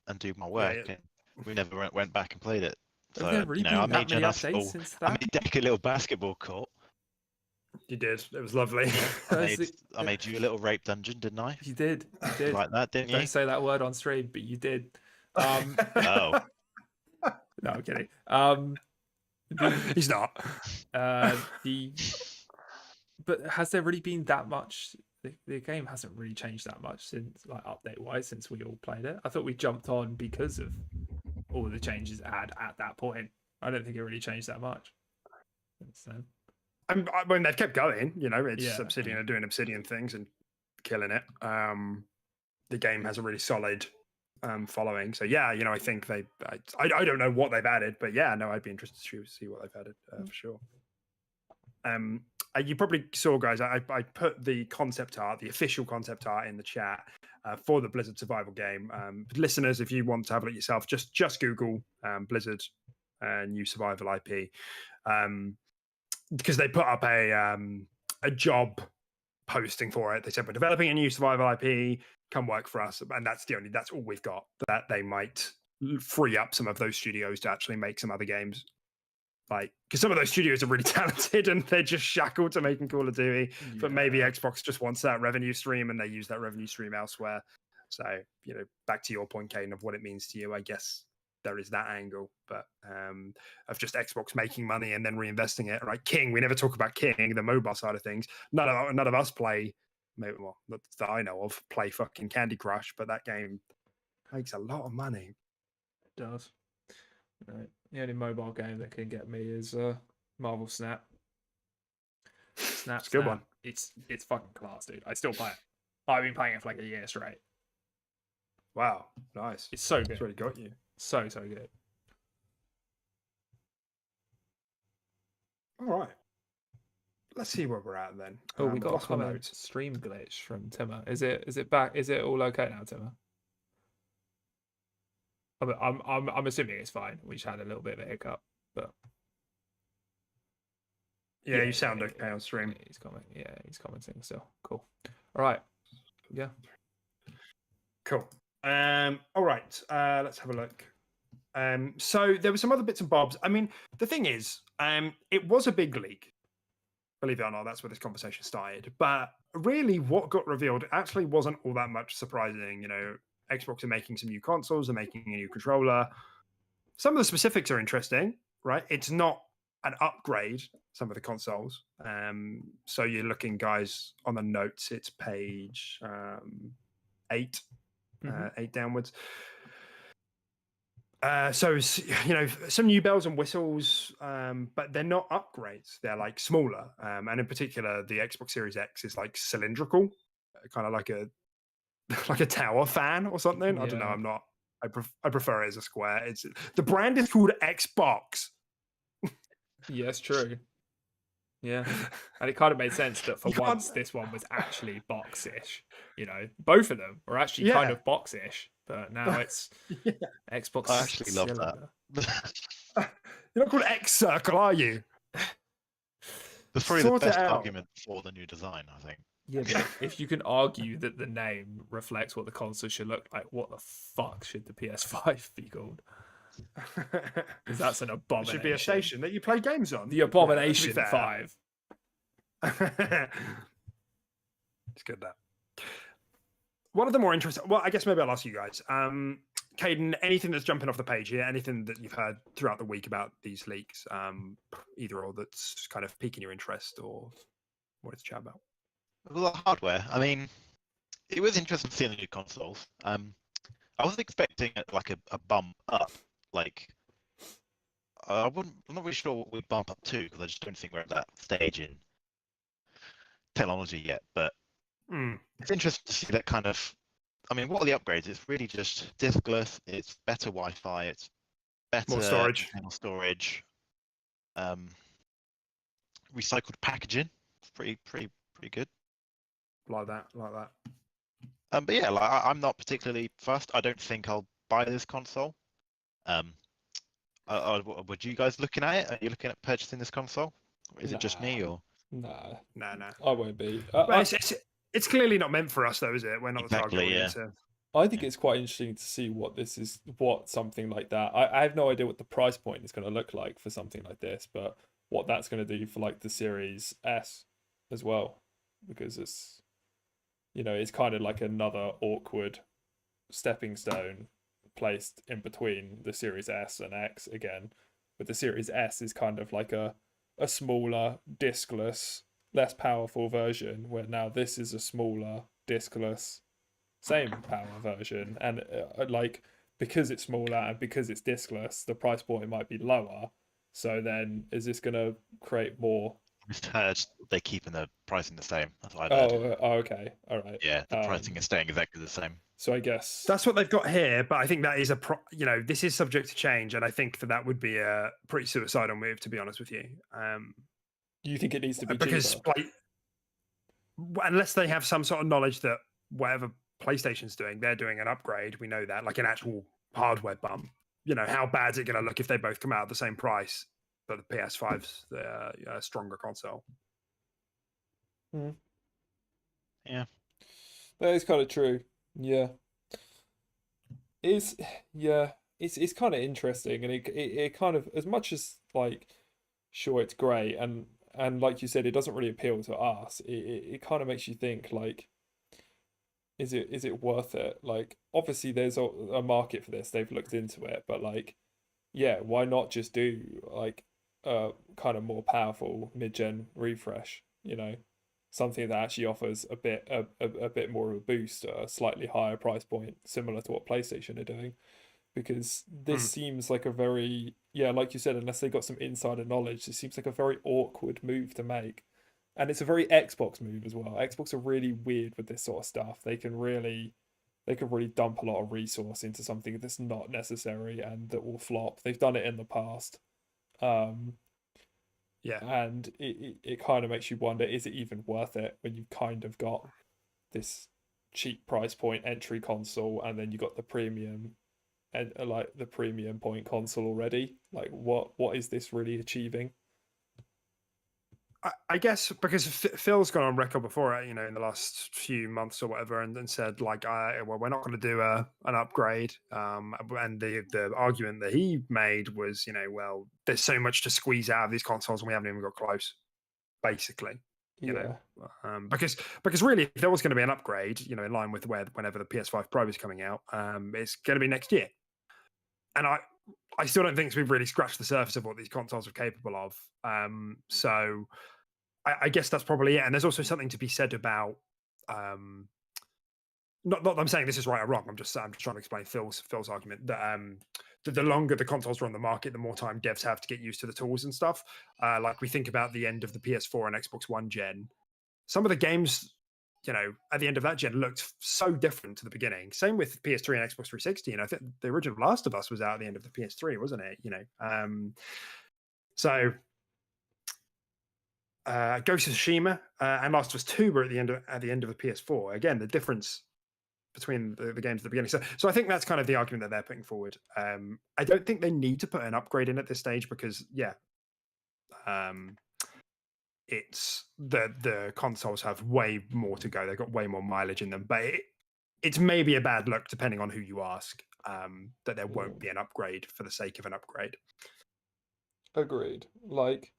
and do my work, and we never went back and played it. So I made you I made a little basketball court. You did. It was lovely. I made you a little rape dungeon, didn't I? You did. You like that, didn't you? Don't say that word on stream, but you did. Oh. No, I'm kidding. He's not. But has there really been that much? The game hasn't really changed that much since, like, update wise, since we all played it. I thought we jumped on because of all the changes it had at that point. I don't think it really changed that much since then. I mean, they've kept going. It's Obsidian are doing Obsidian things and killing it. The game has a really solid following. So yeah, I think I don't know what they've added, but yeah, no, I'd be interested to see what they've added for sure. You probably saw, guys, I put the concept art, the official concept art, in the chat for the Blizzard survival game. Listeners, if you want to have a look yourself, just Google Blizzard new survival IP. Because they put up a job posting for it. They said, we're developing a new survival IP, come work for us. And that's all we've got. That they might free up some of those studios to actually make some other games. Like, because some of those studios are really talented and they're just shackled to making Call of Duty. Yeah. But maybe Xbox just wants that revenue stream and they use that revenue stream elsewhere. So, back to your point, Caden, of what it means to you, I guess there is that angle, but of just Xbox making money and then reinvesting it. Right, King. We never talk about King, the mobile side of things. None of us play, well, that I know of, play fucking Candy Crush, but that game makes a lot of money. It does. Right. The only mobile game that can get me is Marvel Snap. It's a good one. It's fucking class, dude. I still play it. I've been playing it for like a year straight. Wow, nice. It's so good. It's really got you. So good. All right. Let's see where we're at then. Oh, we got a comment stream glitch from Timmer. Is it back? Is it all okay now, Timmer? I'm assuming it's fine. We just had a little bit of a hiccup, but yeah, you sound okay on stream. He's commenting still. Cool. All right. Yeah. Cool. All right. Let's have a look. So there were some other bits and bobs. I mean, the thing is, it was a big leak. Believe it or not, that's where this conversation started. But really, what got revealed actually wasn't all that much surprising. Xbox are making some new consoles, they're making a new controller. Some of the specifics are interesting, right? It's not and upgrade some of the consoles. So you're looking, guys, on the notes. It's page 8, 8 downwards. So some new bells and whistles, but they're not upgrades. They're like smaller, and in particular, the Xbox Series X is like cylindrical, kind of like a like a tower fan or something. I don't know. Yeah. I'm not. I prefer it as a square. It's the brand is called Xbox. Yeah, it's true. Yeah, and it kind of made sense that for You can't- once this one was actually box-ish. Both of them are actually kind Yeah. of box-ish, but now it's Yeah. Xbox. I actually love cylinder. that. You're not called X Circle, are you? That's probably the Sort it best out. argument for the new design, I think. Yeah, but if you can argue that the name reflects what the console should look like, what the fuck should the PS5 be called? Because that's an It abomination. should be a station that you play games on. The Abomination Yeah, 5. It's good, that. One of the more interesting. Well, I guess maybe I'll ask you guys. Caden, anything that's jumping off the page here? Anything that you've heard throughout the week about these leaks? Either or that's kind of piquing your interest or wanted to chat about? Well, the hardware. I mean, it was interesting to see the new consoles. I wasn't expecting a bump up. Like, I'm not really sure what we'd bump up to because I just don't think we're at that stage in technology yet. But it's interesting to see that kind of. I mean, what are the upgrades? It's really just diskless. It's better Wi-Fi. It's better More storage. internal storage. Recycled packaging. It's pretty good. Like that. But yeah, I'm not particularly fussed. I don't think I'll buy this console. Would you guys looking at it? Are you looking at purchasing this console? Or is it just me or? Nah, No. I won't be. Well, it's clearly not meant for us, though, is it? We're not Exactly, the target yeah. audience. I think it's quite interesting to see what something like that. I have no idea what the price point is going to look like for something like this, but what that's going to do for like the Series S as well, because it's kind of like another awkward stepping stone placed in between the Series S and X again. But the Series S is kind of like a smaller, diskless, less powerful version, where now this is a smaller, diskless, same power version. And because it's smaller and because it's diskless, the price point might be lower. So then is this going to create more? I just heard they're keeping the pricing the same. That's what I heard. Oh, okay. All right. Yeah, the pricing is staying exactly the same. So I guess That's what they've got here, but I think that is this is subject to change, and I think that would be a pretty suicidal move, to be honest with you. you think it needs to be Because cheaper? unless they have some sort of knowledge that whatever PlayStation's doing, they're doing an upgrade. We know that, like an actual hardware bump. How bad is it going to look if they both come out at the same price, but the PS5's the stronger console? Yeah, that is kind of true. Yeah, it's kind of interesting, and it kind of, as much as like, sure, it's great, and like you said, it doesn't really appeal to us. It kind of makes you think, like, is it worth it? Like, obviously there's a market for this, they've looked into it, but like, yeah, why not just do like a kind of more powerful mid-gen refresh, something that actually offers a bit more of a boost at a slightly higher price point, similar to what PlayStation are doing. Because this seems like a very, like you said, unless they got some insider knowledge, it seems like a very awkward move to make. And it's a very Xbox move as well. Xbox are really weird with this sort of stuff. They can really dump a lot of resource into something that's not necessary and that will flop. They've done it in the past. Yeah. And it kind of makes you wonder, is it even worth it when you've kind of got this cheap price point entry console and then you got the premium and like the premium point console already? Like, what is this really achieving? I guess because Phil's gone on record before, in the last few months or whatever, and said like, well, we're not going to do an upgrade. And the argument that he made was, well, there's so much to squeeze out of these consoles, and we haven't even got close. Basically, because really, if there was going to be an upgrade, in line with whenever the PS5 Pro is coming out, it's going to be next year. And I still don't think we've really scratched the surface of what these consoles are capable of. So I guess that's probably it. And there's also something to be said about not that I'm saying this is right or wrong. I'm just trying to explain Phil's argument that the longer the consoles are on the market, the more time devs have to get used to the tools and stuff. Like we think about the end of the PS4 and Xbox One gen. Some of the games, at the end of that gen looked so different to the beginning. Same with PS3 and Xbox 360. And I think the original Last of Us was out at the end of the PS3, wasn't it? So Ghost of Tsushima and Last of Us 2 were at the end of the PS4. Again, the difference between the games at the beginning. So I think that's kind of the argument that they're putting forward. I don't think they need to put an upgrade in at this stage because, it's the consoles have way more to go. They've got way more mileage in them, but it's maybe a bad look depending on who you ask. That there won't be an upgrade for the sake of an upgrade. Agreed. Like,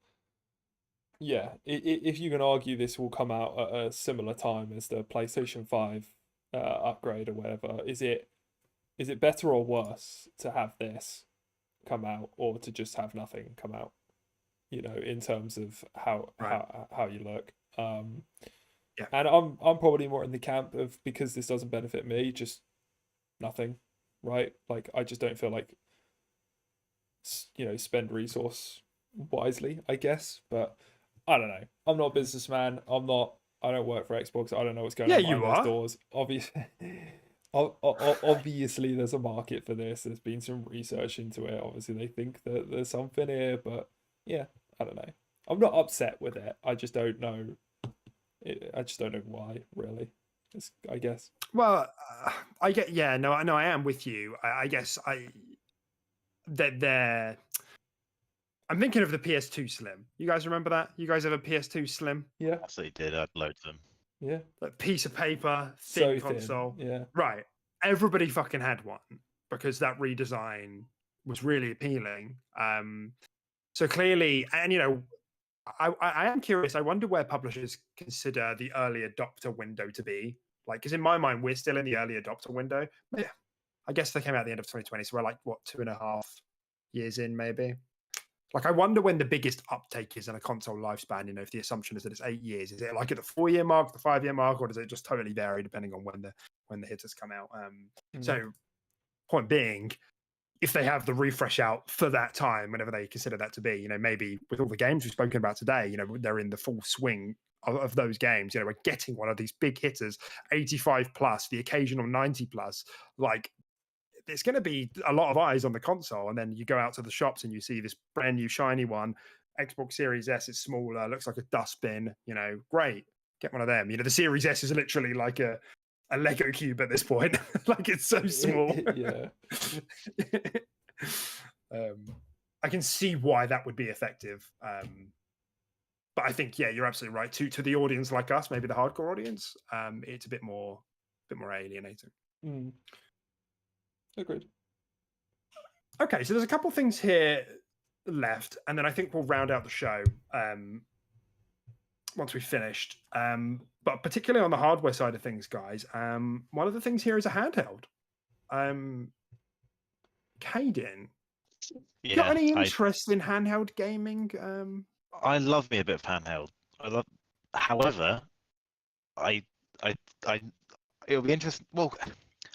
yeah, if you can argue this will come out at a similar time as the PlayStation 5 upgrade or whatever, is it better or worse to have this come out or to just have nothing come out? In terms of how you look. Yeah. And I'm probably more in the camp of, because this doesn't benefit me, just nothing, right? Like, I just don't feel like spend resource wisely, I guess. But I don't know. I'm not a businessman. I don't work for Xbox. I don't know what's going on behind those doors. Obviously, obviously there's a market for this. There's been some research into it. Obviously they think that there's something here, but yeah, I don't know. I'm not upset with it. I just don't know. I just don't know why, really. I guess. Well, I get. Yeah, no, I am with you. I guess they're. I'm thinking of the PS2 Slim. You guys remember that? You guys have a PS2 Slim? Yeah. Absolutely did. I'd load them. Yeah. Like piece of paper, So thin console. thin. Yeah. Right. Everybody fucking had one because that redesign was really appealing. So clearly, and I am curious. I wonder where publishers consider the early adopter window to be. Like, because in my mind, we're still in the early adopter window. Yeah, I guess they came out at the end of 2020, so we're like, what, 2.5 years in, maybe? Like, I wonder when the biggest uptake is in a console lifespan. If the assumption is that it's 8 years, is it like at the 4-year mark, the 5-year mark, or does it just totally vary depending on when the hitters come out? So, point being, if they have the refresh out for that time, whenever they consider that to be, maybe with all the games we've spoken about today, they're in the full swing of those games. We're getting one of these big hitters, 85 plus, the occasional 90 plus. Like, there's going to be a lot of eyes on the console, and then you go out to the shops and you see this brand new shiny one, Xbox Series S. It's smaller, looks like a dustbin. Great, get one of them. The Series S is literally like a Lego cube at this point. Like, it's so small. Yeah. I can see why that would be effective. But I think, yeah, you're absolutely right. To the audience like us, maybe the hardcore audience, it's a bit more alienating. Agreed. Okay, so there's a couple things here left, and then I think we'll round out the show once we've finished. But particularly on the hardware side of things, guys, one of the things here is a handheld. Caden, Yeah, got any interest in handheld gaming? I love me a bit of handheld. However, it'll be interesting. Well,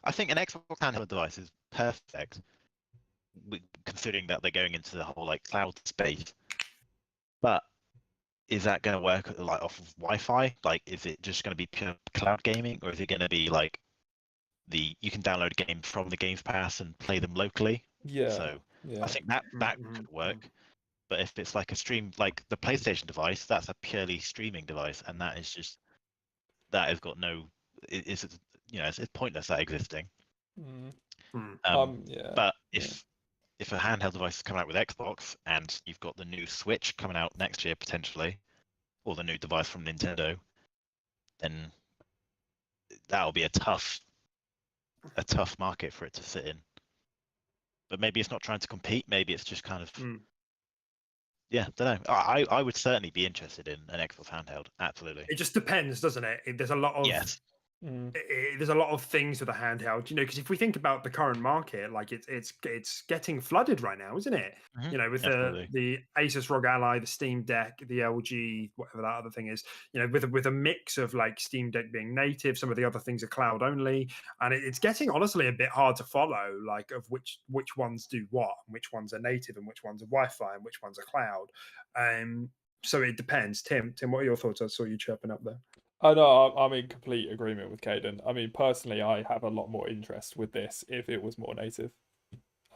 I think an Xbox handheld device is perfect, considering that they're going into the whole like cloud space. But is that going to work like off of Wi-Fi? Like, is it just going to be pure cloud gaming, or is it going to be like you can download games from the Games Pass and play them locally? Yeah. So I think that could work. But if it's like a stream, like the PlayStation device, that's a purely streaming device, and that has got no. It's pointless that existing. Yeah. But if a handheld device is coming out with Xbox, and you've got the new Switch coming out next year potentially, or the new device from Nintendo, then that'll be a tough market for it to sit in. But maybe it's not trying to compete. Maybe it's just kind of. Yeah, don't know. I would certainly be interested in an Xbox handheld. Absolutely. It just depends, doesn't it? There's a lot of there's a lot of things with a handheld, because if we think about the current market, like it's getting flooded right now, isn't it? With Absolutely. the Asus ROG Ally, the Steam Deck, the LG, whatever that other thing is, with a mix of like Steam Deck being native, some of the other things are cloud only, and it's getting honestly a bit hard to follow, like of which ones do what, and which ones are native, and which ones are Wi-Fi, and which ones are cloud. So it depends. Tim, what are your thoughts? I saw you chirping up there. I know I'm in complete agreement with Caden. I mean, personally, I have a lot more interest with this if it was more native.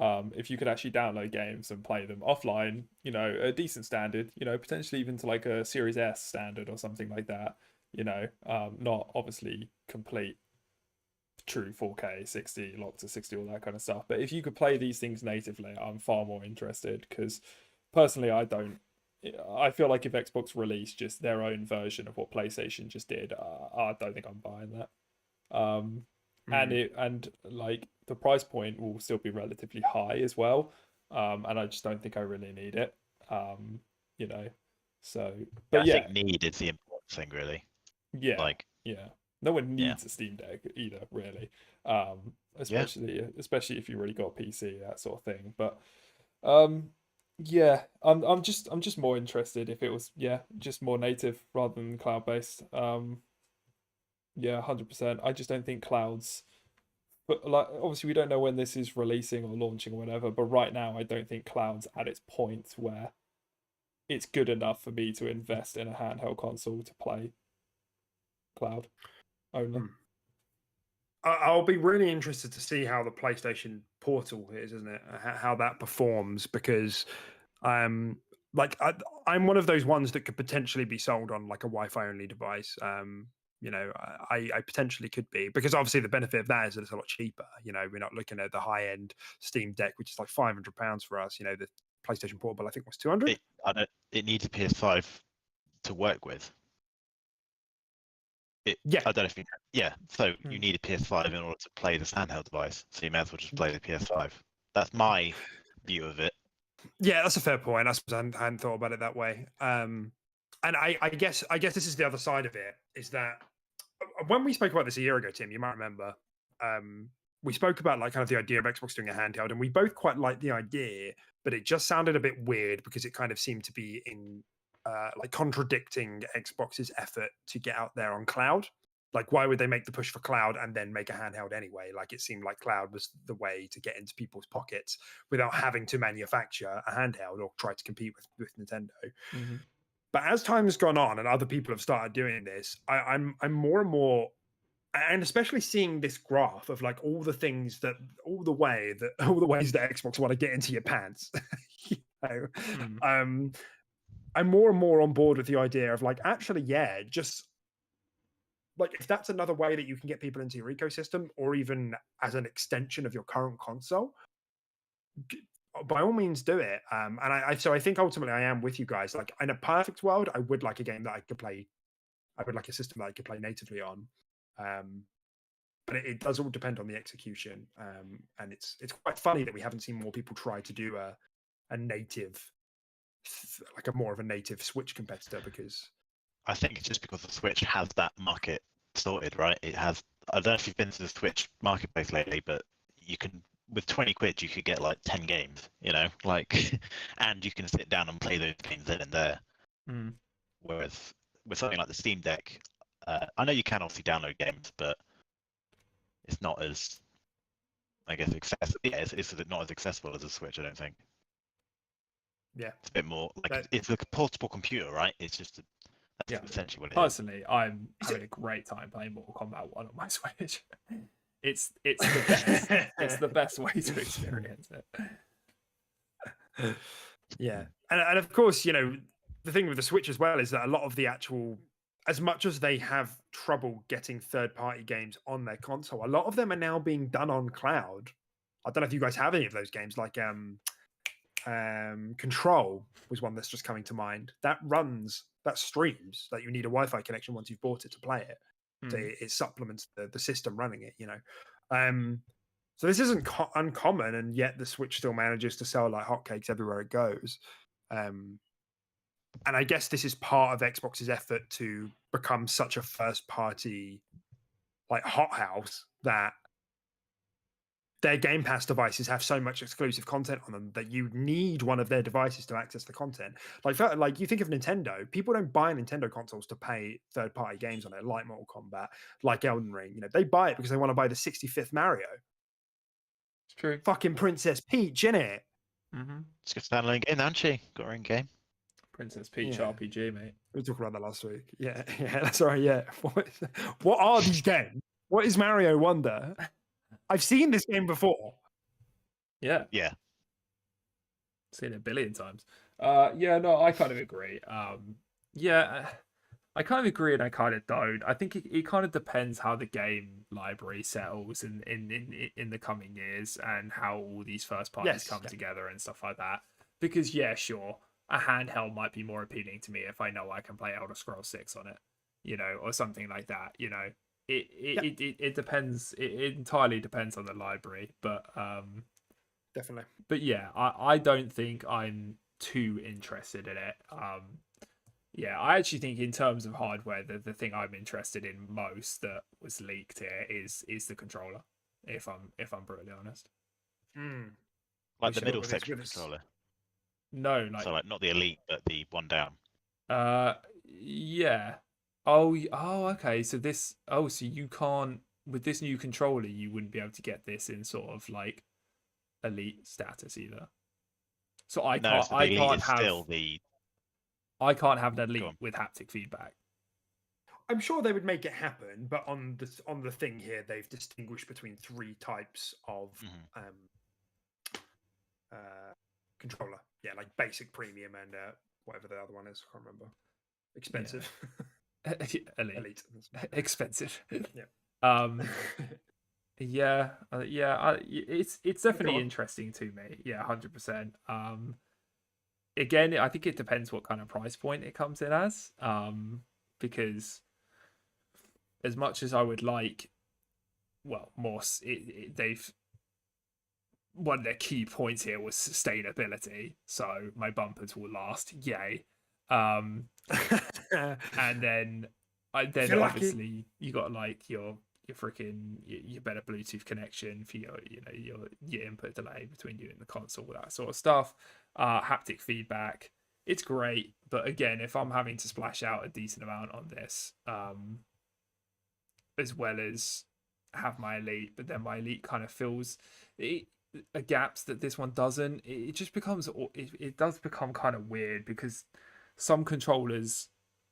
If you could actually download games and play them offline, a decent standard, potentially even to like a Series S standard or something like that, not obviously complete true 4K, 60, locked to 60, all that kind of stuff. But if you could play these things natively, I'm far more interested because personally, I feel like if Xbox released just their own version of what PlayStation just did, I don't think I'm buying that. And like the price point will still be relatively high as well. And I just don't think I really need it. So, but I think need is the important thing, really. Yeah. Like, yeah. No one needs a Steam Deck either, really. Especially if you really got a PC, that sort of thing. But yeah, I'm just more interested if it was just more native rather than cloud based. 100%. I just don't think clouds. But like, obviously, we don't know when this is releasing or launching or whatever. But right now, I don't think cloud's at its point where it's good enough for me to invest in a handheld console to play cloud only. I'll be really interested to see how the PlayStation Portal is, isn't it? How that performs, because I'm one of those ones that could potentially be sold on like a Wi-Fi only device. I potentially could be, because obviously the benefit of that is that it's a lot cheaper. We're not looking at the high end Steam Deck, which is like £500 for us. The PlayStation Portable, I think, was 200. It needs a PS5 to work with. I don't know if so you need a PS5 in order to play this handheld device, so you may as well just play the PS5. That's my view of it. Yeah, that's a fair point. I suppose I hadn't thought about it that way. And I guess this is the other side of it, is that when we spoke about this a year ago, Tim, you might remember, we spoke about like kind of the idea of Xbox doing a handheld, and we both quite liked the idea, but it just sounded a bit weird because it kind of seemed to be in like contradicting Xbox's effort to get out there on cloud. Like, why would they make the push for cloud and then make a handheld anyway? Like, it seemed like cloud was the way to get into people's pockets without having to manufacture a handheld or try to compete with Nintendo. Mm-hmm. But as time has gone on and other people have started doing this, I'm more and more, and especially seeing this graph of like all the ways that Xbox want to get into your pants. I'm more and more on board with the idea of like, actually, just like if that's another way that you can get people into your ecosystem, or even as an extension of your current console, by all means do it. And I think ultimately I am with you guys. Like, in a perfect world, I would like a game that I could play. I would like a system that I could play natively on. But it does all depend on the execution. And it's quite funny that we haven't seen more people try to do a native, like a more of a native Switch competitor, because I think it's just because the Switch has that market sorted, right? It has. I don't know if you've been to the Switch marketplace lately, but you can, with 20 quid, you could get like 10 games, and you can sit down and play those games then and there. Whereas with something like the Steam Deck, I know you can obviously download games, but it's not as, I guess, accessible. Yeah, it's not as accessible as a Switch, I don't think. Yeah, it's a bit more like it's like a portable computer, right? It's just that's essentially what it is. Personally, I'm having a great time playing Mortal Kombat 1 on my Switch. It's the best. It's the best way to experience it. Yeah, and of course, the thing with the Switch as well is that a lot of the actual, as much as they have trouble getting third-party games on their console, a lot of them are now being done on cloud. I don't know if you guys have any of those games, like Control was one that's just coming to mind. That streams. That you need a Wi-Fi connection once you've bought it to play it. So it supplements the system running it. So this isn't uncommon, and yet the Switch still manages to sell like hotcakes everywhere it goes. And I guess this is part of Xbox's effort to become such a first-party like hothouse that their Game Pass devices have so much exclusive content on them that you need one of their devices to access the content. Like you think of Nintendo, people don't buy Nintendo consoles to pay third-party games on it, like Mortal Kombat, like Elden Ring. You know, they buy it because they want to buy the 65th Mario. It's true. Fucking Princess Peach, innit? Mm-hmm. It's got a standalone game, hasn't she? Got her own game. Princess Peach Yeah. RPG, mate. We were talking about that last week. Yeah, yeah, that's right. Yeah. What are these games? What is Mario Wonder? I've seen this game before. Yeah, Yeah. seen it a billion times. Yeah, no, I kind of agree. Yeah, I kind of agree and I kind of don't. I think it kind of depends how the game library settles in the coming years and how all these first parties Yes, come yeah. together and stuff like that. Because yeah, sure, a handheld might be more appealing to me if I know I can play Elder Scrolls 6 on it, you know, or something like that. You know, it depends. It entirely depends on the library, Definitely. but yeah, I don't think I'm too interested in it. Yeah, I actually think in terms of hardware, the thing I'm interested in most that was leaked here is the controller. If I'm brutally honest. Mm. Like We the should middle with this- section with this- controller. No, like So like not the elite, but the one down. yeah. Oh, okay. So this, so you can't with this new controller, you wouldn't be able to get this in sort of like elite status either. So I No, can't, so the I elite can't is have, still the. I can't have an Go elite on. with haptic feedback. I'm sure they would make it happen, but on the thing here, they've distinguished between 3 types of Mhm. controller. Yeah, like basic, premium, and whatever the other one is. I can't remember. Expensive. Elite. Elite. Expensive. Yeah. Yeah, it's Go definitely on. interesting to me. Yeah, 100%. Again, I think it depends what kind of price point it comes in as. Because as much as I would like, well, more, they've one of their key points here was sustainability. So my bumpers will last. Yay. And then If you're lucky. obviously you got like your freaking your better Bluetooth connection for your your input delay between you and the console, that sort of stuff. Haptic feedback, it's great, but again, if I'm having to splash out a decent amount on this, as well as have my elite, but then my elite kind of fills gaps that this one doesn't. It just becomes it does become kind of weird because some controllers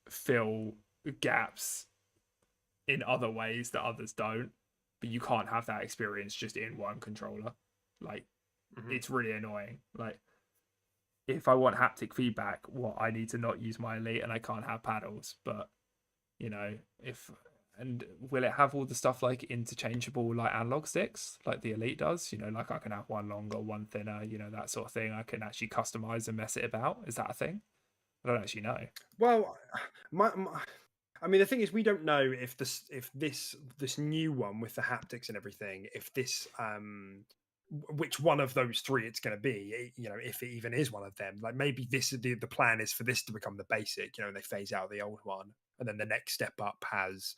fill gaps in other ways that others don't, but you can't have that experience just in one controller. Like it's really annoying. Like if I want haptic feedback, I need to not use my elite and I can't have paddles. But you know, and will it have all the stuff like interchangeable like analog sticks like the elite does? You know, like I can have one longer, one thinner, you know, that sort of thing. I can actually customize and mess it about. Is that a thing? I don't actually know. Well, I mean, the thing is, we don't know if this new one with the haptics and everything, if this which one of those 3 it's going to be. You know, if it even is one of them. Like maybe this is the plan is for this to become the basic. You know, and they phase out the old one, and then the next step up has,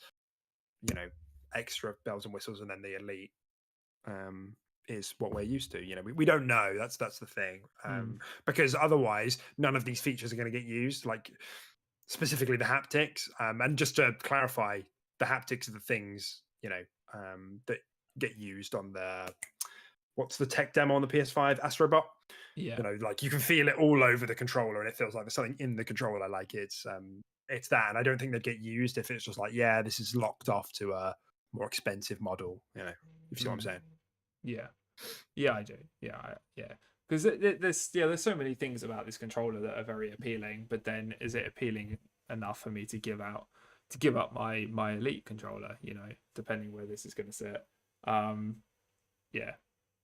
you know, extra bells and whistles, and then the elite is what we're used to. You know, we don't know. That's the thing. Because otherwise, none of these features are going to get used. Like specifically the haptics. And just to clarify, the haptics are the things, you know, that get used on what's the tech demo on the PS5? Astrobot. Yeah. You know, like you can feel it all over the controller, and it feels like there's something in the controller. Like it's that, and I don't think they'd get used if it's just like, yeah, this is locked off to a more expensive model. You know, you see what I'm saying? Yeah, I do. Yeah. Because there's so many things about this controller that are very appealing, but then is it appealing enough for me to give up my elite controller? You know, depending where this is going to sit. Yeah,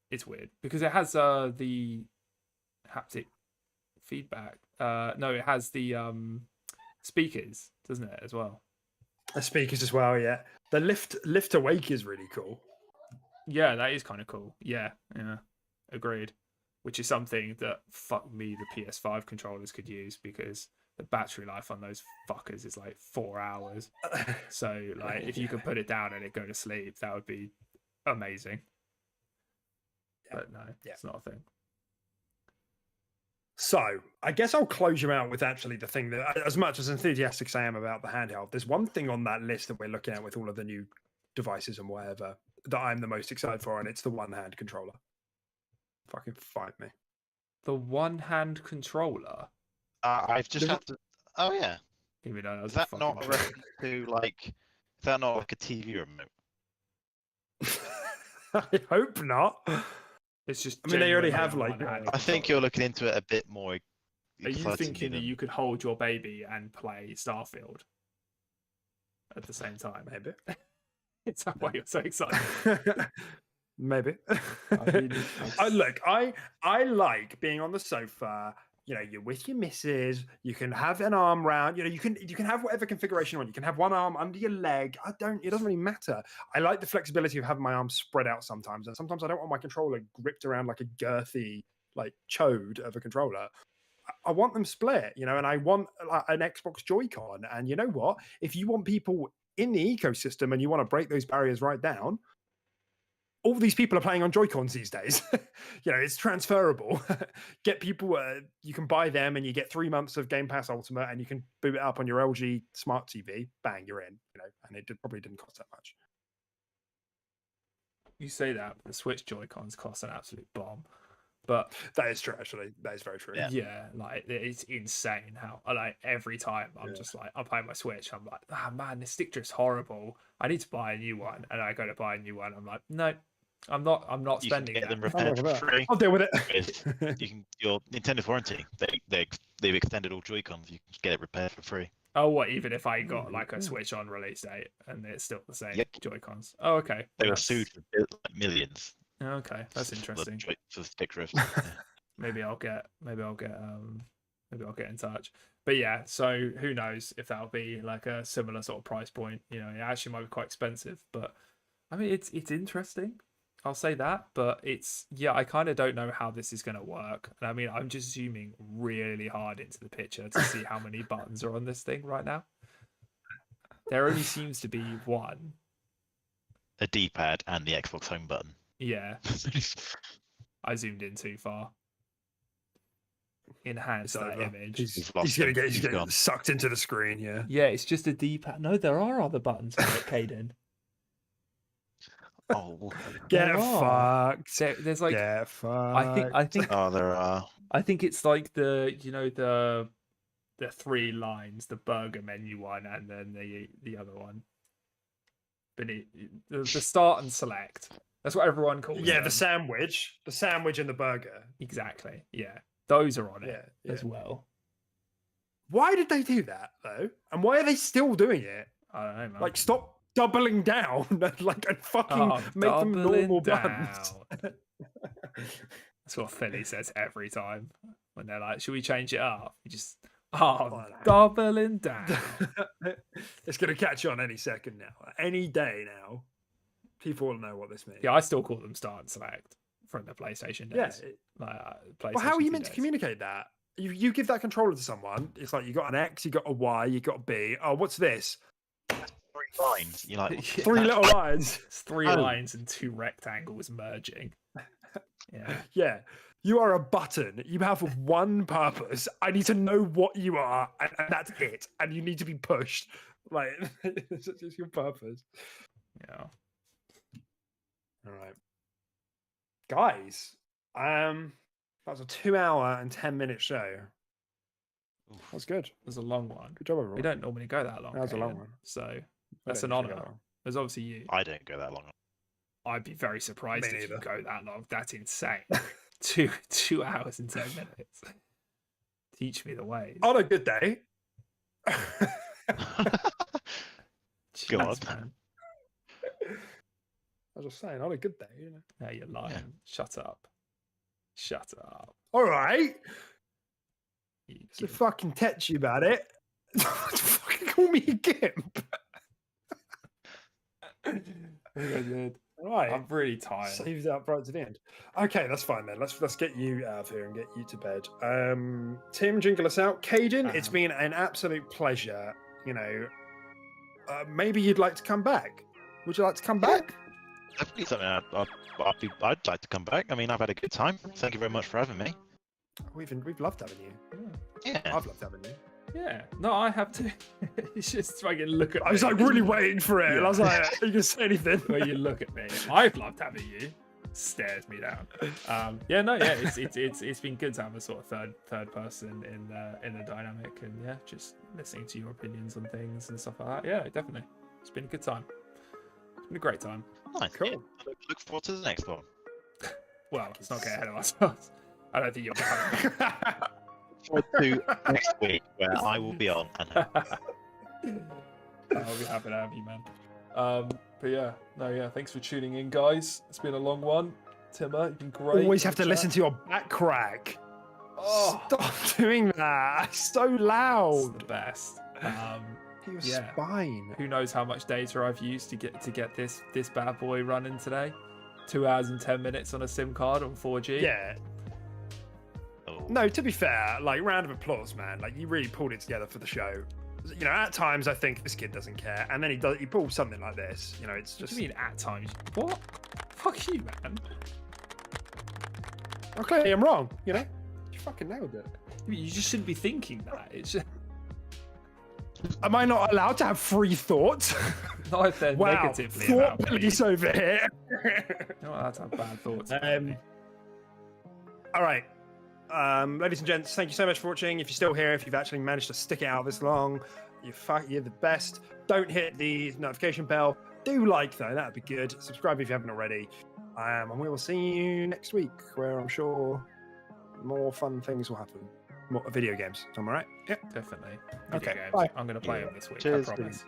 it's weird because it has the haptic feedback. No, it has the speakers, doesn't it, as well? The speakers as well. Yeah, the lift awake is really cool. Yeah, that is kind of cool. Yeah, agreed. Which is something that fuck me the PS5 controllers could use because the battery life on those fuckers is like 4 hours. So like if you could put it down and it go to sleep, that would be amazing. But no, it's not a thing. So I guess I'll close you out with actually the thing that, as much as enthusiastic as I am about the handheld, there's one thing on that list that we're looking at with all of the new devices and whatever that I'm the most excited for, and it's the one-hand controller. Fucking fight me. The one-hand controller. I've just had to. Oh yeah. Even though Is that not a reference to like? Is that not like a TV remote? I hope not. It's just. I mean, they already genuinely have a like. one-hand I think controller. you're looking into it a bit more. Are you thinking that you could hold your baby and play Starfield at the same time? Maybe. Is that why you're so excited? Maybe. mean, I like being on the sofa. You know, you're with your missus. You can have an arm round. You know, you can have whatever configuration you want. You can have one arm under your leg. It doesn't really matter. I like the flexibility of having my arms spread out sometimes, and sometimes I don't want my controller gripped around like a girthy, like chode of a controller. I want them split, you know, and I want an Xbox Joy-Con. And you know what? If you want people in the ecosystem and you want to break those barriers right down, all these people are playing on Joy-Cons these days. You know, it's transferable. Get people, you can buy them and you get 3 months of Game Pass Ultimate and you can boot it up on your LG Smart TV. Bang, you're in, you know, and it probably didn't cost that much. You say that, but the Switch Joy-Cons cost an absolute bomb. But that is true, actually. That is very true. Yeah, like it's insane how like every time I'm just like I'm playing my Switch, I'm like, man, this stick drift's horrible. I need to buy a new one, and I go to buy a new one. I'm like, no, I'm not You spending can get that. them repaired for free. I'll deal with it. You can your Nintendo's warranty. They've extended all Joy-Cons. You can get it repaired for free. Oh, what? Even if I got like a Switch on release date and it's still the same Joy-Cons? Oh, okay. They were sued for millions. Okay, that's interesting. For stick drift. Maybe I'll get in touch. But yeah, so who knows if that'll be like a similar sort of price point. You know, it actually might be quite expensive, but I mean it's interesting. I'll say that, but I kind of don't know how this is going to work. And I mean, I'm just zooming really hard into the picture to see how many buttons are on this thing right now. There only seems to be one. A D-pad and the Xbox Home button. Yeah. I zoomed in too far. Enhance that image. He's going to get sucked into the screen, yeah. Yeah, it's just a D-pad. No, there are other buttons for it, Caden. Oh, get fucked. There's like, get fucked. I think. Oh, there are. I think it's like the 3 lines, the burger menu one, and then the other one. Beneath the start and select. That's what everyone calls. Yeah, them. the sandwich and the burger. Exactly. Yeah, those are on it as well. Why did they do that though? And why are they still doing it? I don't know, man. Like, stop doubling down, and fucking make them normal buns. That's what Philly says every time when they're like, "Should we change it up?" You just doubling down. It's gonna catch on any second now, any day now. People will know what this means. Yeah, I still call them start and select from the PlayStation days. Yeah. PlayStation Well, how are you meant days. to communicate that? You give that controller to someone. It's like you got an X, you got a Y, you got a B. Oh, what's this? 3 lines. You like 3 little lines. It's 3 lines and 2 rectangles merging. Yeah. Yeah. You are a button. You have one purpose. I need to know what you are, and that's it. And you need to be pushed. Like, it's just your purpose. Yeah. All right, guys. That was a 2-hour and 10-minute show. That's good. It was a long one. Good job, everyone. We don't normally go that long. That was a long one. So that's an honor. There's obviously you. I don't go that long. I'd be very surprised if you go that long. That's insane. 2 hours and 10 minutes. Teach me the ways. On a good day. Go on. Man. I was just saying, on a good day, you know. No, you're lying. Yeah. Shut up. Shut up. All right. You So fucking text you about it. Fucking call me a gimp. I think I did. Right. I'm really tired. Saved up right to the end. Okay, that's fine then. Let's get you out of here and get you to bed. Tim, jingle us out. Caden, it's been an absolute pleasure. You know, maybe you'd like to come back. Would you like to come back? Definitely something I'd like to come back. I mean, I've had a good time. Thank you very much for having me. We've loved having you. Yeah. I've loved having you. Yeah, no, I have to. It's just fucking look at me. I was like really waiting for it. And Yeah. I was like, are you gonna say anything? Where you look at me. I've loved having you. Stares me down. It's been good to have a sort of third person in the dynamic, and yeah, just listening to your opinions on things and stuff like that. Yeah, definitely. It's been a good time. It's been a great time. Nice. Cool. Yeah. Look forward to the next one. Well, let's not get ahead of ourselves. I don't think you'll be coming. Forward to next week where I will be on. I'll be happy to have you, man. But yeah, thanks for tuning in, guys. It's been a long one. Timmer, you've been great. Always have to listen to your back crack. Oh, Stop doing that. It's so loud. it's the best. Your Yeah. spine. Who knows how much data I've used to get this bad boy running today? 2 hours and 10 minutes on a SIM card on 4G. Yeah. Oh. No, to be fair, like round of applause, man. Like you really pulled it together for the show. You know, at times I think this kid doesn't care, and then he pulls something like this. You know, it's What just. do you mean at times? What? Fuck you, man. Oh, clearly I'm wrong. You know, you fucking nailed it. You just shouldn't be thinking that. It's just Am I not allowed to have free thoughts? not if they're Wow, negatively thought about me. police over here. You're not allowed to have bad thoughts. about me. All right. Ladies and gents, thank you so much for watching. If you're still here, if you've actually managed to stick it out this long, you're the best. Don't hit the notification bell. Do like, though. That would be good. Subscribe if you haven't already. And we will see you next week, where I'm sure more fun things will happen. More video games. Am I right? Yeah. Definitely. Okay, Video games. bye. I'm going to play them this week. Cheers. I promise.